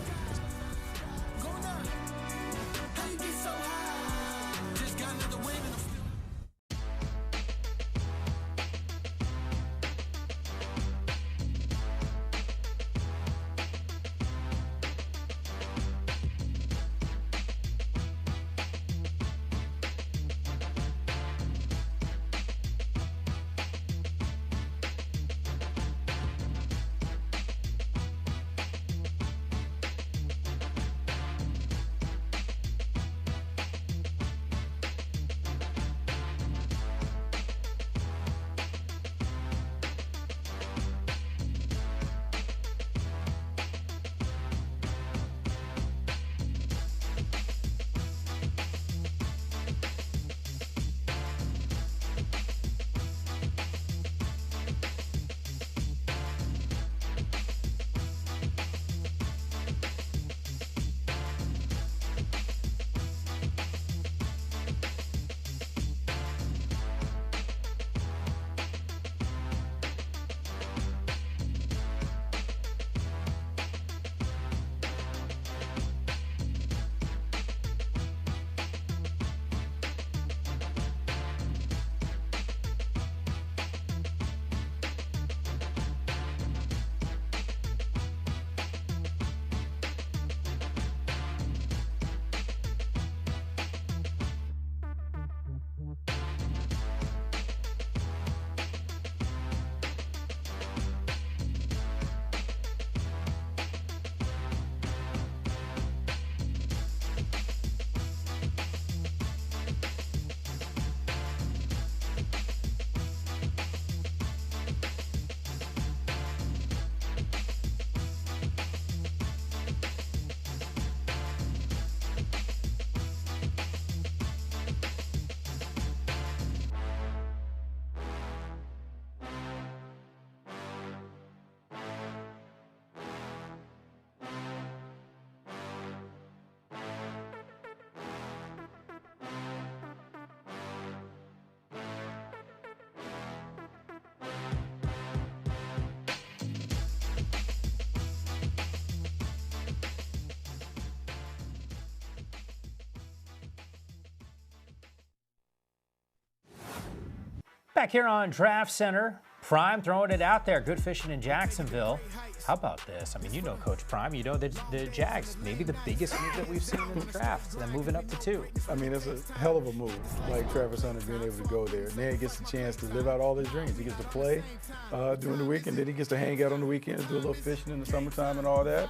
back here on Draft Center. Prime throwing it out there. Good fishing in Jacksonville. How about this? I mean, you know Coach Prime. You know the Jags, maybe the biggest move that we've seen in the draft. Then moving up to 2. I mean, it's a hell of a move, like Travis Hunter being able to go there. Now he gets the chance to live out all his dreams. He gets to play during the week, and then he gets to hang out on the weekends, do a little fishing in the summertime and all that.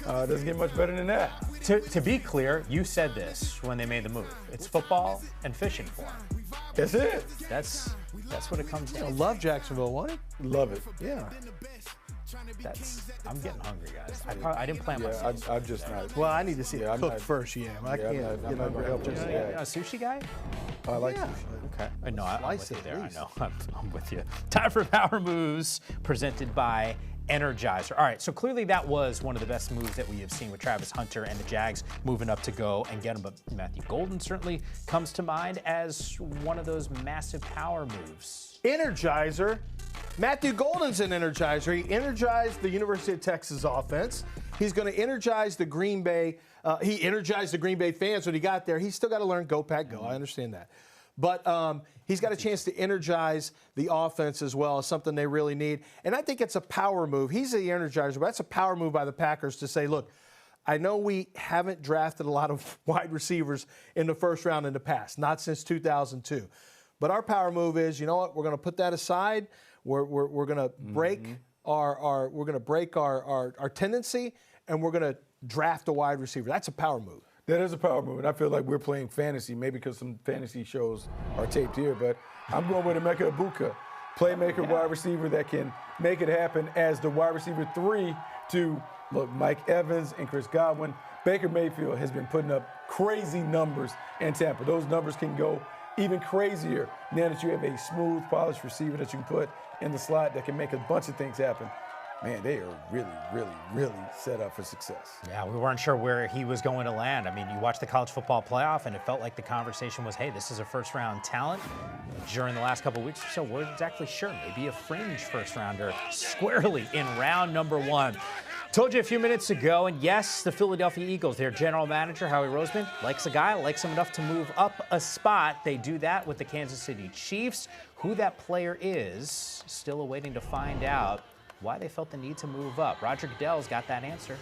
Doesn't get much better than that. To be clear, you said this when they made the move. It's football and fishing for him. That's it. That's what it comes down to. I love Jacksonville, want it? Love it. Yeah. I'm getting hungry, guys. I didn't plan my I'm just not. Well, I need to see it I'm cooked not, first, I can't I'm not going to help just You're a sushi guy? I like Yeah. sushi. Okay. No, I'm with you at there. least. I know. I'm with you. Time for Power Moves, presented by Energizer. All right, so clearly that was one of the best moves that we have seen with Travis Hunter and the Jags moving up to go and get him. But Matthew Golden certainly comes to mind as one of those massive power moves. Energizer. Matthew Golden's an energizer. He energized the University of Texas offense. He's going to energize the Green Bay. He energized the Green Bay fans when he got there. He's still got to learn go, Pack, go. I understand that. But he's got a chance to energize the offense as well, something they really need. And I think it's a power move. He's the energizer, but that's a power move by the Packers to say, look, I know we haven't drafted a lot of wide receivers in the first round in the past, not since 2002. But our power move is, you know what, we're going to put that aside. We're going to break our tendency, and we're going to draft a wide receiver. That's a power move. That is a power move, and I feel like we're playing fantasy, maybe because some fantasy shows are taped here, but I'm going with Emeka Egbuka, playmaker wide receiver that can make it happen as the wide receiver 3 to, look, Mike Evans and Chris Godwin. Baker Mayfield has been putting up crazy numbers in Tampa. Those numbers can go even crazier now that you have a smooth, polished receiver that you can put in the slot that can make a bunch of things happen. Man, they are really, really, really set up for success. Yeah, we weren't sure where he was going to land. I mean, you watch the college football playoff, and it felt like the conversation was, hey, this is a first-round talent. During the last couple of weeks or so, we're exactly sure. Maybe a fringe first-rounder squarely in round number 1. Told you a few minutes ago, and yes, the Philadelphia Eagles, their general manager, Howie Roseman, likes a guy, likes him enough to move up a spot. They do that with the Kansas City Chiefs. Who that player is, still awaiting to find out why they felt the need to move up. Roger Goodell's got that answer.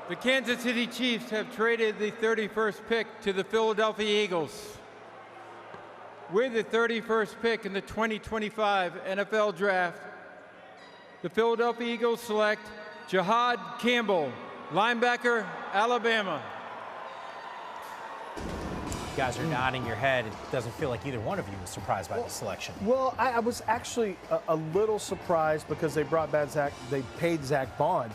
The Kansas City Chiefs have traded the 31st pick to the Philadelphia Eagles. With the 31st pick in the 2025 NFL Draft, the Philadelphia Eagles select Jahad Campbell, linebacker, Alabama. You guys are nodding your head. It doesn't feel like either one of you was surprised by the selection. Well, I was actually a little surprised because they paid Zach Bond.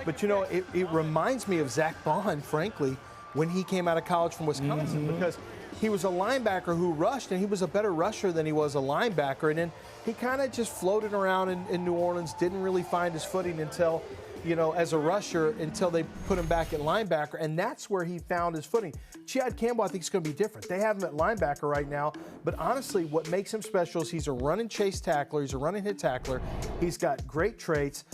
But, you know, it reminds me of Zach Bond, frankly, when he came out of college from Wisconsin, because he was a linebacker who rushed, and he was a better rusher than he was a linebacker. And then he kind of just floated around in New Orleans, didn't really find his footing until, you know, as a rusher, until they put him back at linebacker. And that's where he found his footing. Jahad Campbell, I think, is going to be different. They have him at linebacker right now. But honestly, what makes him special is he's a run and chase tackler. He's a run and hit tackler. He's got great traits.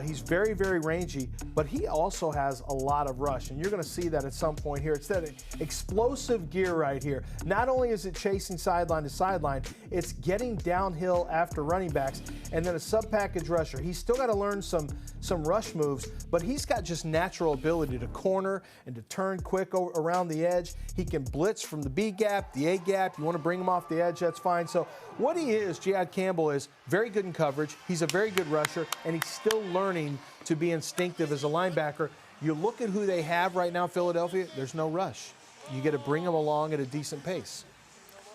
He's very, very rangy, but he also has a lot of rush, and you're going to see that at some point here. It's that explosive gear right here. Not only is it chasing sideline to sideline, it's getting downhill after running backs, and then a sub-package rusher. He's still got to learn some rush moves, but he's got just natural ability to corner and to turn quick around the edge. He can blitz from the B gap, the A gap. You want to bring him off the edge, that's fine. So what he is, Jahad Campbell, is very good in coverage. He's a very good rusher, and he's still learning to be instinctive as a linebacker. You look at who they have right now, Philadelphia, there's no rush. You got to bring him along at a decent pace.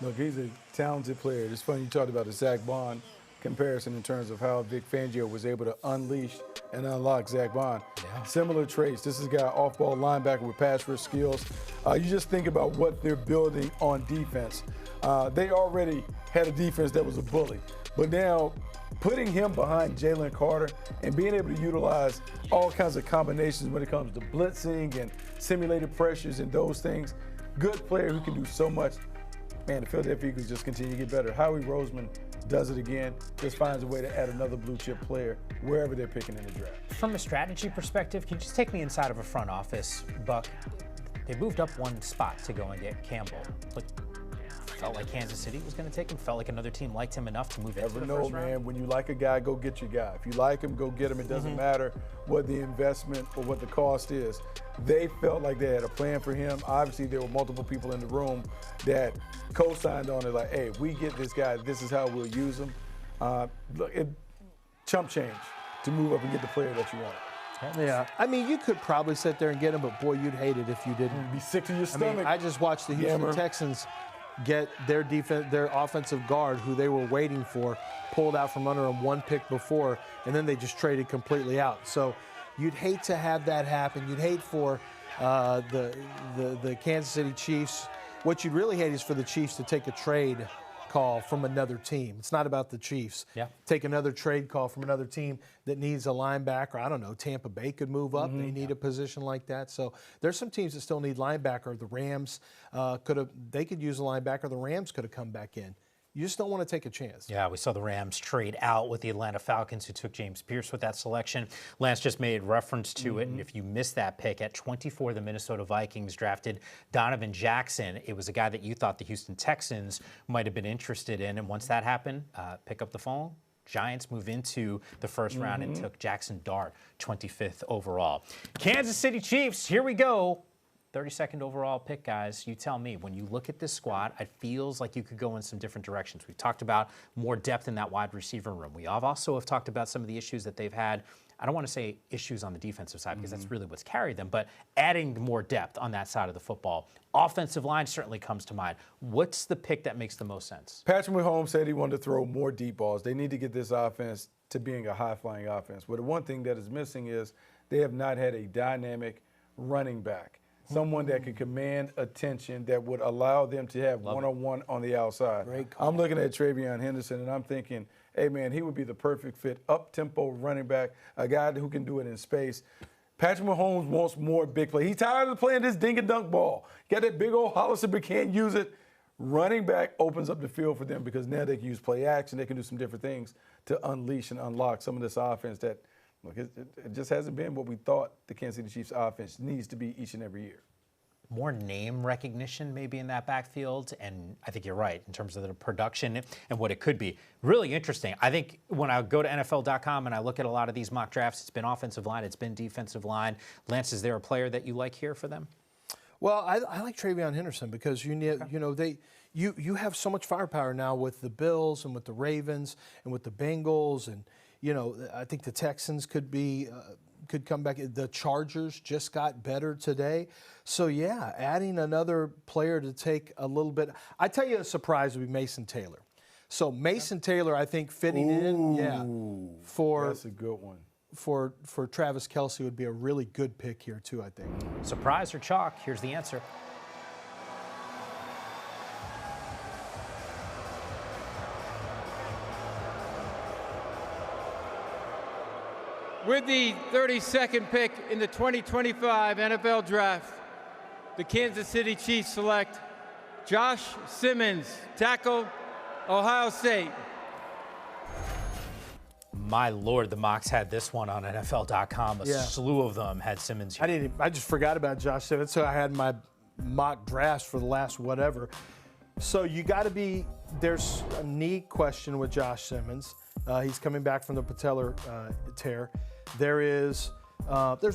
Look, he's a talented player. It's funny you talked about the Zach Bond comparison in terms of how Vic Fangio was able to unleash and unlock Zach Bond. Yeah. Similar traits. This is a guy off-ball linebacker with pass rush skills. You just think about what they're building on defense. They already had a defense that was a bully, but now putting him behind Jalen Carter and being able to utilize all kinds of combinations when it comes to blitzing and simulated pressures and those things, good player who can do so much. man, the Philadelphia Eagles just continue to get better. Howie Roseman does it again, just finds a way to add another blue chip player wherever they're picking in the draft. From a strategy perspective, can you just take me inside of a front office, Buck? They moved up one spot to go and get Campbell. But felt like Kansas City was going to take him. Felt like another team liked him enough to move into the first round. Man. When you like a guy, go get your guy. If you like him, go get him. It doesn't matter what the investment or what the cost is. They felt like they had a plan for him. Obviously, there were multiple people in the room that co-signed on it. Like, hey, if we get this guy, this is how we'll use him. Look, chump change to move up and get the player that you want. Yeah, I mean, you could probably sit there and get him, but boy, you'd hate it if you didn't. You'd be sick to your stomach. I just watched the Houston Texans get their offensive guard, who they were waiting for, pulled out from under them one pick before, and then they just traded completely out. So you'd hate to have that happen. You'd hate for the Kansas City Chiefs. What you'd really hate is for the Chiefs to take a trade call from another team. It's not about the Chiefs. Yeah. Take another trade call from another team that needs a linebacker. I don't know, Tampa Bay could move up. They need a position like that. So there's some teams that still need linebacker. The Rams they could use a linebacker. The Rams could have come back in. You just don't want to take a chance. Yeah, we saw the Rams trade out with the Atlanta Falcons, who took James Pierce with that selection. Lance just made reference to it, and if you missed that pick, at 24, the Minnesota Vikings drafted Donovan Jackson. It was a guy that you thought the Houston Texans might have been interested in, and once that happened, pick up the phone. Giants move into the first round and took Jackson Dart, 25th overall. Kansas City Chiefs, here we go. 32nd overall pick, guys. You tell me, when you look at this squad, it feels like you could go in some different directions. We've talked about more depth in that wide receiver room. We also have talked about some of the issues that they've had. I don't want to say issues on the defensive side because that's really what's carried them, but adding more depth on that side of the football. Offensive line certainly comes to mind. What's the pick that makes the most sense? Patrick Mahomes said he wanted to throw more deep balls. They need to get this offense to being a high-flying offense. But the one thing that is missing is they have not had a dynamic running back. Someone that can command attention that would allow them to have one-on-one on the outside. I'm looking at Travion Henderson, and I'm thinking, hey, man, he would be the perfect fit, up-tempo running back, a guy who can do it in space. Patrick Mahomes wants more big play. He's tired of playing this dink-and-dunk ball. Got that big old Hollister, but can't use it. Running back opens up the field for them because now they can use play action. They can do some different things to unleash and unlock some of this offense that – look, it just hasn't been what we thought the Kansas City Chiefs offense needs to be each and every year. More name recognition maybe in that backfield, and I think you're right in terms of the production and what it could be. Really interesting. I think when I go to NFL.com and I look at a lot of these mock drafts, it's been offensive line, it's been defensive line. Lance, is there a player that you like here for them? Well, I like Travion Henderson because you have so much firepower now with the Bills and with the Ravens and with the Bengals, and I think the Texans could come back. The Chargers just got better today. So, yeah, adding another player to take a little bit. I tell you, a surprise would be Mason Taylor. So, Mason Taylor, I think, fitting in, that's a good one. For Travis Kelce would be a really good pick here, too, I think. Surprise or chalk? Here's the answer. With the 32nd pick in the 2025 NFL Draft, the Kansas City Chiefs select Josh Simmons, tackle, Ohio State. My Lord, the mocks had this one on NFL.com. A slew of them had Simmons here. I just forgot about Josh Simmons, so I had my mock drafts for the last whatever. So you got to be, there's a knee question with Josh Simmons. He's coming back from the patellar tear. There's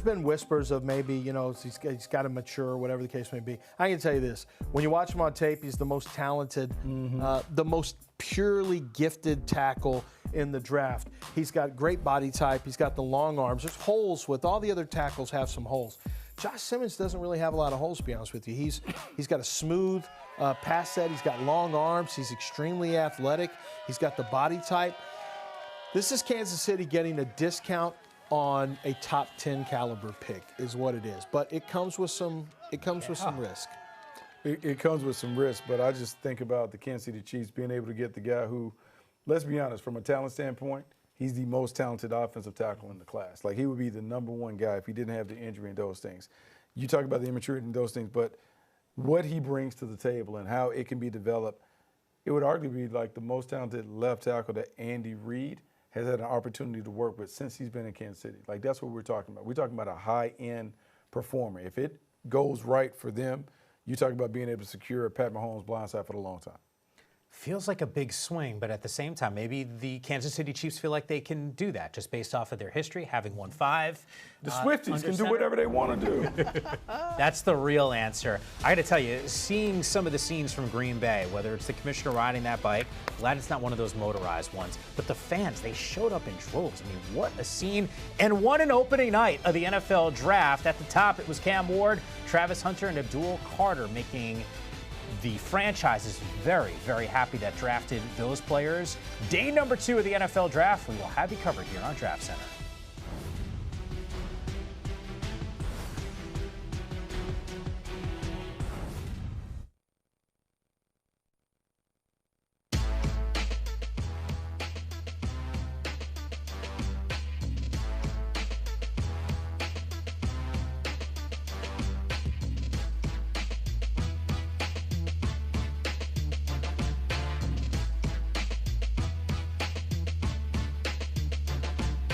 been whispers of maybe, he's got to mature, whatever the case may be. I can tell you this. When you watch him on tape, he's the most talented, the most purely gifted tackle in the draft. He's got great body type. He's got the long arms. There's holes with all the other tackles have some holes. Josh Simmons doesn't really have a lot of holes, to be honest with you. He's got a smooth pass set. He's got long arms. He's extremely athletic. He's got the body type. This is Kansas City getting a discount on a top 10 caliber pick is what it is. But it comes with some risk. It comes with some risk, but I just think about the Kansas City Chiefs being able to get the guy who, let's be honest, from a talent standpoint, he's the most talented offensive tackle in the class. Like, he would be the #1 guy if he didn't have the injury and those things. You talk about the immaturity and those things, but what he brings to the table and how it can be developed, it would arguably be like the most talented left tackle that Andy Reid has had an opportunity to work with since he's been in Kansas City. Like, that's what we're talking about. We're talking about a high-end performer. If it goes right for them, you talk about being able to secure Pat Mahomes' blindside for the long time. Feels like a big swing, but at the same time, maybe the Kansas City Chiefs feel like they can do that just based off of their history, having won 5. The Swifties can do whatever they want to do. That's the real answer. I got to tell you, seeing some of the scenes from Green Bay, whether it's the commissioner riding that bike, glad it's not one of those motorized ones, but the fans, they showed up in droves. I mean, what a scene. And what an opening night of the NFL Draft. At the top, it was Cam Ward, Travis Hunter, and Abdul Carter making the franchise is very, very happy that drafted those players. Day number 2 of the NFL Draft, we will have you covered here on Draft Center.